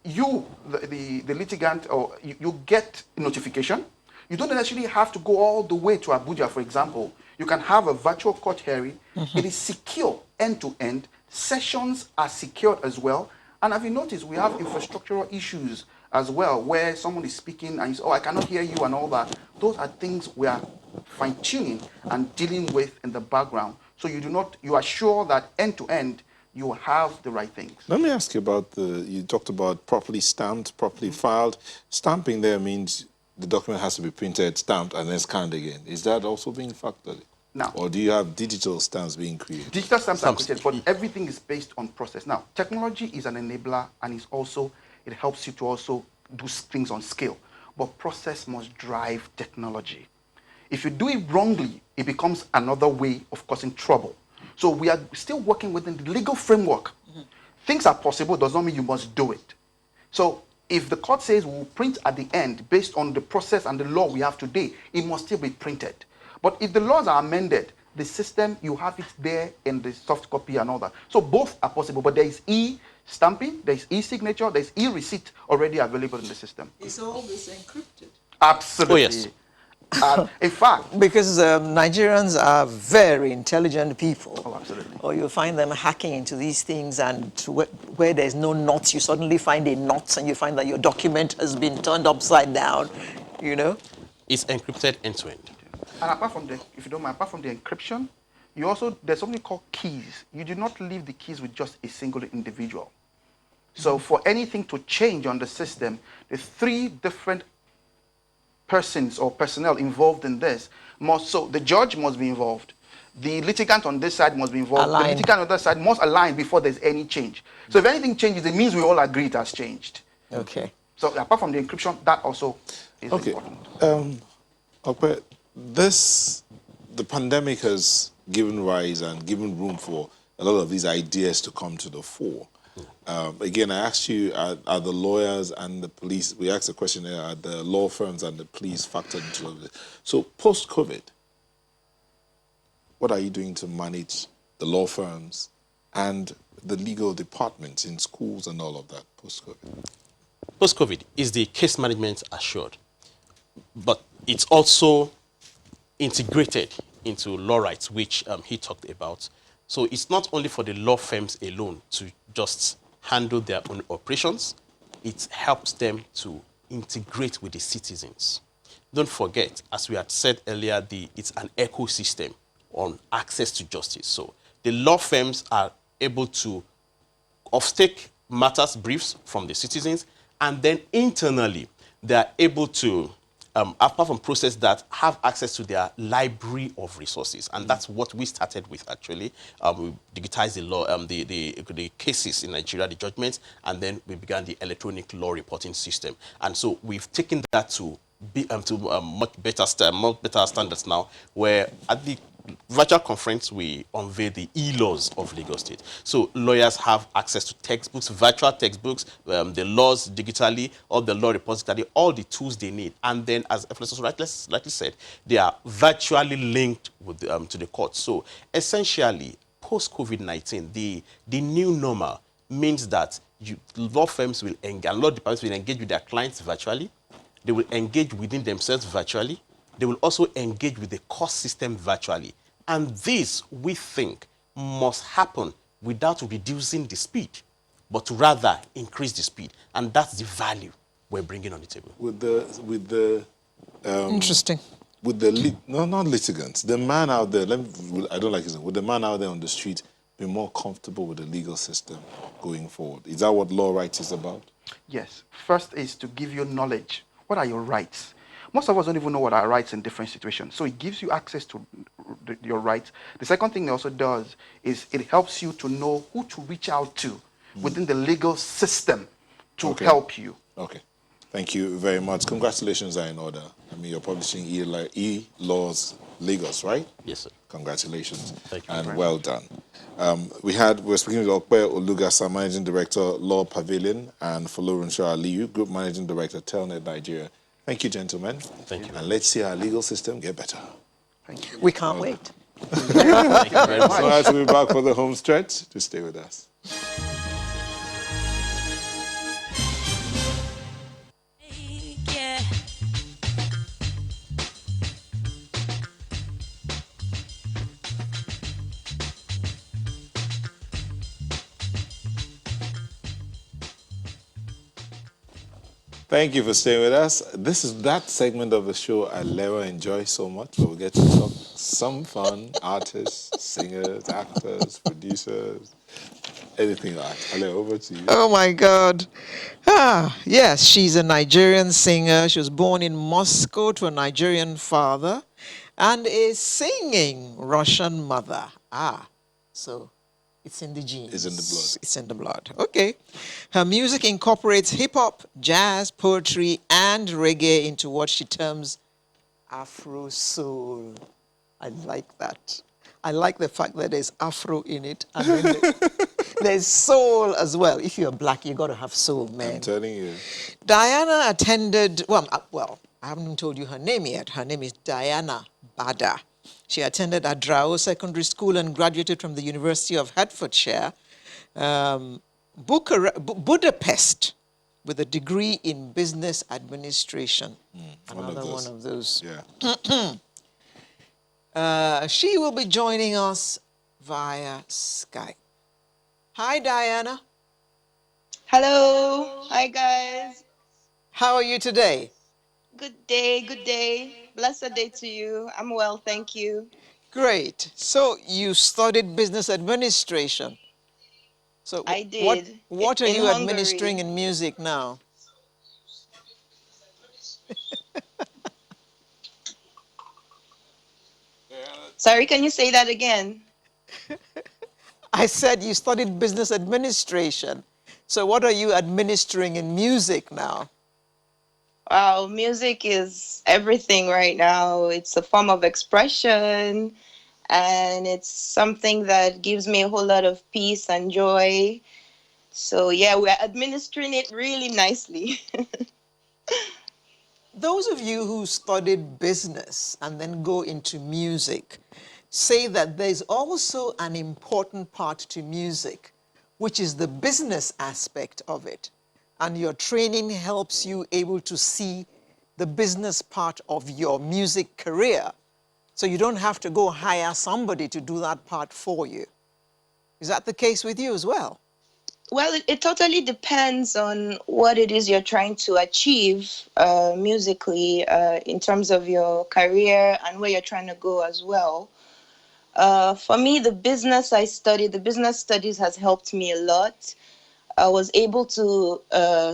the litigant, or you get notification. You don't necessarily have to go all the way to Abuja, for example. You can have a virtual court hearing. It is secure end to end. Sessions are secured as well. And have you noticed we have infrastructural issues as well, where someone is speaking and you say, oh, I cannot hear you and all that. Those are things we are fine-tuning and dealing with in the background. So you are sure that end to end, you have the right things. Let me ask you about you talked about properly stamped, properly filed. Stamping there means the document has to be printed, stamped, and then scanned again. Is that also being factored? No. Or do you have digital stamps being created? Digital stamps are created, but everything is based on process. Now, technology is an enabler, and it helps you to also do things on scale. But process must drive technology. If you do it wrongly, it becomes another way of causing trouble. So we are still working within the legal framework. Things are possible, does not mean you must do it. So if the court says we'll print at the end based on the process and the law we have today, it must still be printed. But if the laws are amended, the system, you have it there in the soft copy and all that. So both are possible, but there is e-stamping, there is e-signature, there is e-receipt already available in the system. Is all this encrypted? Absolutely. Oh, yes. In fact, because Nigerians are very intelligent people. Oh, absolutely. Or you find them hacking into these things, and where there's no knots, you suddenly find a knot, and you find that your document has been turned upside down. You know, it's encrypted end to end. And apart from if you don't mind, apart from the encryption, there's something called keys. You do not leave the keys with just a single individual. So for anything to change on the system, the 3 different persons or personnel involved in this so the judge must be involved, the litigant on this side must be involved, the litigant on the other side must align before there's any change. So if anything changes, it means we all agree it has changed. Okay. So apart from the encryption, that also is important. Okay, the pandemic has given rise and given room for a lot of these ideas to come to the fore. Again, I asked you, are the lawyers and the police, we asked the question there, are the law firms and the police factored into all of this? So post-COVID, what are you doing to manage the law firms and the legal departments in schools and all of that post-COVID? Post-COVID is the case management assured, but it's also integrated into law rights, which he talked about. So it's not only for the law firms alone to just handle their own operations, it helps them to integrate with the citizens. Don't forget, as we had said earlier, it's an ecosystem on access to justice. So the law firms are able to off-take matters, briefs from the citizens, and then internally, they are able to, apart from process that, have access to their library of resources. And that's what we started with, actually. We digitized the law, the cases in Nigeria, the judgments, and then we began the electronic law reporting system. And so we've taken that to much better standards now, where at the virtual conference, we unveiled the e-laws of Lagos State. So lawyers have access to textbooks, virtual textbooks, the laws digitally, all the law reports digitally, all the tools they need. And then, as Efeso rightly said, they are virtually linked with to the court. So essentially, post-COVID-19, the new normal means that law firms and law departments will engage with their clients virtually. They will engage within themselves virtually, They will also engage with the court system virtually. And this, we think, must happen without reducing the speed, but to rather increase the speed. And that's the value we're bringing on the table. Interesting. With the, no, not litigants, the man out there, I don't like his name, would the man out there on the street be more comfortable with the legal system going forward? Is that what law rights is about? Yes. First is to give you knowledge. What are your rights? Most of us don't even know what our rights in different situations. So it gives you access to your rights. The second thing it also does is it helps you to know who to reach out to within the legal system to help you. Okay. Thank you very much. Congratulations are in order. I mean, you're publishing E-Laws Lagos, right? Yes, sir. Congratulations. Thank you. And well done. We're speaking with Okpe Olugasa, Managing Director, Law Pavilion, and Folorunsho Aliyu, Group Managing Director, Telnet Nigeria. Thank you, gentlemen. Thank you. And let's see our legal system get better. Thank you. We can't wait. Thank you very much. So as we'll be back for the home stretch, to stay with us. Thank you for staying with us. This is that segment of the show I never enjoy so much, where we get to talk some fun, artists, singers, actors, producers, anything like that. Ale, over to you. Oh my God. Yes, she's a Nigerian singer. She was born in Moscow to a Nigerian father and a singing Russian mother. So it's in the genes. It's in the blood. It's in the blood. Okay. Her music incorporates hip-hop, jazz, poetry, and reggae into what she terms Afro soul. I like that. I like the fact that there's Afro in it, and then there's soul as well. If you're black, you got to have soul, man. I'm telling you. Diana attended, I haven't even told you her name yet. Her name is Diana Bada. She attended Adrao Secondary School and graduated from the University of Hertfordshire, Budapest, with a degree in business administration. Another one of those. Yeah. She will be joining us via Skype. Hi, Diana. Hello. Hi, guys. How are you today? Good day. Good day. Blessed day to you. I'm well, thank you. Great. So you studied business administration. So I did. What are in you Hungary. administering in music now? Sorry, can you say that again? I said you studied business administration. So what are you administering in music now? Wow, music is everything right now. It's a form of expression, and it's something that gives me a whole lot of peace and joy. So yeah, we're administering it really nicely. Those of you who studied business and then go into music say that there's also an important part to music, which is the business aspect of it. And your training helps you able to see the business part of your music career. So you don't have to go hire somebody to do that part for you. Is that the case with you as well? Well, it totally depends on what it is you're trying to achieve musically in terms of your career and where you're trying to go as well. For me, the business studies has helped me a lot. I was able to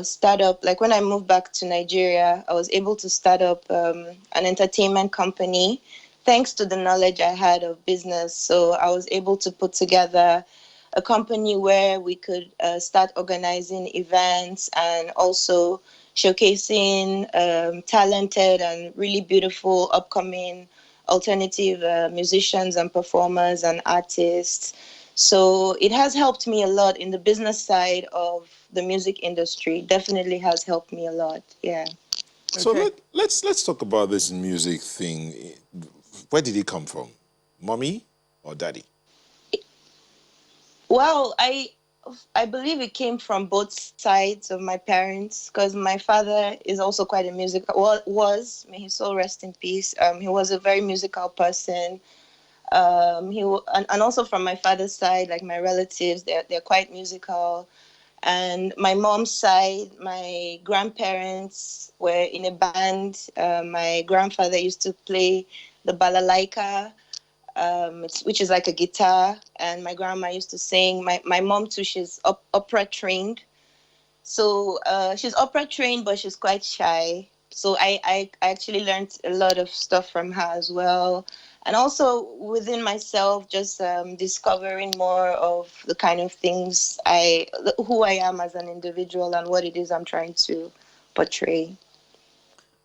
start up, like when I moved back to Nigeria, I was able to start up an entertainment company thanks to the knowledge I had of business. So I was able to put together a company where we could start organizing events and also showcasing talented and really beautiful upcoming alternative musicians and performers and artists. So it has helped me a lot in the business side of the music industry. Definitely has helped me a lot. Yeah. So let's talk about this music thing. Where did it come from? Mommy or daddy? Well, I believe it came from both sides of my parents, because my father is also quite a musical, may his soul rest in peace. He was a very musical person. And also from my father's side, like my relatives, they're quite musical. And my mom's side, my grandparents were in a band. My grandfather used to play the balalaika, which is like a guitar, and my grandma used to sing. My mom too, she's opera trained. So she's opera trained, but she's quite shy. So I actually learned a lot of stuff from her as well. And also within myself, just discovering more of the kind of things who I am as an individual and what it is I'm trying to portray.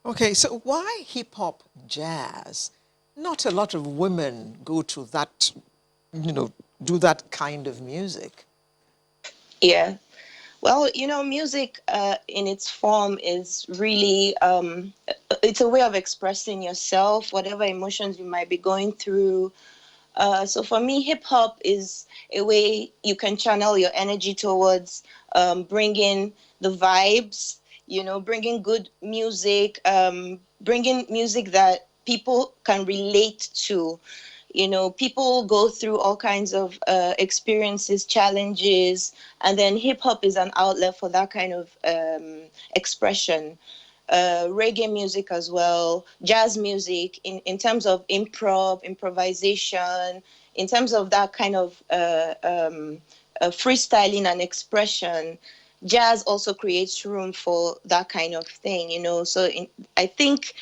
Okay, so why hip hop jazz? Not a lot of women go to that, do that kind of music. Yeah. Well, music in its form is really, it's a way of expressing yourself, whatever emotions you might be going through. So for me, hip hop is a way you can channel your energy towards bringing the vibes, bringing good music, bringing music that people can relate to. People go through all kinds of experiences, challenges, and then hip hop is an outlet for that kind of expression. Reggae music as well, jazz music, in terms of improvisation, in terms of that kind of freestyling and expression. Jazz also creates room for that kind of thing. So I think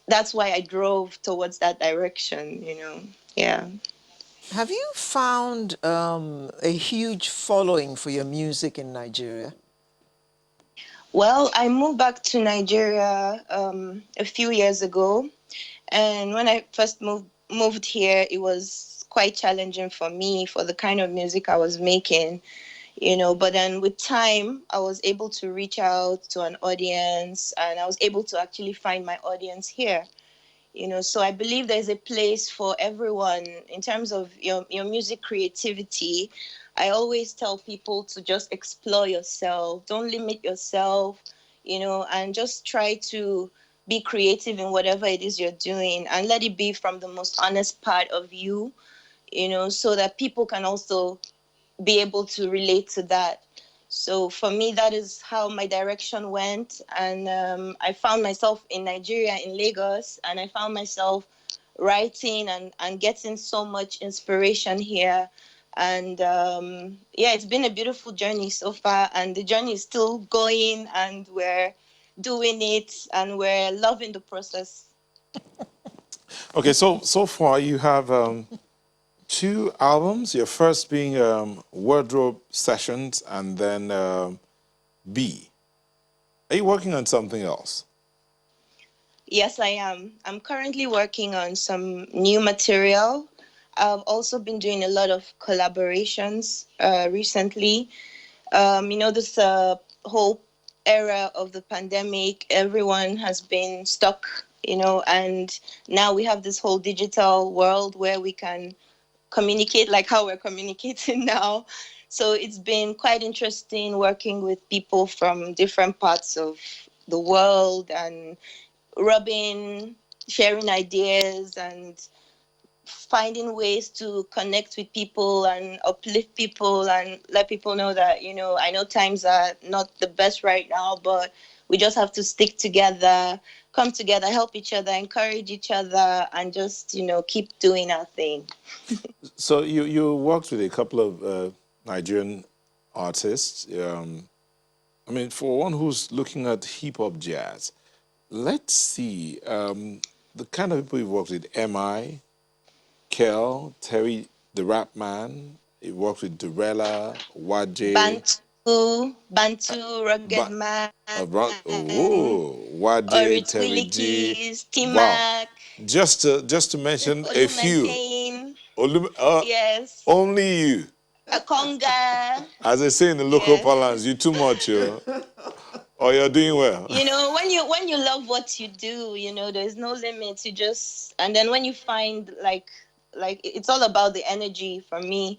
that's why I drove towards that direction. Yeah. Have you found a huge following for your music in Nigeria? Well, I moved back to Nigeria a few years ago, and when I first moved here, it was quite challenging for me for the kind of music I was making. But then with time, I was able to reach out to an audience, and I was able to actually find my audience here. So I believe there's a place for everyone in terms of your music creativity. I always tell people to just explore yourself, don't limit yourself, and just try to be creative in whatever it is you're doing, and let it be from the most honest part of you, so that people can also be able to relate to that. So for me, that is how my direction went. And I found myself in Nigeria, in Lagos, and I found myself writing and getting so much inspiration here. And yeah, it's been a beautiful journey so far. And the journey is still going, and we're doing it, and we're loving the process. Okay, so far you have 2 albums. Your first being Wardrobe Sessions, and then B. Are you working on something else? Yes, I am. I'm currently working on some new material. I've also been doing a lot of collaborations recently. This whole era of the pandemic, everyone has been stuck, and now we have this whole digital world where we can communicate like how we're communicating now. So it's been quite interesting working with people from different parts of the world, and sharing ideas, and finding ways to connect with people and uplift people and let people know that, I know times are not the best right now, but we just have to stick together, come together, help each other, encourage each other, and just, keep doing our thing. So you worked with a couple of Nigerian artists. I mean, for one who's looking at hip hop jazz, let's see the kind of people you've worked with. Mi, Kel, Terry, the Rap Man. You worked with Durella, Waje, Bantu, Rugged but Man, Waje, Orit Terry Willie G. Keys, Wow, T-Mac, just to mention a few. Olumentain, Olum- yes, only you. Akonga, As they say in the local yes. parlance, you too much, yo. Or you're doing well. When you love what you do, there's no limits. And then when you find like it's all about the energy for me.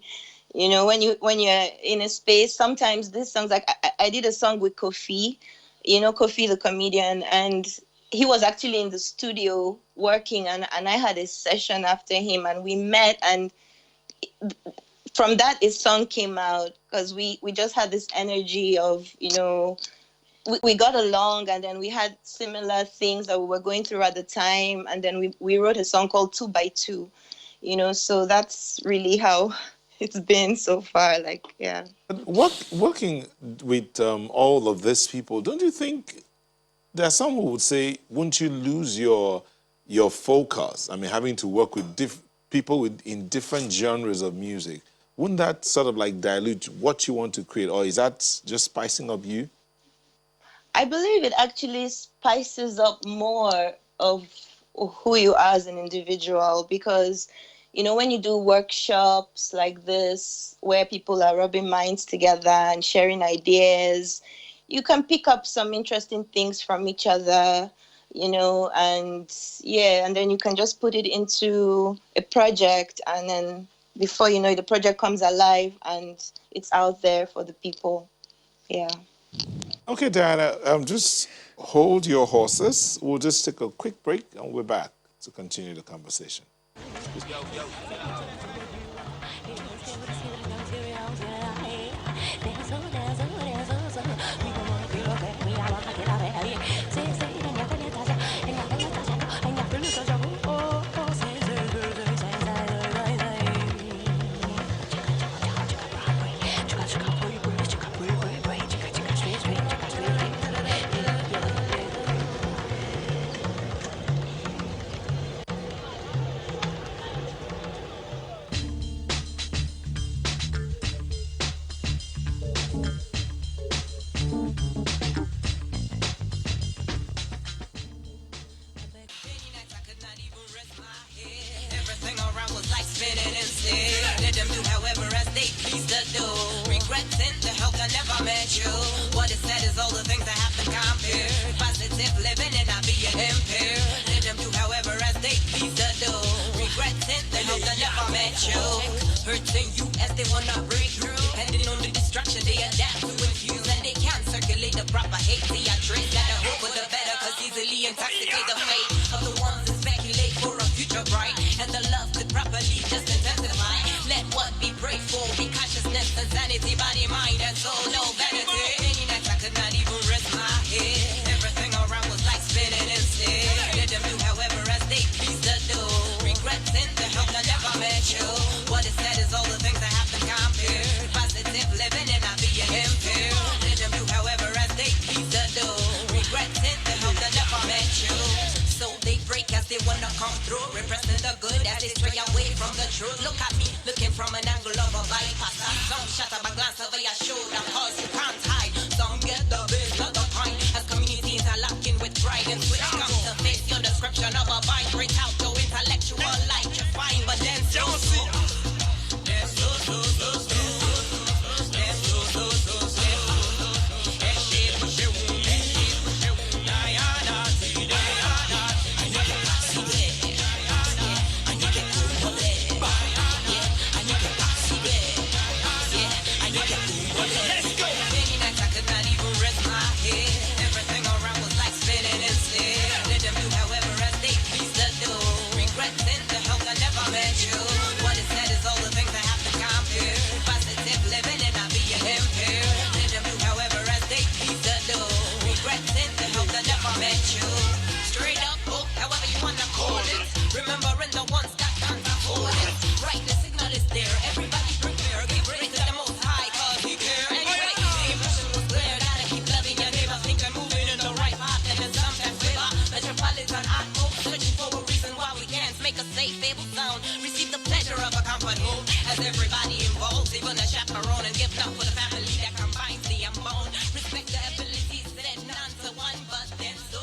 You know, when you're in a space, sometimes these songs, like I did a song with Kofi, you know, Kofi the comedian, and he was actually in the studio working, and I had a session after him, and we met, and from that his song came out because we just had this energy of, you know, we got along, and then we had similar things that we were going through at the time, and then we wrote a song called 2 by 2, you know, so that's really how it's been so far, like, yeah. But working with all of these people, don't you think there are some who would say, won't you lose your focus? I mean, having to work with people in different genres of music, wouldn't that sort of like dilute what you want to create, or is that just spicing up you? I believe it actually spices up more of who you are as an individual, because, you know, when you do workshops like this where people are rubbing minds together and sharing ideas, you can pick up some interesting things from each other, you know, and yeah, and then you can just put it into a project, and then before you know it, the project comes alive and it's out there for the people. Yeah. Okay, Diana, just hold your horses. We'll just take a quick break and we're back to continue the conversation. Everything around was like spinning instead. Let them do however as they please to do. Regretting the help that never met you. What is said is all the things that have to compare. Positive living and not being impaired. Let them do however as they please to do. Regretting the help that never met you. Hurting you as they wanna break through. Depending on the distraction they adapt to infuse. And they can't circulate the proper hate. See, I trace that I hope for the better. Cause easily intoxicate the fate of the ones that speculate for a future bright. And the love could properly just intensify. Let what be prayed for be consciousness and sanity, body, mind, and soul, no vanity. Many nights I could not even rest my head. Everything around was like spinning instead. Let them do however as they please to do. Regretting the help that never met you. What is said is all the things that have to compare. Positive living and not being impaired. Let them do however as they please to do. Regretting the help that never met you. So they break as they wanna come through, repressing the good as they stray away from the truth. Look at me, looking from an angle of a bypass. Some shatter by glance over your shoulder, cause you can't hide. Some get the biz, not the point. As communities are locking with pride and switch come to face your description of a bind. Break out your intellectual light, you find, but then so. Remembering the ones that can't afford it. Right, the signal is there. Everybody prepare. Give praise to the Most High, cause He care. Anyway, the impression was clear. Gotta keep loving your neighbor. Think you're moving in the right path, and then sometimes favor. Metropolitan atmosphere, searching for a reason why we can't make a safe, able sound. Receive the pleasure of a comfort home. As everybody involved, even a chaperone, and give love for the family that combines the amount. Respect the abilities, said none to one, but then so.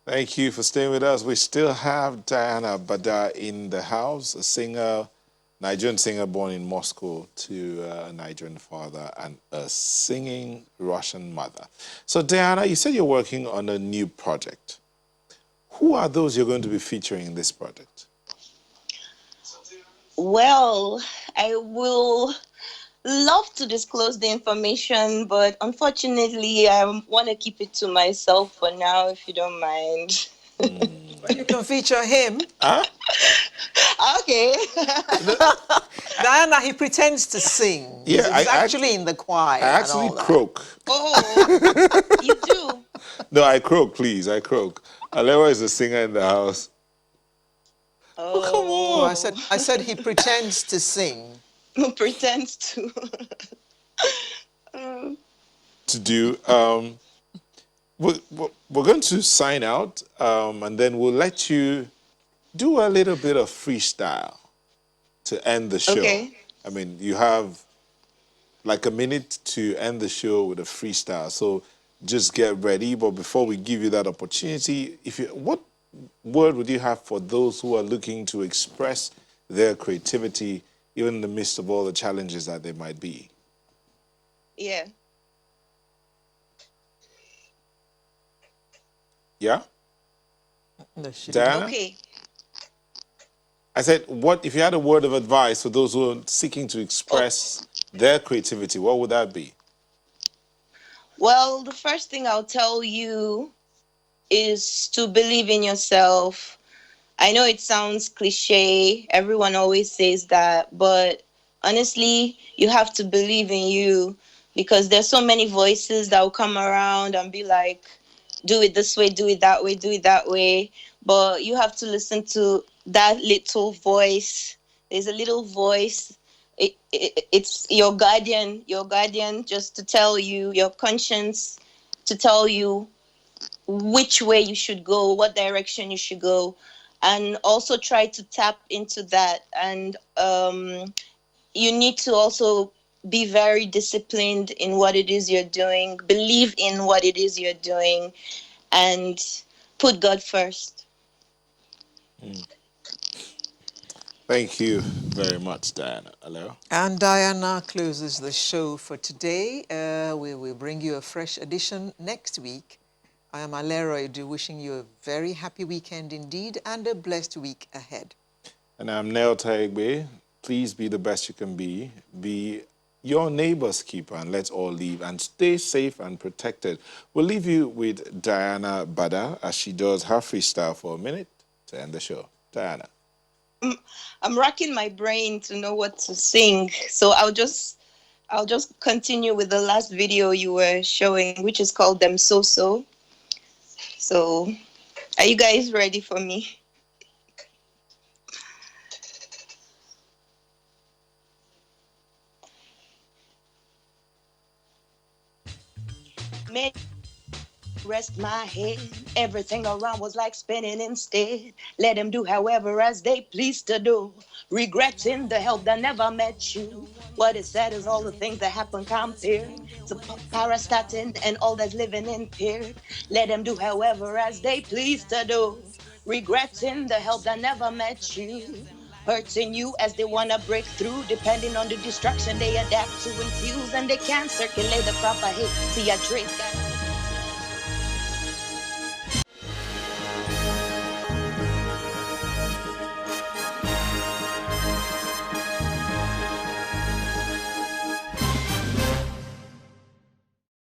Thank you for staying with us. We still have Diana Bada in the house, a singer, Nigerian singer born in Moscow to a Nigerian father and a singing Russian mother. So Diana, you said you're working on a new project. Who are those you're going to be featuring in this project? Well, I will love to disclose the information, but unfortunately, I want to keep it to myself for now, if you don't mind. You can feature him. Huh? Okay. Diana, he pretends to sing. Yeah, he's actually in the choir. I actually croak. Oh, you do? No, I croak, please. I croak. Alewa is a singer in the house. Oh, come on. I said he pretends to sing. Pretends to. To do. We're going to sign out, and then we'll let you do a little bit of freestyle to end the show. Okay. I mean, you have like a minute to end the show with a freestyle. So just get ready. But before we give you that opportunity, what word would you have for those who are looking to express their creativity, even in the midst of all the challenges that they might be? Yeah. Yeah? Diana? Okay. I said, what if you had a word of advice for those who are seeking to express their creativity, what would that be? Well, the first thing I'll tell you is to believe in yourself. I know it sounds cliche. Everyone always says that, but honestly, you have to believe in you, because there's so many voices that will come around and be like, do it this way, do it that way, do it that way. But you have to listen to that little voice. There's a little voice. It's your guardian just to tell you, your conscience to tell you which way you should go, what direction you should go, and also try to tap into that. And you need to also be very disciplined in what it is you're doing, believe in what it is you're doing, and put God first. Thank you very much, Diana. Hello. And Diana closes the show for today. We will bring you a fresh edition next week. I am Alera Edu, wishing you a very happy weekend indeed and a blessed week ahead. And I'm Neo Taigbe. Please be the best you can be. Be your neighbor's keeper, and let's all leave and stay safe and protected. We'll leave you with Diana Bada as she does her freestyle for a minute to end the show. Diana. I'm racking my brain to know what to sing, so I'll just continue with the last video you were showing, which is called Them So So. So, are you guys ready for me? Rest my head. Everything around was like spinning instead. Let them do however as they please to do. Regretting the help that never met you. What is said is all the things that happen compared to parastatin and all that's living impaired. Let them do however as they please to do. Regretting the help that never met you. Hurting you as they want to break through, depending on the distraction they adapt to infuse, and they can't circulate the proper hate to your drink.